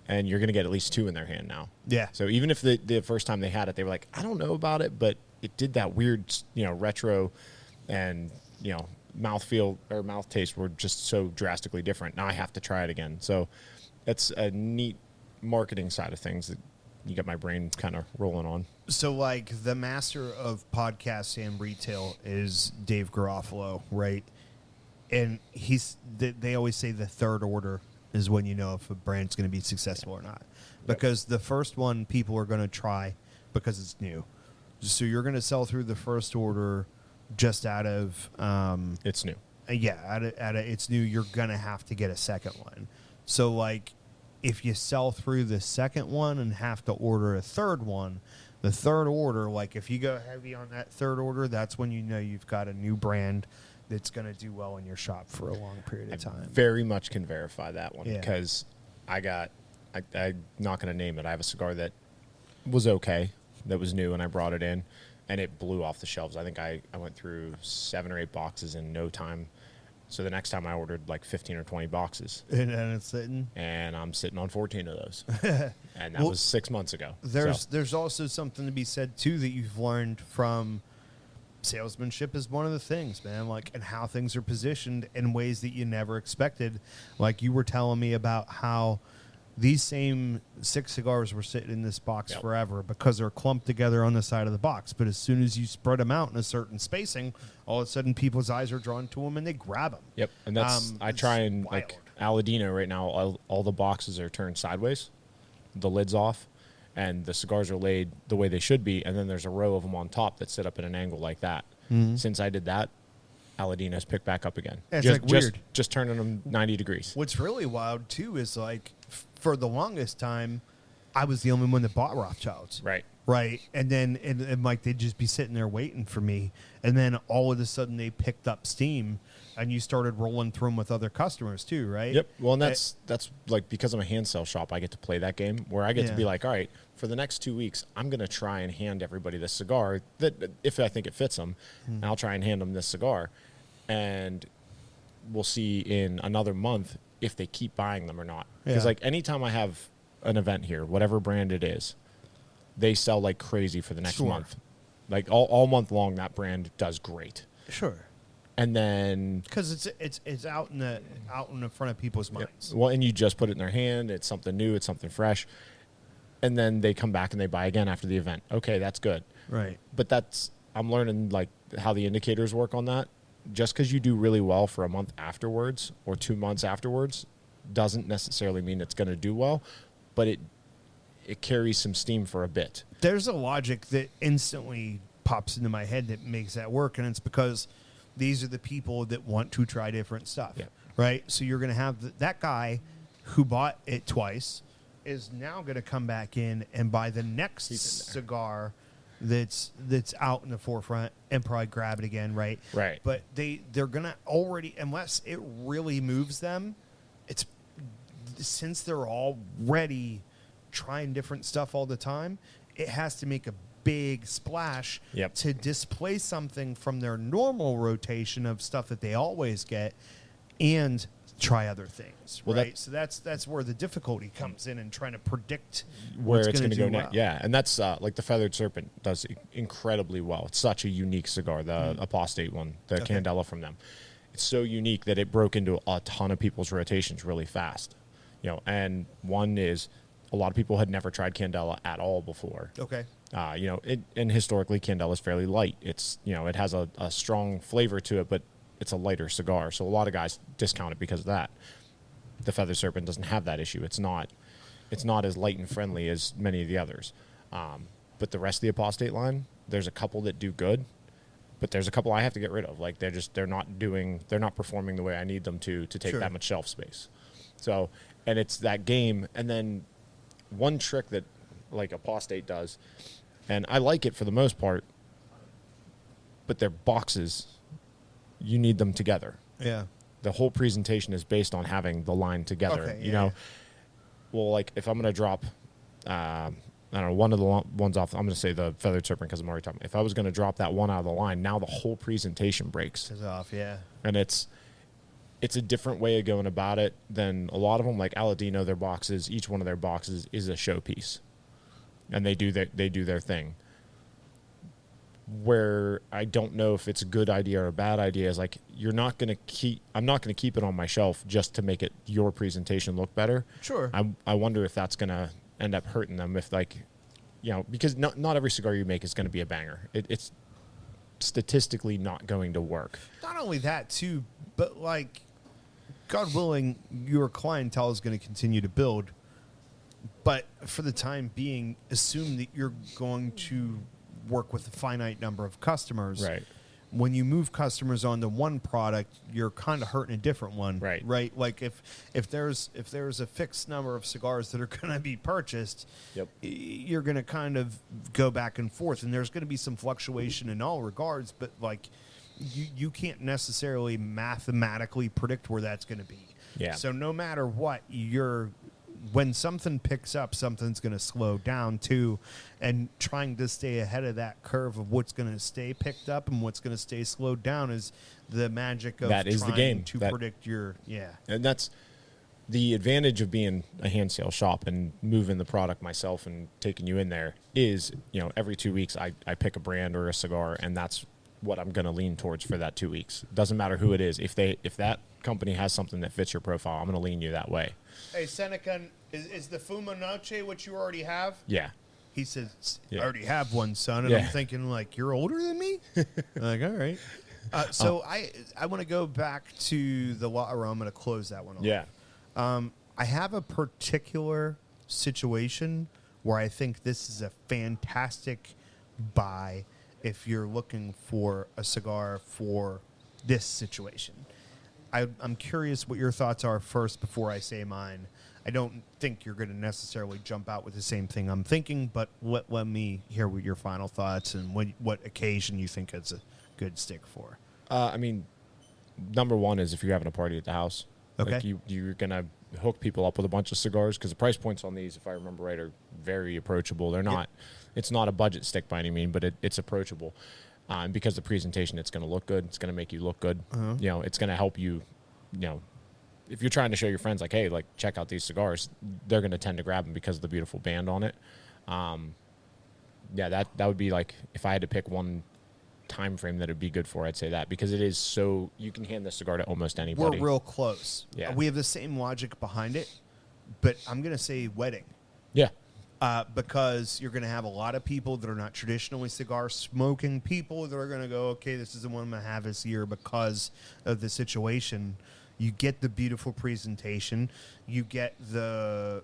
S3: and you're going to get at least 2 in their hand now.
S1: Yeah.
S3: So even if the first time they had it, they were like, I don't know about it, but it did that weird, retro and, mouthfeel or mouth taste were just so drastically different. Now I have to try it again. So that's a neat marketing side of things that you got my brain kind of rolling on.
S1: So, like, the master of podcasts and retail is Dave Garofalo, right? And they always say the third order is when you know if a brand's going to be successful or not. Because the first one people are going to try because it's new. So you're going to sell through the first order just out of...
S3: It's new.
S1: It's new, you're going to have to get a second one. So, like, if you sell through the second one and have to order a third one, the third order, like, if you go heavy on that third order, that's when you know you've got a new brand that's going to do well in your shop for a long period of time.
S3: Very much can verify that one
S1: Yeah.
S3: because I'm not going to name it. I have a cigar that was okay, that was new, and I brought it in, and it blew off the shelves. I think I went through 7 or 8 boxes in no time. So the next time I ordered like 15 or 20 boxes.
S1: And it's sitting.
S3: And I'm sitting on 14 of those. And that
S1: Well,
S3: was 6 months ago.
S1: There's also something to be said, too, that you've learned from salesmanship is one of the things, man, like, and how things are positioned in ways that you never expected. Like you were telling me about how these same 6 cigars were sitting in this box forever because they're clumped together on the side of the box. But as soon as you spread them out in a certain spacing, all of a sudden people's eyes are drawn to them and they grab them.
S3: Yep. And that's, I try and,
S1: wild.
S3: like, Aladino right now, all the boxes are turned sideways, the lid's off, and the cigars are laid the way they should be. And then there's a row of them on top that sit up at an angle like that. Since I did that, Aladino's picked back up again.
S1: It's like weird.
S3: Just turning them 90 degrees.
S1: What's really wild, too, is like for the longest time, I was the only one that bought Rothschilds.
S3: Right.
S1: Right. And then, and like, they'd just be sitting there waiting for me. And then all of a sudden they picked up steam and you started rolling through them with other customers, too, right?
S3: Yep. Well, and that's like, because I'm a hand sell shop, I get to play that game where I get to be like, all right, for the next 2 weeks, I'm going to try and hand everybody this cigar that if I think it fits them, and I'll try and hand them this cigar. And we'll see in another month if they keep buying them or not. Because like anytime I have an event here, whatever brand it is, they sell like crazy for the next month. Like all month long, that brand does great.
S1: Sure.
S3: And then
S1: because it's out in the front of people's minds.
S3: Well, and you just put it in their hand. It's something new. It's something fresh. And then they come back and they buy again after the event. Okay, that's good.
S1: Right.
S3: But I'm learning like how the indicators work on that. Just because you do really well for a month afterwards or 2 months afterwards doesn't necessarily mean it's going to do well, but it carries some steam for a bit.
S1: There's a logic that instantly pops into my head that makes that work, and it's because these are the people that want to try different stuff, right? So you're going to have that guy who bought it twice is now going to come back in and buy the next cigar that's out in the forefront and probably grab it again, right?
S3: Right.
S1: But they're going to already, unless it really moves them, it's since they're already trying different stuff all the time, it has to make a big splash to displace something from their normal rotation of stuff that they always get and try other things, right? So that's where the difficulty comes in trying to predict
S3: where
S1: what's
S3: it's going to go
S1: well.
S3: next. Yeah, and that's like the Feathered Serpent does incredibly well. It's such a unique cigar, the Apostate one, the Candela from them. It's so unique that it broke into a ton of people's rotations really fast. You know, and one is a lot of people had never tried Candela at all before.
S1: Okay.
S3: You know, and historically Candela is fairly light. It's, you know, it has a strong flavor to it, but it's a lighter cigar. So a lot of guys discount it because of that. The Feathered Serpent doesn't have that issue. It's not as light and friendly as many of the others. But the rest of the Apostate line, there's a couple that do good, but there's a couple I have to get rid of. Like they're not performing the way I need them to take that much shelf space. So, and it's that game. And then one trick that like Apostate does, and I like it for the most part, but their boxes, you need them together.
S1: Yeah.
S3: The whole presentation is based on having the line together.
S1: Okay,
S3: you know, well, like if I'm going to drop, I don't know, one of the ones off, I'm going to say the Feathered Serpent because I'm already talking. If I was going to drop that one out of the line, now the whole presentation breaks.
S1: It's off, yeah.
S3: And it's a different way of going about it than a lot of them. Like Aladino, their boxes, each one of their boxes is a showpiece, and they do their thing. Where I don't know if it's a good idea or a bad idea is like I'm not going to keep it on my shelf just to make your presentation look better.
S1: Sure.
S3: I wonder if that's going to end up hurting them if, like, you know, because not every cigar you make is going to be a banger. It's statistically not going to work.
S1: Not only that too, but like, God willing, your clientele is going to continue to build. But for the time being, assume that you're going to work with a finite number of customers.
S3: Right.
S1: When you move customers onto one product, you're kind of hurting a different one.
S3: Right.
S1: Right. Like if there's a fixed number of cigars that are going to be purchased, you're going to kind of go back and forth, and there's going to be some fluctuation in all regards. But like, you can't necessarily mathematically predict where that's going to be.
S3: Yeah.
S1: So no matter what, you're when something picks up, something's going to slow down too, and trying to stay ahead of that curve of what's going to stay picked up and what's going to stay slowed down is the magic of
S3: That is the
S1: trying
S3: game.
S1: to
S3: That-
S1: predict your
S3: And that's the advantage of being a hand sale shop and moving the product myself and taking you in there is, every 2 weeks I pick a brand or a cigar, and that's what I'm going to lean towards for that 2 weeks. Doesn't matter who it is. If that company has something that fits your profile, I'm going to lean you that way.
S1: Hey, Seneca, is the Fuma Noche what you already have?
S3: Yeah.
S1: He says,
S3: Yeah.
S1: I already have one, son. And
S3: Yeah.
S1: I'm thinking, like, you're older than me? Like, all right. So I want to go back to the La Aroma to close that one off.
S3: Yeah.
S1: I have a particular situation where I think this is a fantastic buy if you're looking for a cigar for this situation. I'm curious what your thoughts are first before I say mine. I don't think you're going to necessarily jump out with the same thing I'm thinking, but let me hear what your final thoughts and what occasion you think it's a good stick for.
S3: Number one is if you're having a party at the house.
S1: Okay.
S3: Like you're going to hook people up with a bunch of cigars because the price points on these, if I remember right, are very approachable. They're not, It's not a budget stick by any means, but it's approachable. And because the presentation, it's going to look good. It's going to make you look good. It's going to help you, if you're trying to show your friends, like, hey, like, check out these cigars, they're going to tend to grab them because of the beautiful band on it. That would be like, if I had to pick one time frame that would be good for, I'd say that, because it is so, you can hand this cigar to almost anybody.
S1: We're real close.
S3: Yeah.
S1: We have the same logic behind it, but I'm going to say wedding.
S3: Yeah.
S1: Because you're going to have a lot of people that are not traditionally cigar smoking people that are going to go, okay, this is the one I'm going to have this year because of the situation. You get the beautiful presentation. You get the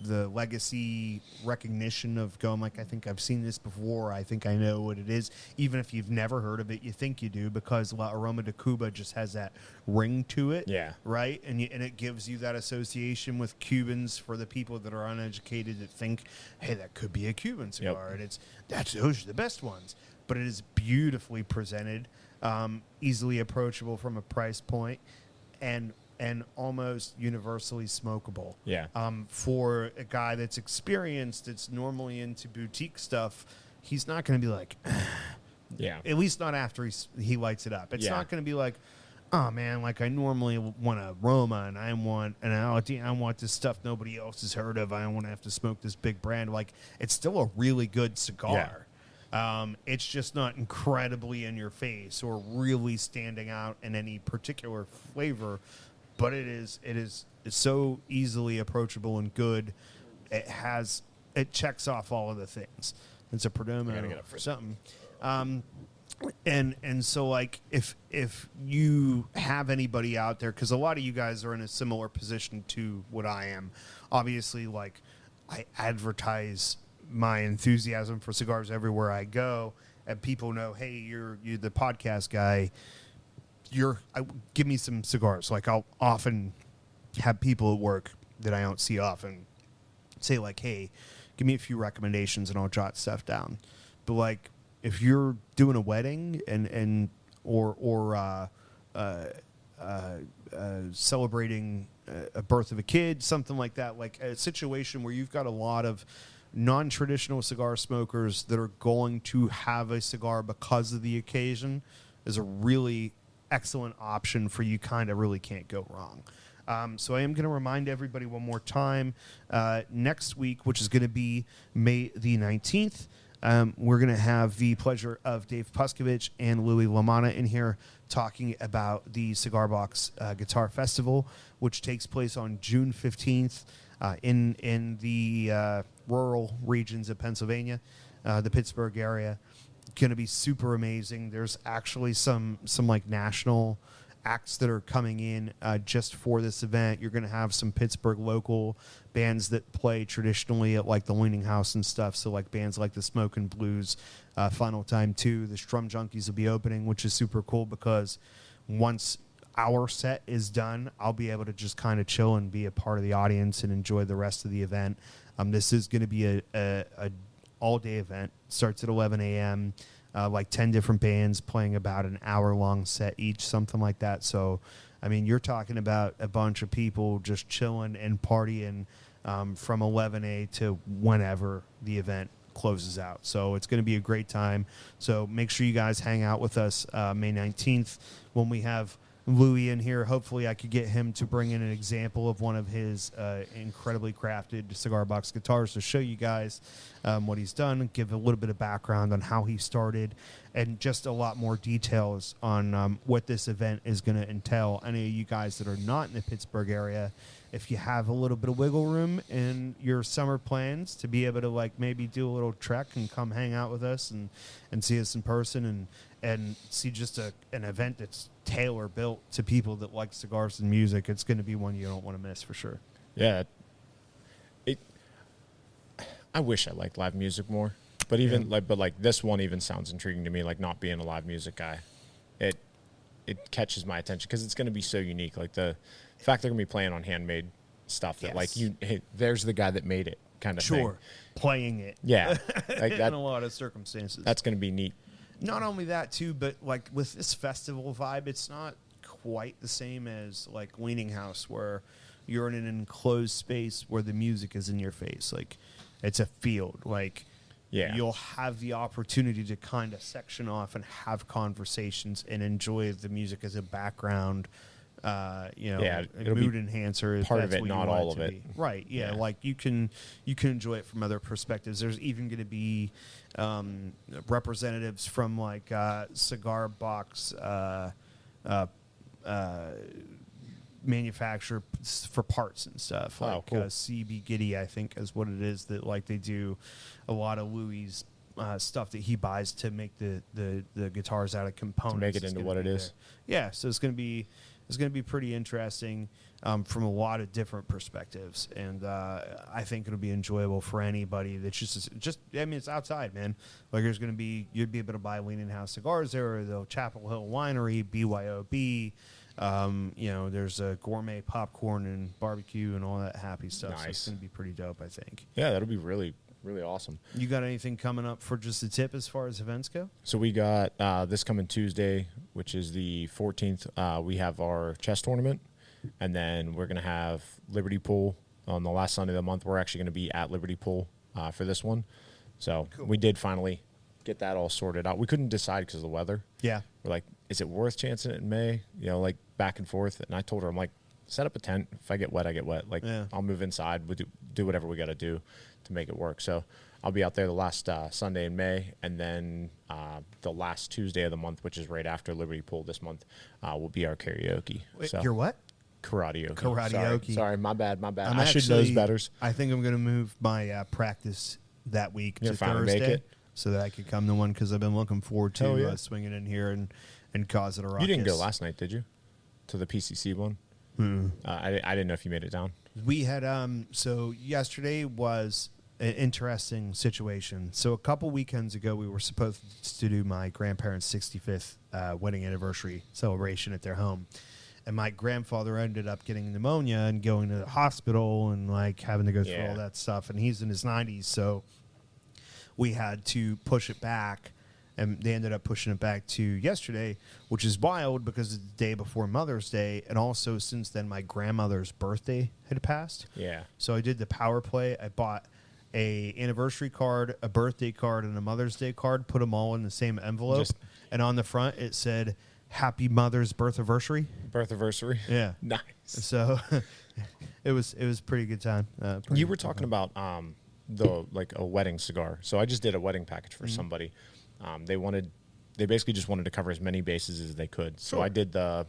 S1: legacy recognition of going like, I think I've seen this before. I think I know what it is. Even if you've never heard of it, you think you do because La Aroma de Cuba just has that ring to it.
S3: Yeah.
S1: Right? And it gives you that association with Cubans for the people that are uneducated that think, hey, that could be a Cuban cigar.
S3: Yep.
S1: And those are the best ones. But it is beautifully presented. Easily approachable from a price point, and almost universally smokable.
S3: Yeah.
S1: For a guy that's experienced, that's normally into boutique stuff, he's not going to be like,
S3: Yeah.
S1: at least not after he lights it up. It's not going to be like, oh man, like I normally want a Roma and I want this stuff nobody else has heard of. I don't want to have to smoke this big brand. Like it's still a really good cigar. It's just not incredibly in your face or really standing out in any particular flavor, but it's so easily approachable and good. It checks off all of the things. It's a predominant
S3: get up
S1: for something. And so like if you have anybody out there, because a lot of you guys are in a similar position to what I am, obviously, like I advertise my enthusiasm for cigars everywhere I go, and people know, hey, you're the podcast guy. Give me some cigars. Like I'll often have people at work that I don't see often say like, hey, give me a few recommendations and I'll jot stuff down. But like if you're doing a wedding or celebrating a birth of a kid, something like that, like a situation where you've got a lot of non-traditional cigar smokers that are going to have a cigar because of the occasion, is a really excellent option for you. Kind of really can't go wrong. So I am going to remind everybody one more time, next week, which is going to be May the 19th, we're going to have the pleasure of Dave Puskovich and Louis Lamana in here talking about the Cigar Box Guitar Festival, which takes place on June 15th in the rural regions of Pennsylvania, the Pittsburgh area. Going to be super amazing. There's actually some like national acts that are coming in just for this event. You're going to have some Pittsburgh local bands that play traditionally at like the Leaning House and stuff. So like bands like the Smokin' Blues, Final Time 2, the Strum Junkies will be opening, which is super cool because once our set is done, I'll be able to just kind of chill and be a part of the audience and enjoy the rest of the event. This is going to be a all-day event. Starts at 11 a.m. like 10 different bands playing about an hour-long set each, something like that. So, I mean, you're talking about a bunch of people just chilling and partying from 11 to whenever the event closes out. So it's going to be a great time. So make sure you guys hang out with us May 19th when we have Louis in here. Hopefully I could get him to bring in an example of one of his incredibly crafted cigar box guitars to show you guys what he's done, give a little bit of background on how he started, and just a lot more details on what this event is going to entail. Any of you guys that are not in the Pittsburgh area, if you have a little bit of wiggle room in your summer plans to be able to like maybe do a little trek and come hang out with us and see us in person and see just an event that's tailor built to people that like cigars and music, it's going to be one you don't want to miss for sure.
S3: Yeah. I wish I liked live music more, but even like this one even sounds intriguing to me. Like not being a live music guy, it catches my attention because it's going to be so unique. Like the fact they're going to be playing on handmade stuff that like hey, there's the guy that made it kind of thing.
S1: Playing it.
S3: Yeah. Like that,
S1: in a lot of circumstances.
S3: That's going to be neat.
S1: Not only that too, but like with this festival vibe, it's not quite the same as like Leaning House where you're in an enclosed space where the music is in your face. Like it's a field. Like you'll have the opportunity to kind of section off and have conversations and enjoy the music as a background mood enhancer is
S3: part of it, not all of it.
S1: Right. Yeah. Like you can enjoy it from other perspectives. There's even going to be representatives from like cigar box manufacturer for parts and stuff. Like
S3: cool.
S1: CB Giddy, I think is what it is, that like they do a lot of Louis stuff that he buys to make the guitars out of components.
S3: To make it into what it is.
S1: Yeah. So it's going to be pretty interesting from a lot of different perspectives, and I think it'll be enjoyable for anybody that's just. I mean, it's outside, man. Like you'd be able to buy Leaning House cigars there, or the Chapel Hill Winery, BYOB. There's a gourmet popcorn and barbecue and all that happy stuff.
S3: Nice.
S1: So it's going to be pretty dope, I think.
S3: Yeah, that'll be really, really awesome.
S1: You got anything coming up for just the tip as far as events go?
S3: So we got this coming Tuesday, which is the 14th. We have our chess tournament, and then we're going to have Liberty Pool on the last Sunday of the month. We're actually going to be at Liberty Pool for this one. So cool. We did finally get that all sorted out. We couldn't decide because of the weather.
S1: Yeah.
S3: We're like, is it worth chancing it in May? Like back and forth. And I told her, I'm like, set up a tent. If I get wet, I get wet. Like I'll move inside. We'll do whatever we got to do to make it work. So I'll be out there the last Sunday in May, and then the last Tuesday of the month, which is right after Liberty Pool this month, will be our karaoke.
S1: Wait,
S3: so,
S1: your what?
S3: Karaoke.
S1: Karaoke.
S3: Sorry, my bad. I should know better.
S1: I think I'm going to move my practice that week to
S3: Thursday. Make it?
S1: So that I could come to one, because I've been looking forward to swinging in here and causing a ruckus.
S3: You didn't go last night, did you? To the PCC one? I didn't know if you made it down.
S1: We had so yesterday was an interesting situation. So a couple weekends ago, we were supposed to do my grandparents' 65th wedding anniversary celebration at their home, and my grandfather ended up getting pneumonia and going to the hospital and like having to go through all that stuff. And he's in his 90s, so we had to push it back. And they ended up pushing it back to yesterday, which is wild because it's the day before Mother's Day. And also, since then, my grandmother's birthday had passed.
S3: Yeah.
S1: So I did the power play. I bought a anniversary card, a birthday card, and a Mother's Day card, put them all in the same envelope. And on the front, it said, Happy Mother's Birthiversary.
S3: Birthiversary?
S1: Yeah.
S3: Nice.
S1: So it was pretty good time.
S3: You were talking about a wedding cigar. So I just did a wedding package for somebody. They basically just wanted to cover as many bases as they could. So I did the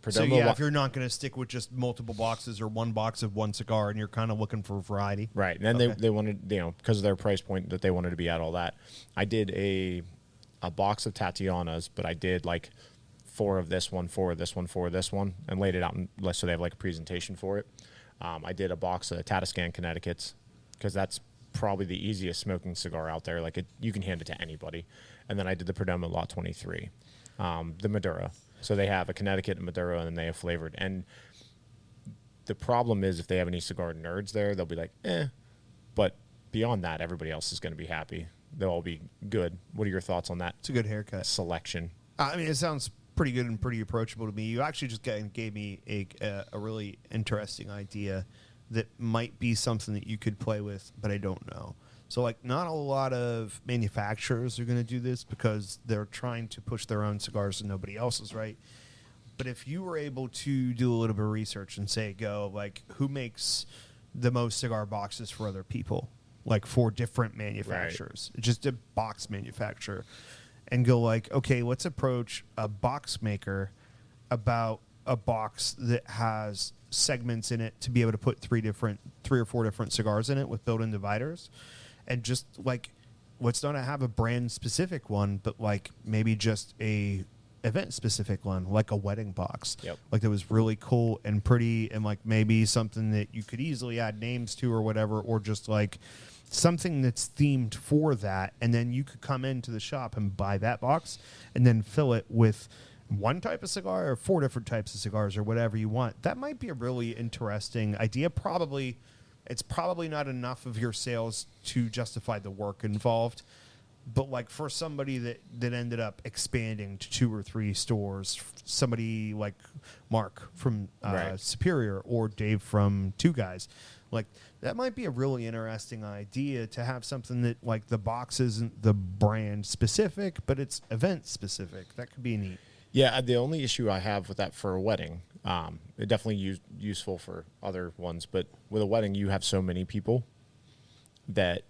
S3: Perdomo.
S1: So yeah, if you're not going to stick with just multiple boxes or one box of one cigar, and you're kind of looking for variety,
S3: right? And then they wanted, because of their price point, that they wanted to be at all that. I did a box of Tatianas, but I did like 4 of this one, 4 of this one, 4 of this one, and laid it out so they have like a presentation for it. I did a box of Tatiscan Connecticut's, because that's probably the easiest smoking cigar out there. Like you can hand it to anybody. And then I did the Perdomo Lot 23, the Maduro. So they have a Connecticut and Maduro, and then they have flavored. And the problem is, if they have any cigar nerds there, they'll be like, But beyond that, everybody else is going to be happy. they'll all be good. What are your thoughts on that
S1: It's a good haircut.
S3: selection?
S1: I mean, it sounds pretty good and pretty approachable to me. You actually just gave me a really interesting idea that might be something that you could play with, but I don't know. So, like, not a lot of manufacturers are going to do this because they're trying to push their own cigars and nobody else's, right? But if you were able to do a little bit of research and say, like, who makes the most cigar boxes for other people, like for different manufacturers, just a box manufacturer, and go like, okay, let's approach a box maker about a box that has segments in it to be able to put three or four different cigars in it with built-in dividers, and just like, let's not have a brand specific one, but like maybe just a event specific one, like a wedding box.
S3: Yep.
S1: Like that was really cool and pretty, and like maybe something that you could easily add names to or whatever, or just like something that's themed for that, and then you could come into the shop and buy that box and then fill it with one type of cigar or 4 different types of cigars or whatever you want. That might be a really interesting idea. It's probably not enough of your sales to justify the work involved, but like for somebody that ended up expanding to 2 or 3 stores, somebody like Mark from
S3: Right.
S1: Superior or Dave from Two Guys, like that might be a really interesting idea to have something that like the box isn't the brand specific, but it's event specific. That could be neat.
S3: Yeah, the only issue I have with that for a wedding, it definitely useful for other ones, but with a wedding, you have so many people that,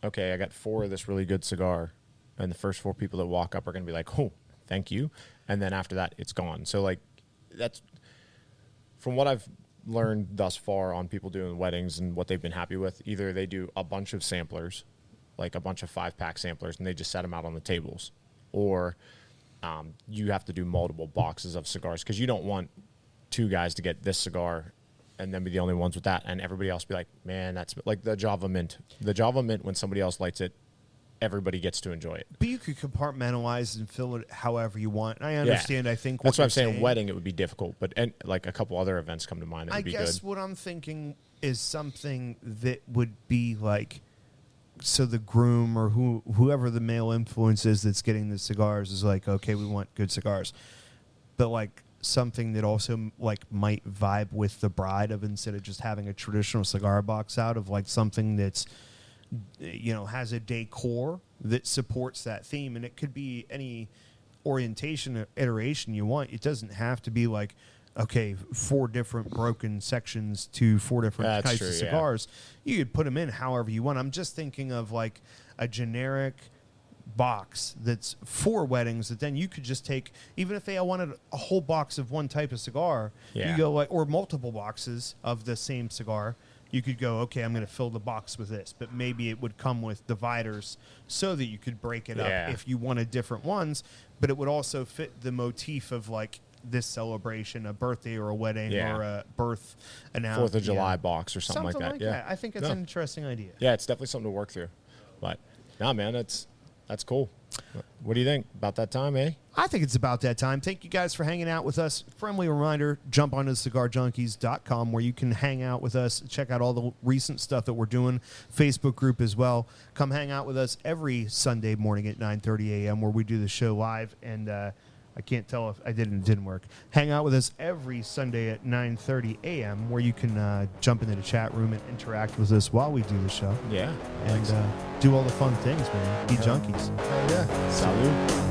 S3: okay, I got 4 of this really good cigar, and the first 4 people that walk up are going to be like, oh, thank you. And then after that, it's gone. So, like, that's from what I've learned thus far on people doing weddings and what they've been happy with. Either they do a bunch of samplers, like a bunch of 5-pack samplers, and they just set them out on the tables, or you have to do multiple boxes of cigars because you don't want 2 guys to get this cigar and then be the only ones with that, and everybody else be like, man, that's like the Java Mint. The Java Mint, when somebody else lights it, everybody gets to enjoy it.
S1: But you could compartmentalize and fill it however you want. And I understand.
S3: Yeah.
S1: I think
S3: that's what I'm
S1: you're
S3: saying. Wedding, it would be difficult, but and like a couple other events come to mind that
S1: I
S3: would be
S1: guess
S3: good.
S1: what I'm thinking is something that would be like, so the groom or whoever the male influence is that's getting the cigars is like, okay, we want good cigars, but like something that also like might vibe with the bride, of instead of just having a traditional cigar box out, of like something that's, you know, has a decor that supports that theme. And it could be any orientation or iteration you want. It doesn't have to be like, okay, 4 different broken sections to 4 different
S3: That's
S1: types
S3: true,
S1: of
S3: yeah.
S1: cigars. You could put them in however you want. I'm just thinking of like a generic box that's for weddings that then you could just take, even if they wanted a whole box of one type of cigar,
S3: Yeah.
S1: you go like, or multiple boxes of the same cigar. You could go, okay, I'm going to fill the box with this, but maybe it would come with dividers so that you could break it
S3: Yeah.
S1: up if you wanted different ones, but it would also fit the motif of like this celebration, a birthday or a wedding
S3: Yeah.
S1: or a birth announcement.
S3: 4th of July box or something like that. Yeah.
S1: I think it's
S3: No.
S1: an interesting idea.
S3: Yeah, it's definitely something to work through. But nah, man, that's cool. What do you think about that time, eh?
S1: I think it's about that time. Thank you guys for hanging out with us. Friendly reminder, jump onto cigarjunkies.com where you can hang out with us, check out all the recent stuff that we're doing, Facebook group as well. Come hang out with us every Sunday morning at 9:30 a.m. where we do the show live, and I can't tell if it didn't work. Hang out with us every Sunday at 9:30 a.m. where you can jump into the chat room and interact with us while we do the show.
S3: Yeah.
S1: And do all the fun things, man. Be junkies.
S3: Yeah. Salud.